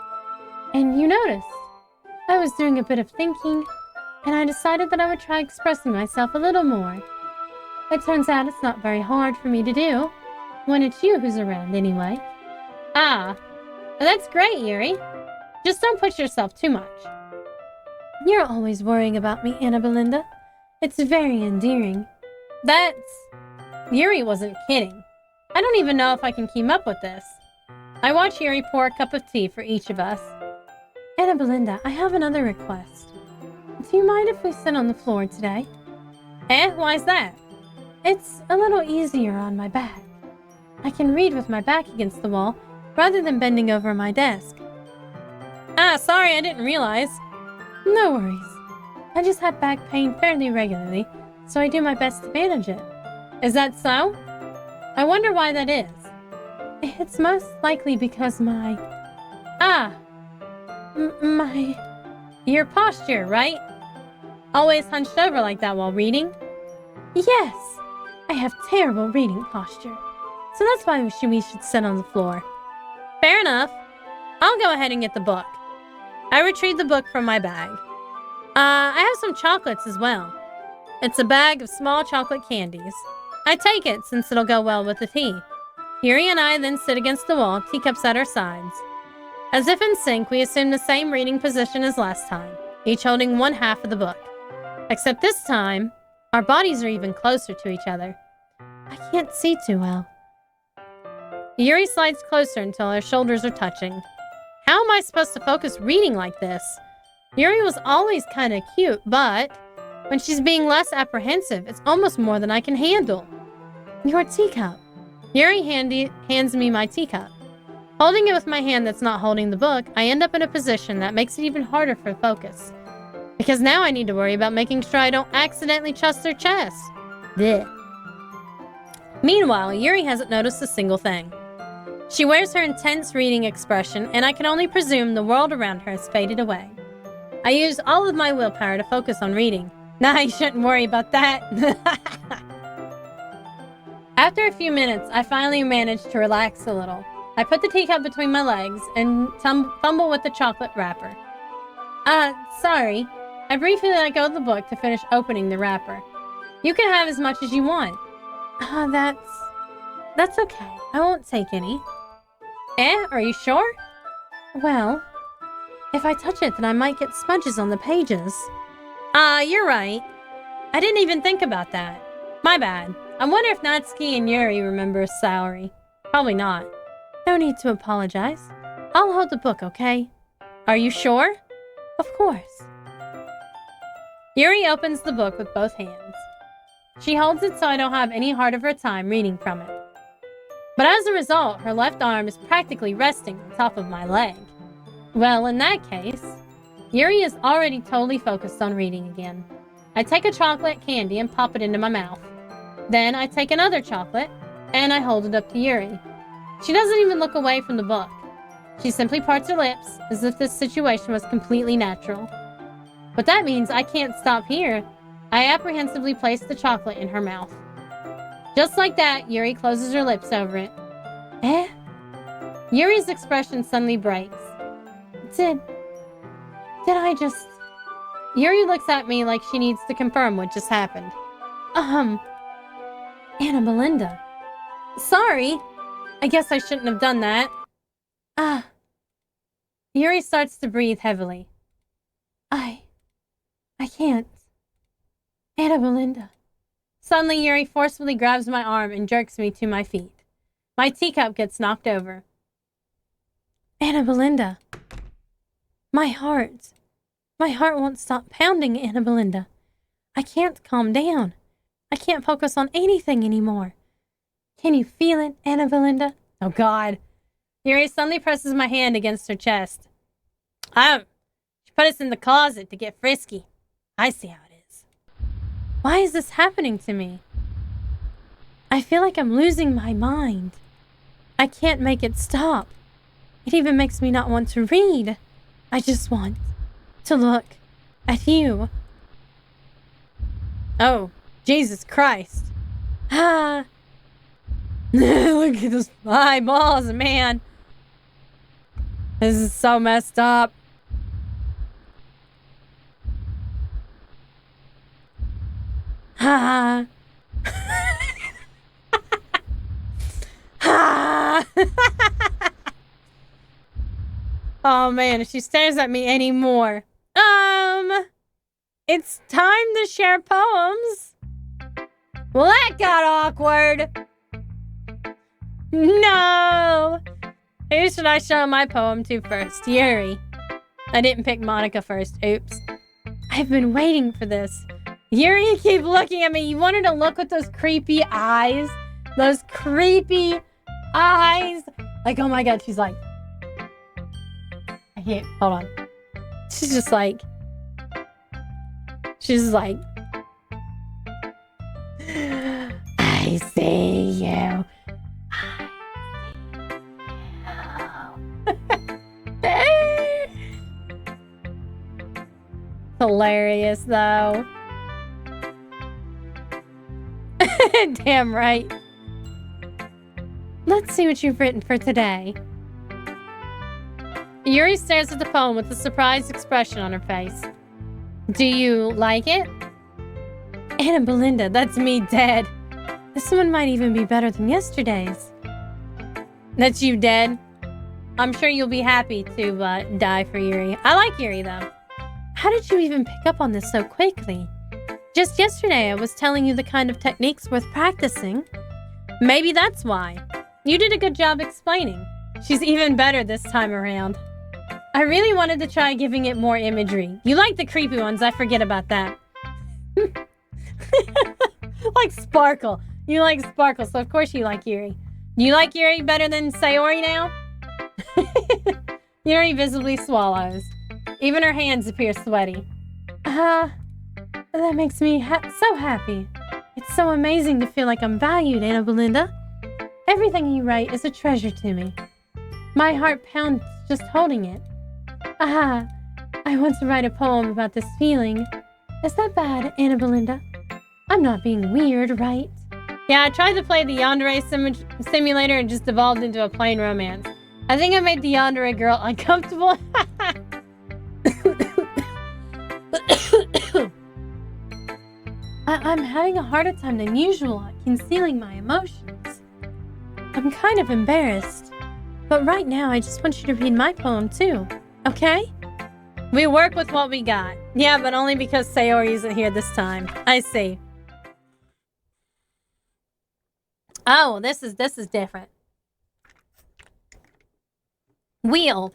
And you noticed. I was doing a bit of thinking, and I decided that I would try expressing myself a little more. It turns out it's not very hard for me to do, when it's you who's around anyway. That's great, Yuri. Just don't push yourself too much. You're always worrying about me, Anna Belinda. It's very endearing. Yuri wasn't kidding. I don't even know if I can keep up with this. I watch Yuri pour a cup of tea for each of us. Anna Belinda, I have another request. Do you mind if we sit on the floor today? Why's that? It's a little easier on my back. I can read with my back against the wall rather than bending over my desk. Sorry, I didn't realize. No worries. I just have back pain fairly regularly, so I do my best to manage it. Is that so? I wonder why that is. It's most likely because your posture, right? Always hunched over like that while reading? Yes, I have terrible reading posture, so that's why we should sit on the floor. Fair enough. I'll go ahead and get the book. I retrieve the book from my bag. I have some chocolates as well. It's a bag of small chocolate candies. I take it since it'll go well with the tea. Yuri and I then sit against the wall, teacups at our sides. As if in sync, we assume the same reading position as last time, each holding one half of the book. Except this time, our bodies are even closer to each other. I can't see too well. Yuri slides closer until our shoulders are touching. How am I supposed to focus reading like this? Yuri was always kind of cute, but when she's being less apprehensive, it's almost more than I can handle. Your teacup. Yuri hands me my teacup. Holding it with my hand that's not holding the book, I end up in a position that makes it even harder for focus. Because now I need to worry about making sure I don't accidentally trust their chest. Blech. Meanwhile, Yuri hasn't noticed a single thing. She wears her intense reading expression, and I can only presume the world around her has faded away. I use all of my willpower to focus on reading. Nah, you shouldn't worry about that. After a few minutes, I finally manage to relax a little. I put the teacup between my legs and fumble with the chocolate wrapper. Sorry. I briefly let go of the book to finish opening the wrapper. You can have as much as you want. That's okay. I won't take any. Are you sure? Well, if I touch it, then I might get smudges on the pages. You're right. I didn't even think about that. My bad. I wonder if Natsuki and Yuri remember Saori. Probably not. No need to apologize. I'll hold the book, okay? Are you sure? Of course. Yuri opens the book with both hands. She holds it so I don't have any heart of her time reading from it. But as a result, her left arm is practically resting on top of my leg. Well, in that case, Yuri is already totally focused on reading again. I take a chocolate candy and pop it into my mouth. Then I take another chocolate and I hold it up to Yuri. She doesn't even look away from the book. She simply parts her lips as if this situation was completely natural. But that means I can't stop here. I apprehensively place the chocolate in her mouth. Just like that, Yuri closes her lips over it. Yuri's expression suddenly breaks. Did I just... Yuri looks at me like she needs to confirm what just happened. Anna Belinda. Sorry. I guess I shouldn't have done that. Yuri starts to breathe heavily. I can't. Anna Belinda. Suddenly, Yuri forcefully grabs my arm and jerks me to my feet. My teacup gets knocked over. Anna Belinda. My heart won't stop pounding, Anna Belinda. I can't calm down. I can't focus on anything anymore. Can you feel it, Anna Belinda? Oh, God. Yuri suddenly presses my hand against her chest. She put us in the closet to get frisky. I see how it is. Why is this happening to me? I feel like I'm losing my mind. I can't make it stop. It even makes me not want to read. I just want to look at you. Oh, Jesus Christ. Look at those eyeballs, man. This is so messed up. Ha. Ha. Oh man, if she stares at me anymore. It's time to share poems. Well, that got awkward. No. Who should I show my poem to first? Yuri. I didn't pick Monica first. Oops. I've been waiting for this. Yuri, you keep looking at me. You want her to look with those creepy eyes? Those creepy eyes. Like, oh my God, she's like... I can't... Hold on. She's just like... I see you. Hilarious, though. Damn right. Let's see what you've written for today. Yuri stares at the poem with a surprised expression on her face. Do you like it? Anna Belinda, that's me dead. This one might even be better than yesterday's. That's you dead? I'm sure you'll be happy to die for Yuri. I like Yuri, though. How did you even pick up on this so quickly? Just yesterday, I was telling you the kind of techniques worth practicing. Maybe that's why. You did a good job explaining. She's even better this time around. I really wanted to try giving it more imagery. You like the creepy ones, I forget about that. Like Sparkle. You like Sparkle, so of course you like Yuri. Do you like Yuri better than Sayori now? Yuri visibly swallows. Even her hands appear sweaty. That makes me so happy. It's so amazing to feel like I'm valued, Anna Belinda. Everything you write is a treasure to me. My heart pounds just holding it. I want to write a poem about this feeling. Is that bad, Anna Belinda? I'm not being weird, right? Yeah, I tried to play the yandere simulator and just devolved into a plain romance. I think I made the yandere girl uncomfortable. I'm having a harder time than usual at concealing my emotions. I'm kind of embarrassed. But right now, I just want you to read my poem too, okay? We work with what we got. Yeah, but only because Sayori isn't here this time. I see. Oh, this is different. Wheel.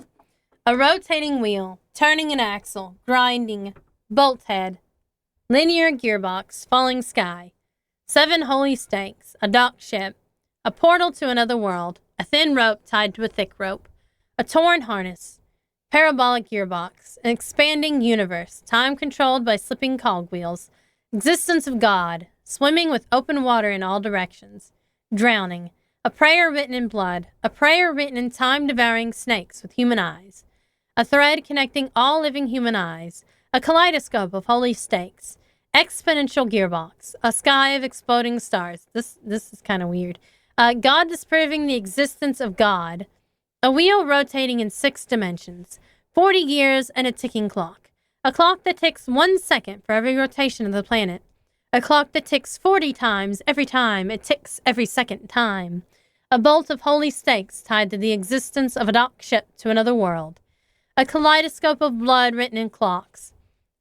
A rotating wheel, turning an axle, grinding, bolt head, linear gearbox, falling sky, 7 holy stakes, a dock ship, a portal to another world, a thin rope tied to a thick rope, a torn harness, parabolic gearbox, an expanding universe, time controlled by slipping cogwheels, existence of God, swimming with open water in all directions, drowning, a prayer written in blood, a prayer written in time-devouring snakes with human eyes, a thread connecting all living human eyes, a kaleidoscope of holy stakes, exponential gearbox, a sky of exploding stars. This is kind of weird. God disproving the existence of God, a wheel rotating in 6 dimensions, 40 gears and a ticking clock, a clock that ticks 1 second for every rotation of the planet, a clock that ticks 40 times every time it ticks every second time, a bolt of holy stakes tied to the existence of a dock ship to another world, a kaleidoscope of blood written in clocks,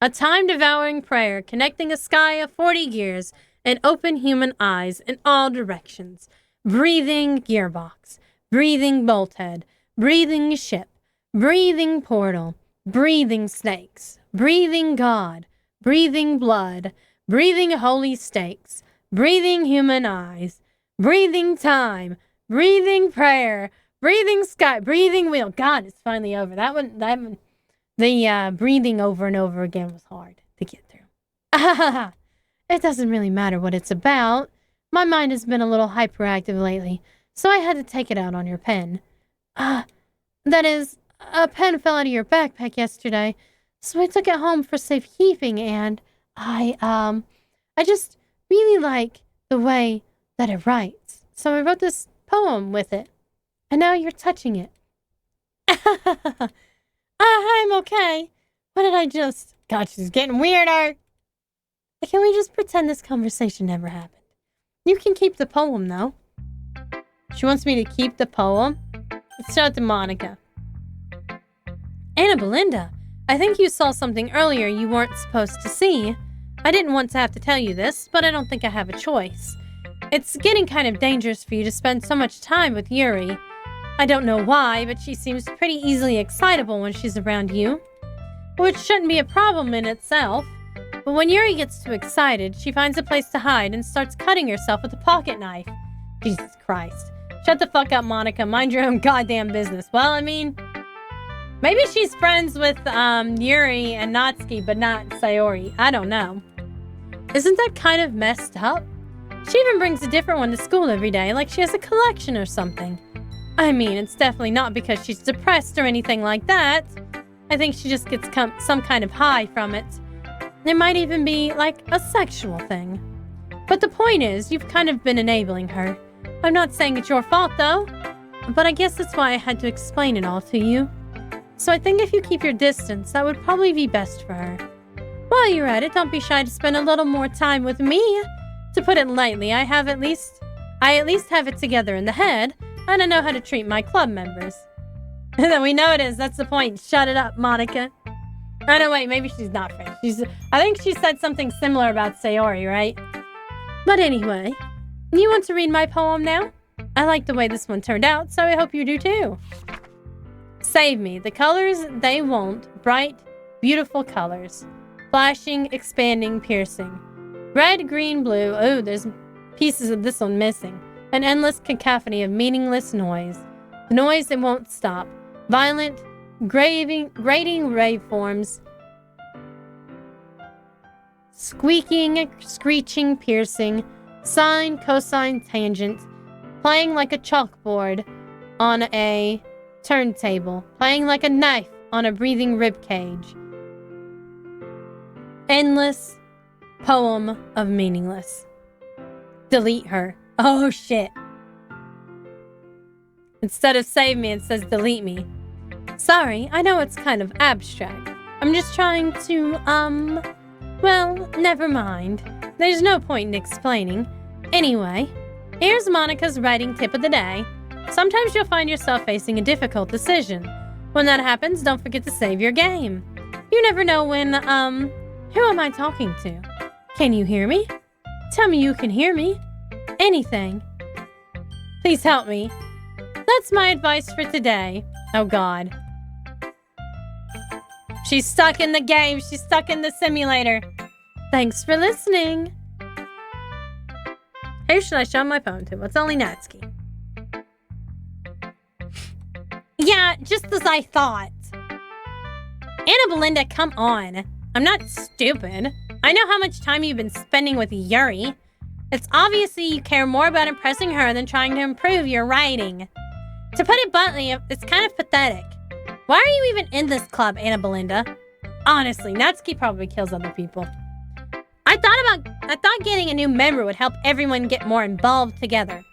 a time-devouring prayer connecting a sky of 40 gears and open human eyes in all directions, breathing gearbox, breathing bolt head, breathing ship, breathing portal, breathing snakes, breathing God, breathing blood, breathing holy stakes, breathing human eyes, breathing time, breathing prayer, breathing sky, breathing wheel. God, it's finally over. That one, the breathing over and over again was hard to get through. It doesn't really matter what it's about. My mind has been a little hyperactive lately, so I had to take it out on your pen. That is, a pen fell out of your backpack yesterday, so I took it home for safekeeping, and I just really like the way that it writes. So I wrote this poem with it, and now you're touching it. I'm okay. What did I just... God, she's getting weirder. Can we just pretend this conversation never happened? You can keep the poem, though. She wants me to keep the poem? Let's show it to Monica. Anna Belinda, I think you saw something earlier you weren't supposed to see. I didn't want to have to tell you this, but I don't think I have a choice. It's getting kind of dangerous for you to spend so much time with Yuri. I don't know why, but she seems pretty easily excitable when she's around you. Which shouldn't be a problem in itself. But when Yuri gets too excited, she finds a place to hide and starts cutting herself with a pocket knife. Jesus Christ. Shut the fuck up, Monica. Mind your own goddamn business. Well, I mean, maybe she's friends with Yuri and Natsuki, but not Sayori. I don't know. Isn't that kind of messed up? She even brings a different one to school every day, like she has a collection or something. I mean, it's definitely not because she's depressed or anything like that. I think she just gets some kind of high from it. It might even be like a sexual thing. But the point is, you've kind of been enabling her. I'm not saying it's your fault, though. But I guess that's why I had to explain it all to you. So I think if you keep your distance, that would probably be best for her. While you're at it, don't be shy to spend a little more time with me. To put it lightly, I at least have it together in the head, and I know how to treat my club members. We know it is. That's the point. Shut it up, Monica. Oh, no, wait. Maybe she's not French. I think she said something similar about Sayori, right? But anyway, you want to read my poem now? I like the way this one turned out, so I hope you do too. Save me. The colors they want. Bright, beautiful colors. Flashing, expanding, piercing. Red, green, blue. Oh, there's pieces of this one missing. An endless cacophony of meaningless noise. The noise that won't stop. Violent, grating waveforms. Squeaking, screeching, piercing. Sine, cosine, tangent. Playing like a chalkboard on a turntable. Playing like a knife on a breathing rib cage. Endless poem of meaningless. Delete her. Oh shit. Instead of save me, it says delete me. Sorry, I know it's kind of abstract. I'm just trying to, well, never mind. There's no point in explaining. Anyway, here's Monica's writing tip of the day. Sometimes you'll find yourself facing a difficult decision. When that happens, don't forget to save your game. You never know when, who am I talking to? Can you hear me? Tell me you can hear me. Anything. Please help me. That's my advice for today. Oh God. She's stuck in the game. She's stuck in the simulator. Thanks for listening. Who should I show my phone to? It's only Natsuki. Yeah, just as I thought. Anna Belinda, come on. I'm not stupid. I know how much time you've been spending with Yuri. It's obviously you care more about impressing her than trying to improve your writing. To put it bluntly, it's kind of pathetic. Why are you even in this club, Anna Belinda? Honestly, Natsuki probably kills other people. I thought getting a new member would help everyone get more involved together,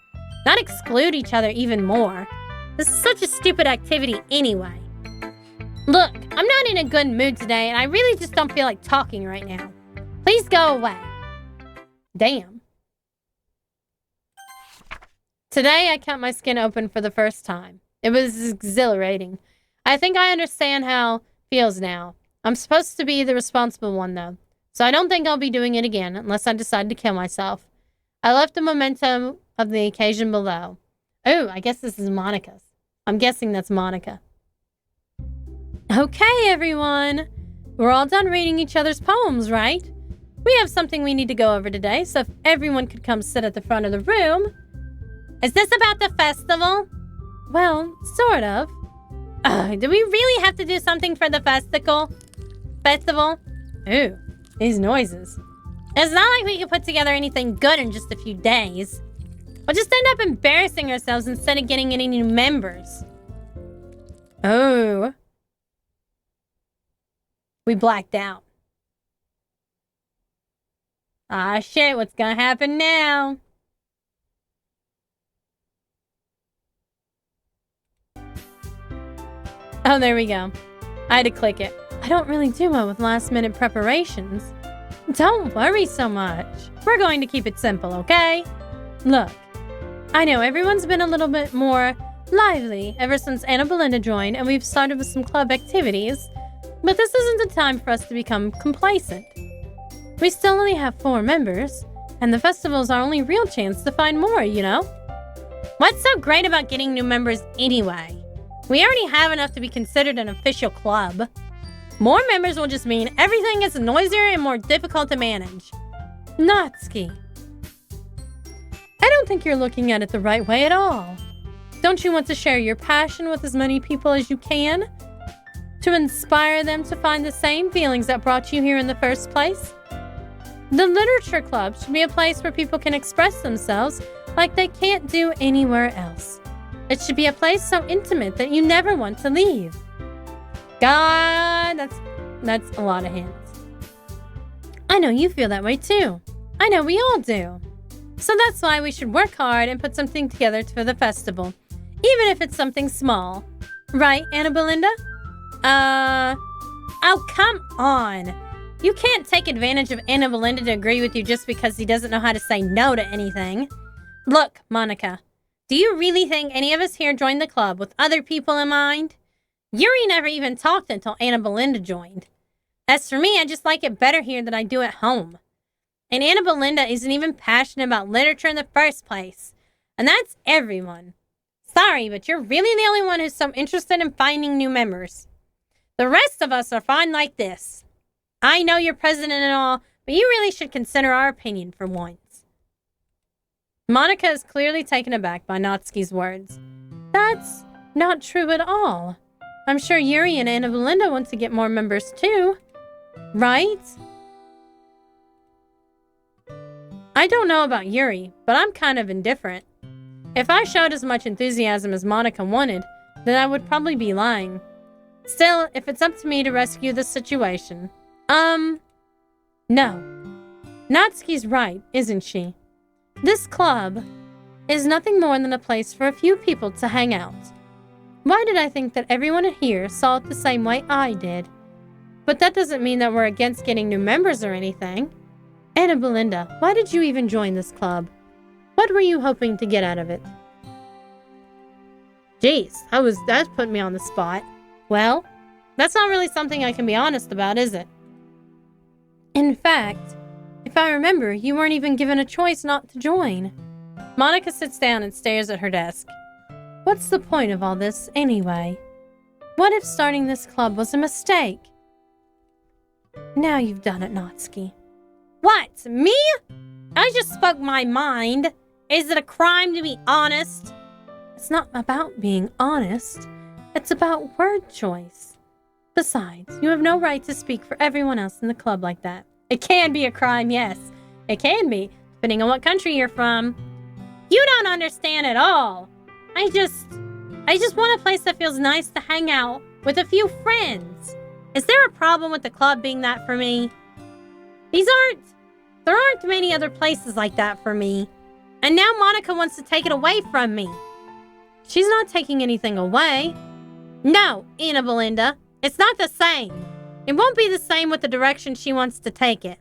not exclude each other even more. This is such a stupid activity anyway. Look, I'm not in a good mood today, and I really just don't feel like talking right now. Please go away. Damn. Today, I cut my skin open for the first time. It was exhilarating. I think I understand how it feels now. I'm supposed to be the responsible one, though, so I don't think I'll be doing it again unless I decide to kill myself. I left the momentum of the occasion below. Oh, I guess this is Monica's. I'm guessing that's Monica. Okay, everyone. We're all done reading each other's poems, right? We have something we need to go over today, so if everyone could come sit at the front of the room. Is this about the festival? Well, sort of. Do we really have to do something for the festival? Ooh, these noises. It's not like we could put together anything good in just a few days. We'll just end up embarrassing ourselves instead of getting any new members. Oh. We blacked out. Ah, shit, what's gonna happen now? Oh, there we go. I had to click it. I don't really do well with last-minute preparations. Don't worry so much. We're going to keep it simple, okay? Look, I know everyone's been a little bit more lively ever since Anna Belinda joined, and we've started with some club activities, but this isn't the time for us to become complacent. We still only have 4 members, and the festival's our only real chance to find more, you know? What's so great about getting new members anyway? We already have enough to be considered an official club. More members will just mean everything gets noisier and more difficult to manage. Natsuki. I don't think you're looking at it the right way at all. Don't you want to share your passion with as many people as you can? To inspire them to find the same feelings that brought you here in the first place? The literature club should be a place where people can express themselves like they can't do anywhere else. It should be a place so intimate that you never want to leave. God, that's a lot of hints. I know you feel that way too. I know we all do. So that's why we should work hard and put something together for the festival, even if it's something small. Right, Anna Belinda? Oh, come on. You can't take advantage of Anna Belinda to agree with you just because he doesn't know how to say no to anything. Look, Monica, do you really think any of us here joined the club with other people in mind? Yuri never even talked until Anna Belinda joined. As for me, I just like it better here than I do at home. And Anna Belinda isn't even passionate about literature in the first place. And that's everyone. Sorry, but you're really the only one who's so interested in finding new members. The rest of us are fine like this. I know you're president and all, but you really should consider our opinion for once. Monica is clearly taken aback by Natsuki's words. That's not true at all. I'm sure Yuri and Anna Belinda want to get more members too. Right? I don't know about Yuri, but I'm kind of indifferent. If I showed as much enthusiasm as Monica wanted, then I would probably be lying. Still, if it's up to me to rescue this situation, no. Natsuki's right, isn't she? This club is nothing more than a place for a few people to hang out. Why did I think that everyone here saw it the same way I did? But that doesn't mean that we're against getting new members or anything. Anna Belinda, why did you even join this club? What were you hoping to get out of it? Jeez, that's putting me on the spot. Well, that's not really something I can be honest about, is it? In fact, if I remember, you weren't even given a choice not to join. Monica sits down and stares at her desk. What's the point of all this, anyway? What if starting this club was a mistake? Now you've done it, Natsuki. What, me? I just spoke my mind. Is it a crime to be honest? It's not about being honest. It's about word choice. Besides, you have no right to speak for everyone else in the club like that. It can be a crime, yes. It can be, depending on what country you're from. You don't understand at all. I just want a place that feels nice to hang out with a few friends. Is there a problem with the club being that for me? There aren't many other places like that for me. And now Monica wants to take it away from me. She's not taking anything away. No, Anna Belinda, it's not the same. It won't be the same with the direction she wants to take it.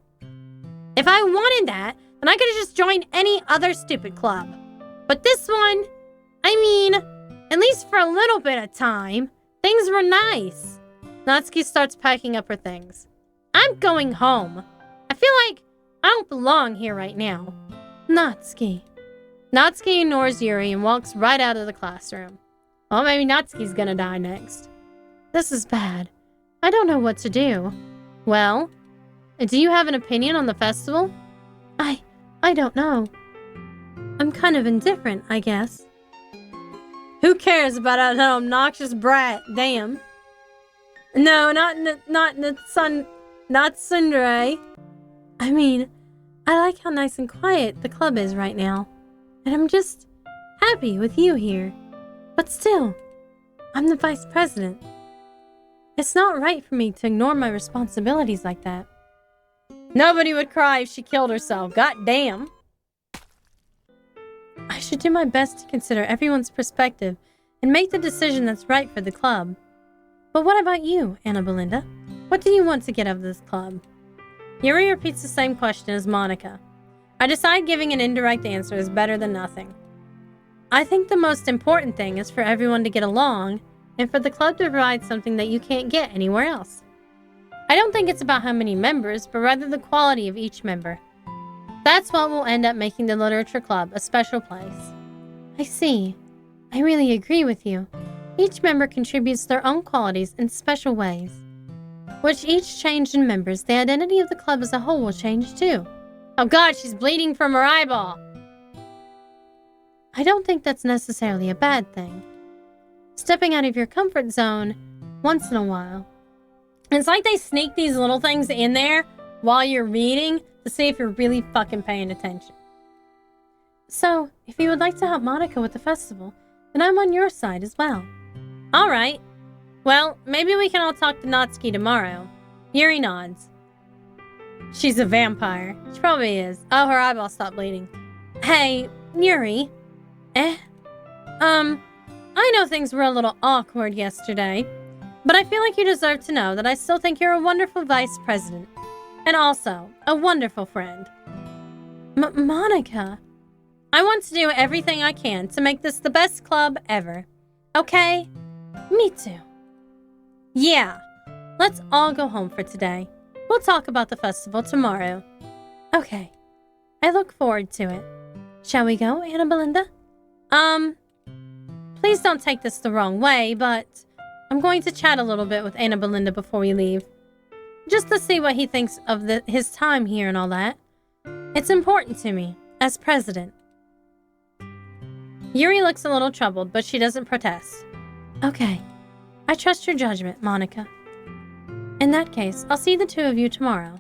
If I wanted that, then I could have just joined any other stupid club. But this one, at least for a little bit of time, things were nice. Natsuki starts packing up her things. I'm going home. I feel like I don't belong here right now. Natsuki. Natsuki ignores Yuri and walks right out of the classroom. Well, maybe Natsuki's gonna die next. This is bad. I don't know what to do. Well, do you have an opinion on the festival? I don't know. I'm kind of indifferent, I guess. Who cares about an obnoxious brat? Damn. No, not Tsundere. I like how nice and quiet the club is right now. And I'm just happy with you here. But still, I'm the vice president. It's not right for me to ignore my responsibilities like that. Nobody would cry if she killed herself. God damn. I should do my best to consider everyone's perspective and make the decision that's right for the club. But what about you, Anna Belinda? What do you want to get out of this club? Yuri repeats the same question as Monica. I decide giving an indirect answer is better than nothing. I think the most important thing is for everyone to get along and for the club to provide something that you can't get anywhere else. I don't think it's about how many members, but rather the quality of each member. That's what will end up making the literature club a special place. I see. I really agree with you. Each member contributes their own qualities in special ways. Which each change in members, the identity of the club as a whole will change too. Oh God, she's bleeding from her eyeball. I don't think that's necessarily a bad thing. Stepping out of your comfort zone once in a while. It's like they sneak these little things in there while you're reading to see if you're really fucking paying attention. So, if you would like to help Monica with the festival, then I'm on your side as well. Alright. Well, maybe we can all talk to Natsuki tomorrow. Yuri nods. She's a vampire. She probably is. Oh, her eyeball stopped bleeding. Hey, Yuri. I know things were a little awkward yesterday, but I feel like you deserve to know that I still think you're a wonderful vice president. And also, a wonderful friend. Monica, I want to do everything I can to make this the best club ever. Okay? Me too. Yeah, let's all go home for today. We'll talk about the festival tomorrow. Okay, I look forward to it. Shall we go, Anna Belinda? please don't take this the wrong way, but I'm going to chat a little bit with Anna Belinda before we leave. Just to see what he thinks of his time here and all that. It's important to me, as president. Yuri looks a little troubled, but she doesn't protest. Okay. I trust your judgment, Monica. In that case, I'll see the two of you tomorrow.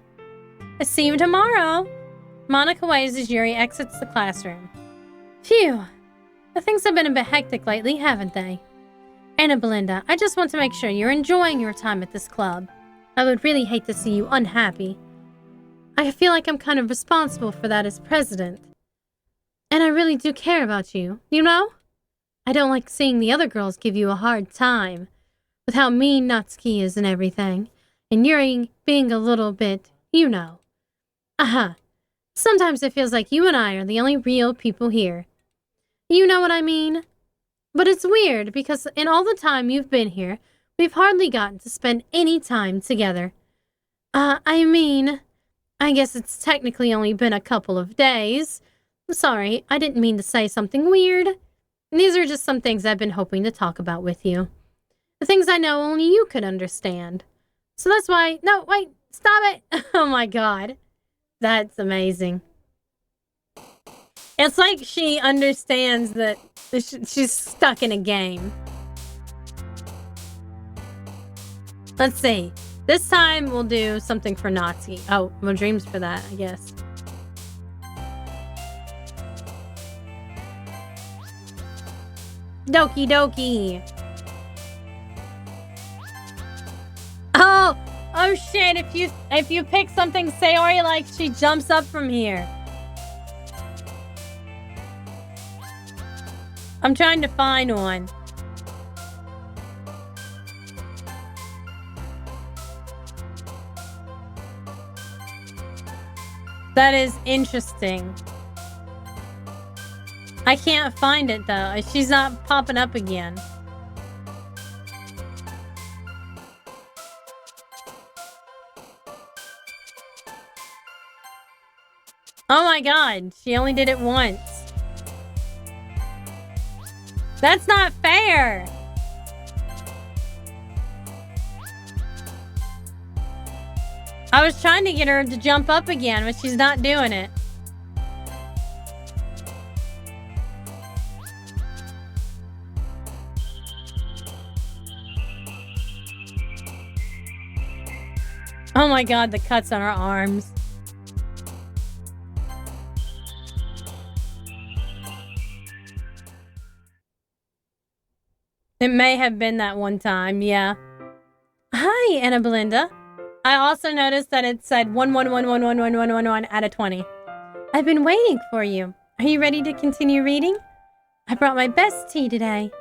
See you tomorrow! Monica waves as Yuri exits the classroom. Phew. Things have been a bit hectic lately, haven't they? Anna Belinda, I just want to make sure you're enjoying your time at this club. I would really hate to see you unhappy. I feel like I'm kind of responsible for that as president. And I really do care about you, you know? I don't like seeing the other girls give you a hard time, with how mean Natsuki is and everything, and Yuri being a little bit, you know. Sometimes it feels like you and I are the only real people here. You know what I mean? But it's weird, because in all the time you've been here, we've hardly gotten to spend any time together. I guess it's technically only been a couple of days. Sorry, I didn't mean to say something weird. These are just some things I've been hoping to talk about with you. The things I know only you could understand. So that's why... No, wait, stop it! Oh my god. That's amazing. It's like she understands that she's stuck in a game. Let's see. This time we'll do something for Natsuki. Oh, well, dreams for that, I guess. Doki doki. Oh shit, if you pick something Sayori likes, she jumps up from here. I'm trying to find one. That is interesting. I can't find it though. She's not popping up again. Oh my god, she only did it once. That's not fair! I was trying to get her to jump up again, but she's not doing it. Oh my god, the cuts on her arms. It may have been that one time, yeah. Hi, Anna Belinda. I also noticed that it said 111111111 out of 20. I've been waiting for you. Are you ready to continue reading? I brought my best tea today.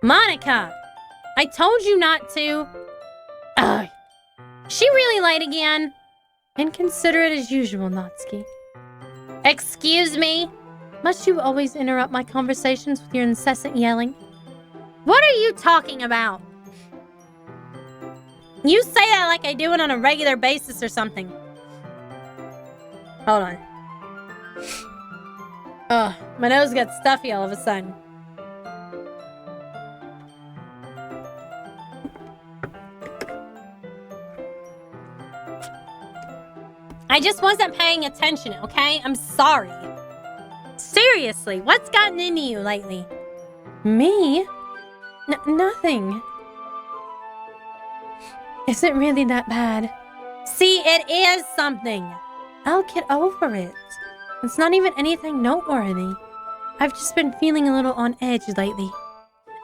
Monica! I told you not to. Ugh. She really late again? Inconsiderate as usual, Natsuki. Excuse me? Must you always interrupt my conversations with your incessant yelling? What are you talking about? You say that like I do it on a regular basis or something. Hold on. Ugh, my nose got stuffy all of a sudden. I just wasn't paying attention, okay? I'm sorry. Seriously, what's gotten into you lately? Me? Nothing. Is it really that bad? See, it is something. I'll get over it. It's not even anything noteworthy. I've just been feeling a little on edge lately.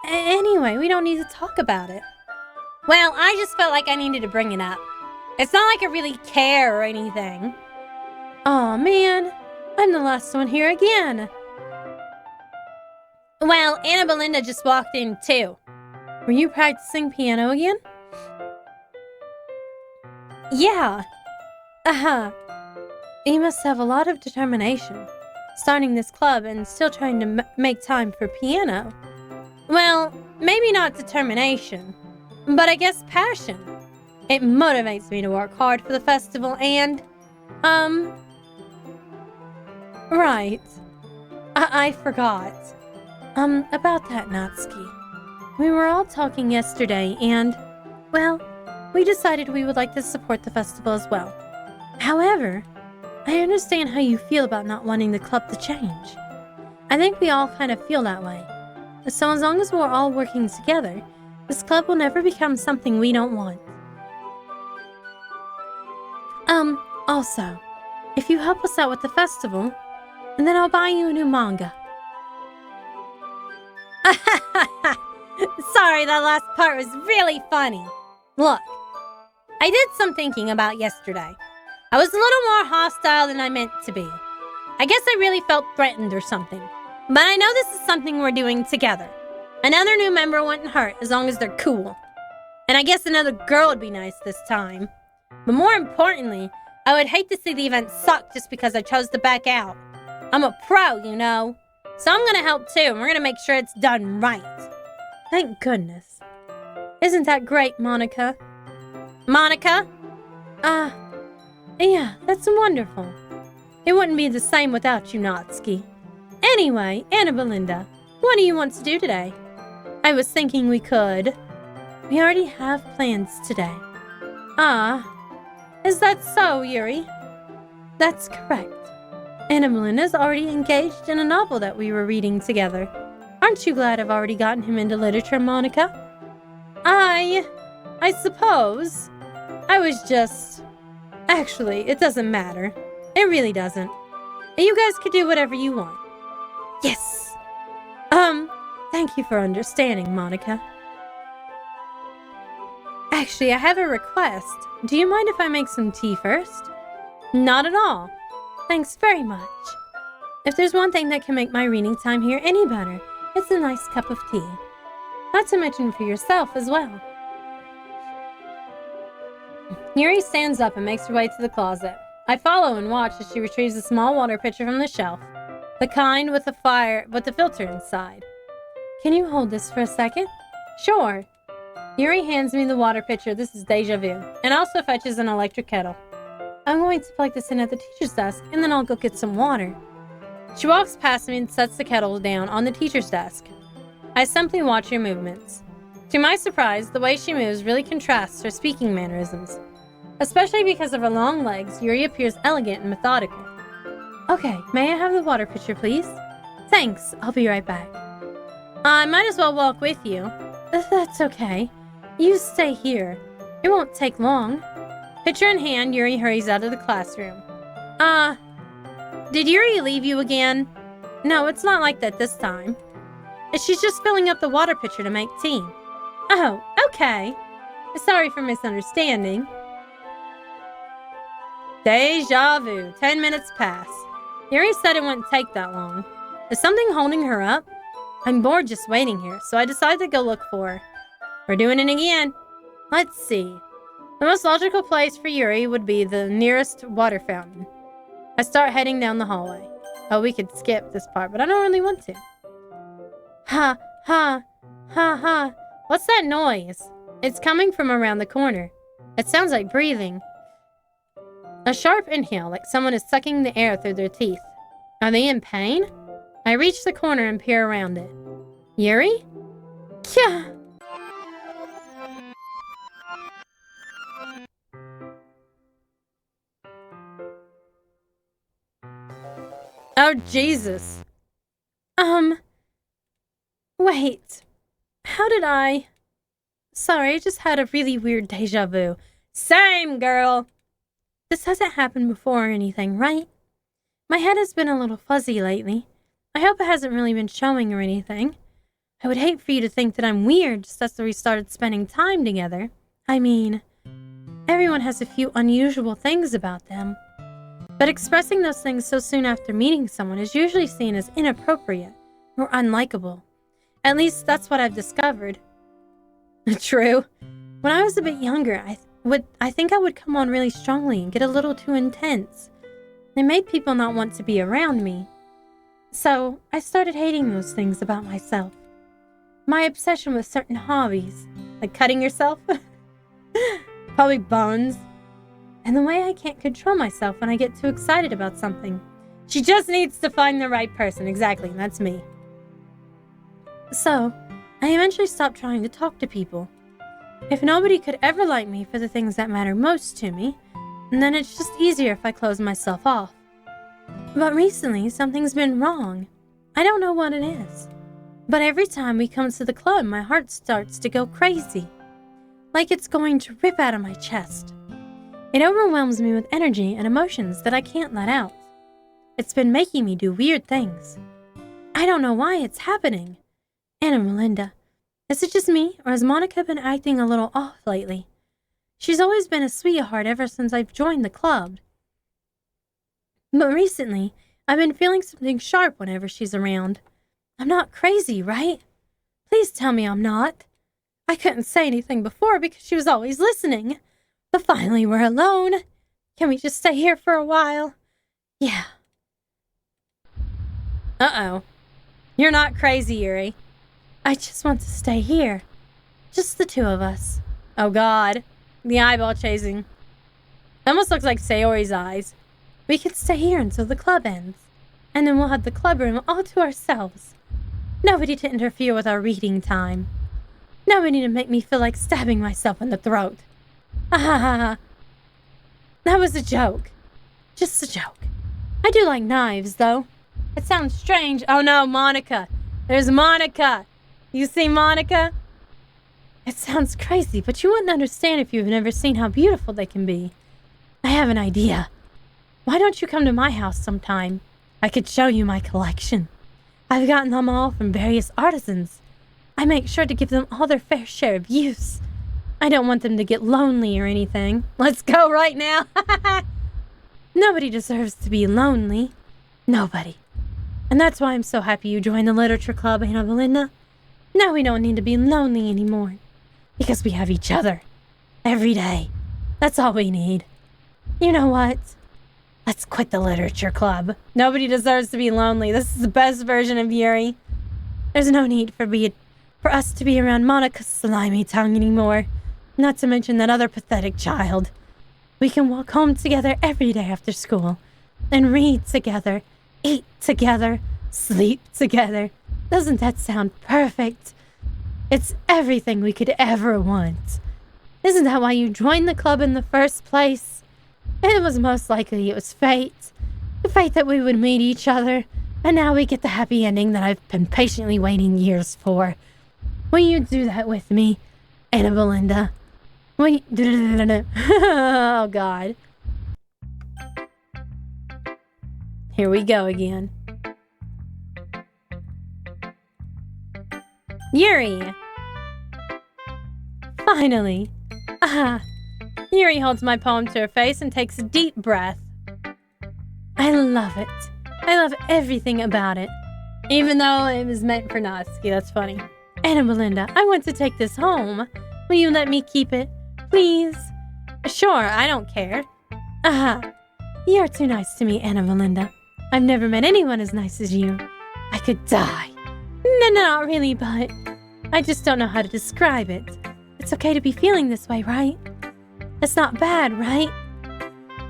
Anyway, we don't need to talk about it. Well, I just felt like I needed to bring it up. It's not like I really care or anything. Aw, man. I'm the last one here again. Well, Anna Belinda just walked in too. Were you practicing piano again? Yeah. You must have a lot of determination. Starting this club and still trying to make time for piano. Well, maybe not determination, but I guess passion. It motivates me to work hard for the festival and, right. I forgot. About that, Natsuki. We were all talking yesterday and, well, we decided we would like to support the festival as well. However, I understand how you feel about not wanting the club to change. I think we all kind of feel that way. So as long as we're all working together, this club will never become something we don't want. Also, if you help us out with the festival, and then I'll buy you a new manga. Sorry, that last part was really funny. Look, I did some thinking about yesterday. I was a little more hostile than I meant to be. I guess I really felt threatened or something. But I know this is something we're doing together. Another new member wouldn't hurt as long as they're cool. And I guess another girl would be nice this time. But more importantly, I would hate to see the event suck just because I chose to back out. I'm a pro, you know. So I'm gonna help too, and we're gonna make sure it's done right. Thank goodness. Isn't that great, Monica? Monica? Yeah, that's wonderful. It wouldn't be the same without you, Natsuki. Anyway, Anna Belinda, what do you want to do today? I was thinking we could. We already have plans today. Is that so, Yuri? That's correct. Anna Belinda's already engaged in a novel that we were reading together. Aren't you glad I've already gotten him into literature, Monica? I suppose. I was just... Actually, it doesn't matter. It really doesn't. You guys could do whatever you want. Yes! Thank you for understanding, Monica. Actually, I have a request. Do you mind if I make some tea first? Not at all. Thanks very much. If there's one thing that can make my reading time here any better, it's a nice cup of tea. Not to mention for yourself as well. Yuri stands up and makes her way to the closet. I follow and watch as she retrieves a small water pitcher from the shelf, the kind with the filter inside. Can you hold this for a second? Sure. Yuri hands me the water pitcher, this is deja vu, and also fetches an electric kettle. I'm going to plug this in at the teacher's desk, and then I'll go get some water. She walks past me and sets the kettle down on the teacher's desk. I simply watch her movements. To my surprise, the way she moves really contrasts her speaking mannerisms. Especially because of her long legs, Yuri appears elegant and methodical. Okay, may I have the water pitcher, please? Thanks, I'll be right back. I might as well walk with you. That's okay. You stay here. It won't take long. Pitcher in hand, Yuri hurries out of the classroom. Did Yuri leave you again? No, it's not like that this time. She's just filling up the water pitcher to make tea. Oh, okay. Sorry for misunderstanding. Deja vu. 10 minutes pass. Yuri said it wouldn't take that long. Is something holding her up? I'm bored just waiting here, so I decided to go look for her. We're doing it again. Let's see. The most logical place for Yuri would be the nearest water fountain. I start heading down the hallway. Oh, we could skip this part, but I don't really want to. Ha, ha, ha, ha. What's that noise? It's coming from around the corner. It sounds like breathing. A sharp inhale, like someone is sucking the air through their teeth. Are they in pain? I reach the corner and peer around it. Yuri? Kya! Oh, Jesus. Wait. How did I... Sorry, I just had a really weird deja vu. Same, girl! This hasn't happened before or anything, right? My head has been a little fuzzy lately. I hope it hasn't really been showing or anything. I would hate for you to think that I'm weird just after we started spending time together. I mean, everyone has a few unusual things about them. But expressing those things so soon after meeting someone is usually seen as inappropriate or unlikable. At least that's what I've discovered. True. When I was a bit younger, I think I would come on really strongly and get a little too intense. It made people not want to be around me. So I started hating those things about myself. My obsession with certain hobbies, like cutting yourself, probably bones, and the way I can't control myself when I get too excited about something. She just needs to find the right person. Exactly, that's me. So, I eventually stopped trying to talk to people. If nobody could ever like me for the things that matter most to me, then it's just easier if I close myself off. But recently, something's been wrong. I don't know what it is. But every time we come to the club, my heart starts to go crazy. Like it's going to rip out of my chest. It overwhelms me with energy and emotions that I can't let out. It's been making me do weird things. I don't know why it's happening. Anna Melinda, is it just me, or has Monica been acting a little off lately? She's always been a sweetheart ever since I've joined the club. But recently, I've been feeling something sharp whenever she's around. I'm not crazy, right? Please tell me I'm not. I couldn't say anything before because she was always listening. But finally we're alone. Can we just stay here for a while? Yeah. Uh-oh. You're not crazy, Yuri. I just want to stay here. Just the two of us. Oh God. The eyeball chasing. Almost looks like Sayori's eyes. We could stay here until the club ends. And then we'll have the club room all to ourselves. Nobody to interfere with our reading time. Nobody to make me feel like stabbing myself in the throat. Ha ha ha ha. That was a joke. Just a joke. I do like knives, though. It sounds strange. Oh no, Monica. There's Monica. You see Monica? It sounds crazy, but you wouldn't understand if you've never seen how beautiful they can be. I have an idea. Why don't you come to my house sometime? I could show you my collection. I've gotten them all from various artisans. I make sure to give them all their fair share of use. I don't want them to get lonely or anything. Let's go right now. Nobody deserves to be lonely. Nobody. And that's why I'm so happy you joined the literature club, Anna Belinda. Now we don't need to be lonely anymore. Because we have each other. Every day. That's all we need. You know what? Let's quit the literature club. Nobody deserves to be lonely. This is the best version of Yuri. There's no need for us to be around Monica's slimy tongue anymore. Not to mention that other pathetic child. We can walk home together every day after school. And read together. Eat together. Sleep together. Doesn't that sound perfect? It's everything we could ever want. Isn't that why you joined the club in the first place? It was most likely it was fate. The fate that we would meet each other. And now we get the happy ending that I've been patiently waiting years for. Will you do that with me, Anna Belinda? Will you... Oh, God. Here we go again. Yuri! Finally. Ah. Yuri holds my poem to her face and takes a deep breath. I love it. I love everything about it. Even though it was meant for Natsuki, that's funny. Anna Belinda, I want to take this home. Will you let me keep it? Please? Sure, I don't care. Ah. You're too nice to me, Anna Belinda. I've never met anyone as nice as you. I could die. No, not really, but I just don't know how to describe it. It's okay to be feeling this way, right? It's not bad, right?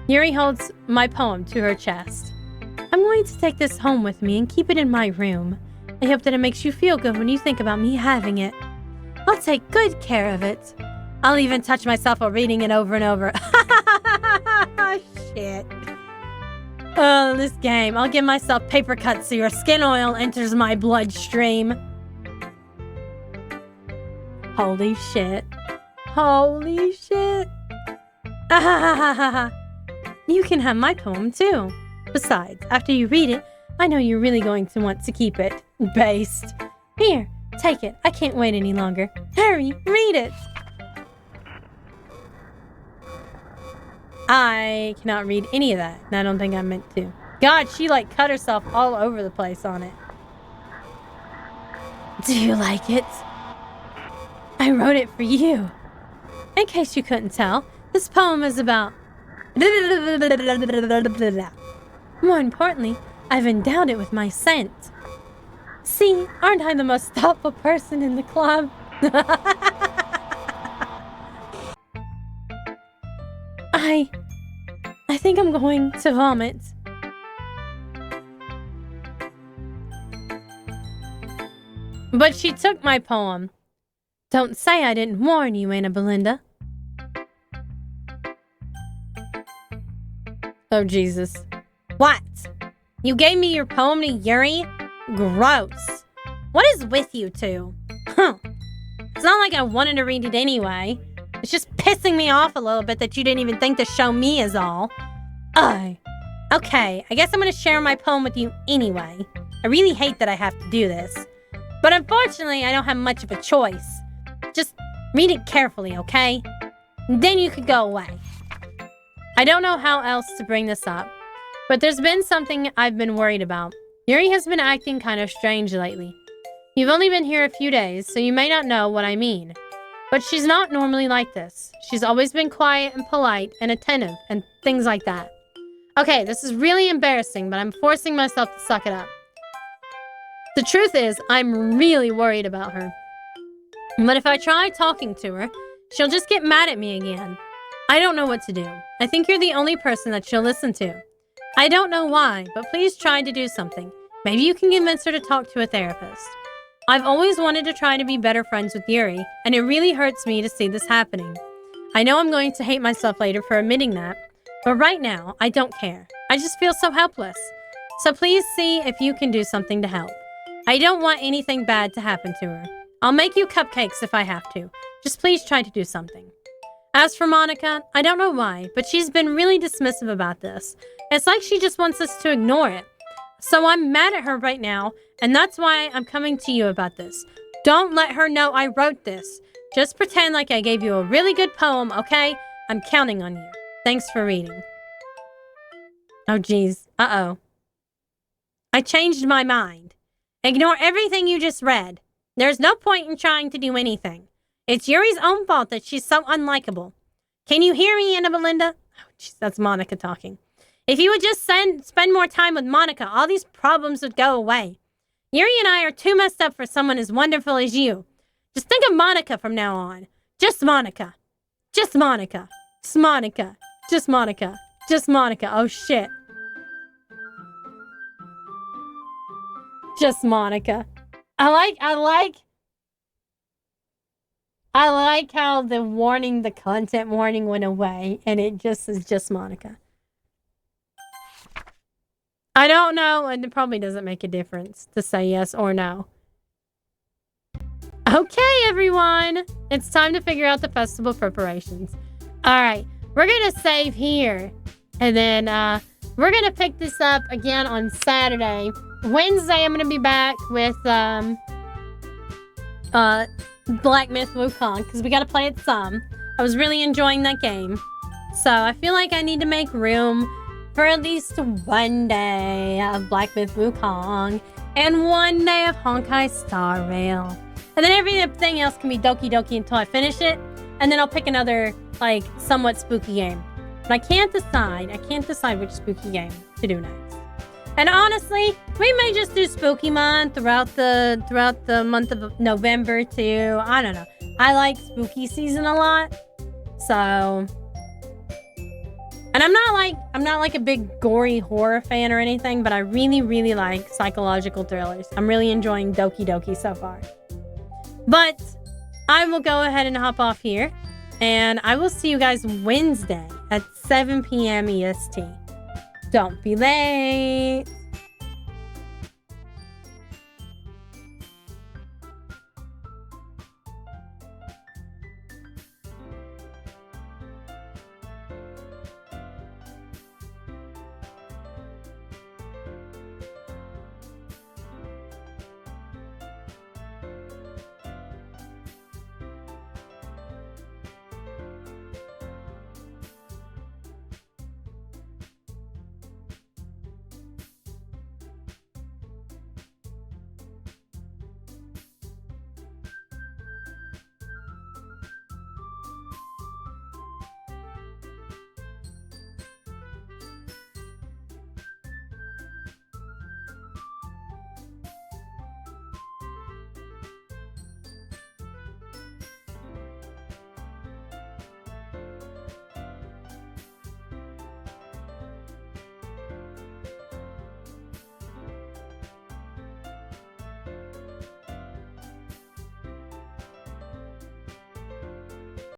Yuri holds my poem to her chest. I'm going to take this home with me and keep it in my room. I hope that it makes you feel good when you think about me having it. I'll take good care of it. I'll even touch myself while reading it over and over. Shit. Oh, this game. I'll give myself paper cuts so your skin oil enters my bloodstream. Holy shit. Holy shit. You can have my poem too. Besides, after you read it, I know you're really going to want to keep it. Based. Here, take it. I can't wait any longer. Hurry, read it. I cannot read any of that, and I don't think I meant to. God, she like cut herself all over the place on it. Do you like it? I wrote it for you. In case you couldn't tell, this poem is about... More importantly, I've endowed it with my scent. See, aren't I the most thoughtful person in the club? I think I'm going to vomit. But she took my poem. Don't say I didn't warn you, Anna Belinda. Oh, Jesus. What? You gave me your poem to Yuri? Gross. What is with you two? Huh. It's not like I wanted to read it anyway. It's just pissing me off a little bit that you didn't even think to show me is all. Oh. Okay, I guess I'm gonna share my poem with you anyway. I really hate that I have to do this. But unfortunately, I don't have much of a choice. Just read it carefully, okay? Then you could go away. I don't know how else to bring this up, but there's been something I've been worried about. Yuri has been acting kind of strange lately. You've only been here a few days, so you may not know what I mean. But she's not normally like this. She's always been quiet and polite and attentive and things like that. Okay, this is really embarrassing, but I'm forcing myself to suck it up. The truth is, I'm really worried about her. But if I try talking to her, she'll just get mad at me again. I don't know what to do. I think you're the only person that she'll listen to. I don't know why, but please try to do something. Maybe you can convince her to talk to a therapist. I've always wanted to try to be better friends with Yuri, and it really hurts me to see this happening. I know I'm going to hate myself later for admitting that, but right now, I don't care. I just feel so helpless. So please see if you can do something to help. I don't want anything bad to happen to her. I'll make you cupcakes if I have to. Just please try to do something. As for Monica, I don't know why, but she's been really dismissive about this. It's like she just wants us to ignore it. So I'm mad at her right now, and that's why I'm coming to you about this. Don't let her know I wrote this. Just pretend like I gave you a really good poem, okay? I'm counting on you. Thanks for reading. Oh, geez. Uh-oh. I changed my mind. Ignore everything you just read. There's no point in trying to do anything. It's Yuri's own fault that she's so unlikable. Can you hear me, Anna Belinda? Oh, geez, that's Monica talking. If you would just spend more time with Monica, all these problems would go away. Yuri and I are too messed up for someone as wonderful as you. Just think of Monica from now on. Just Monica. Just Monica. Just Monica. Just Monica. Just Monica. Oh, shit. Just Monica. I like how the content warning went away, and it just is just Monica. I don't know, and it probably doesn't make a difference to say yes or no. Okay, everyone. It's time to figure out the festival preparations. All right, we're going to save here, and then we're going to pick this up again on Saturday. Wednesday, I'm going to be back with Black Myth Wukong, because we got to play it some. I was really enjoying that game. So I feel like I need to make room for at least one day of Black Myth Wukong and one day of Honkai Star Rail. And then everything else can be Doki Doki until I finish it. And then I'll pick another, like, somewhat spooky game. But I can't decide which spooky game to do next. And honestly, we may just do Spooky Month throughout the month of November too. I don't know. I like spooky season a lot. So, and I'm not like a big gory horror fan or anything, but I really, really like psychological thrillers. I'm really enjoying Doki Doki so far. But I will go ahead and hop off here, and I will see you guys Wednesday at 7 p.m. EST. Don't be late.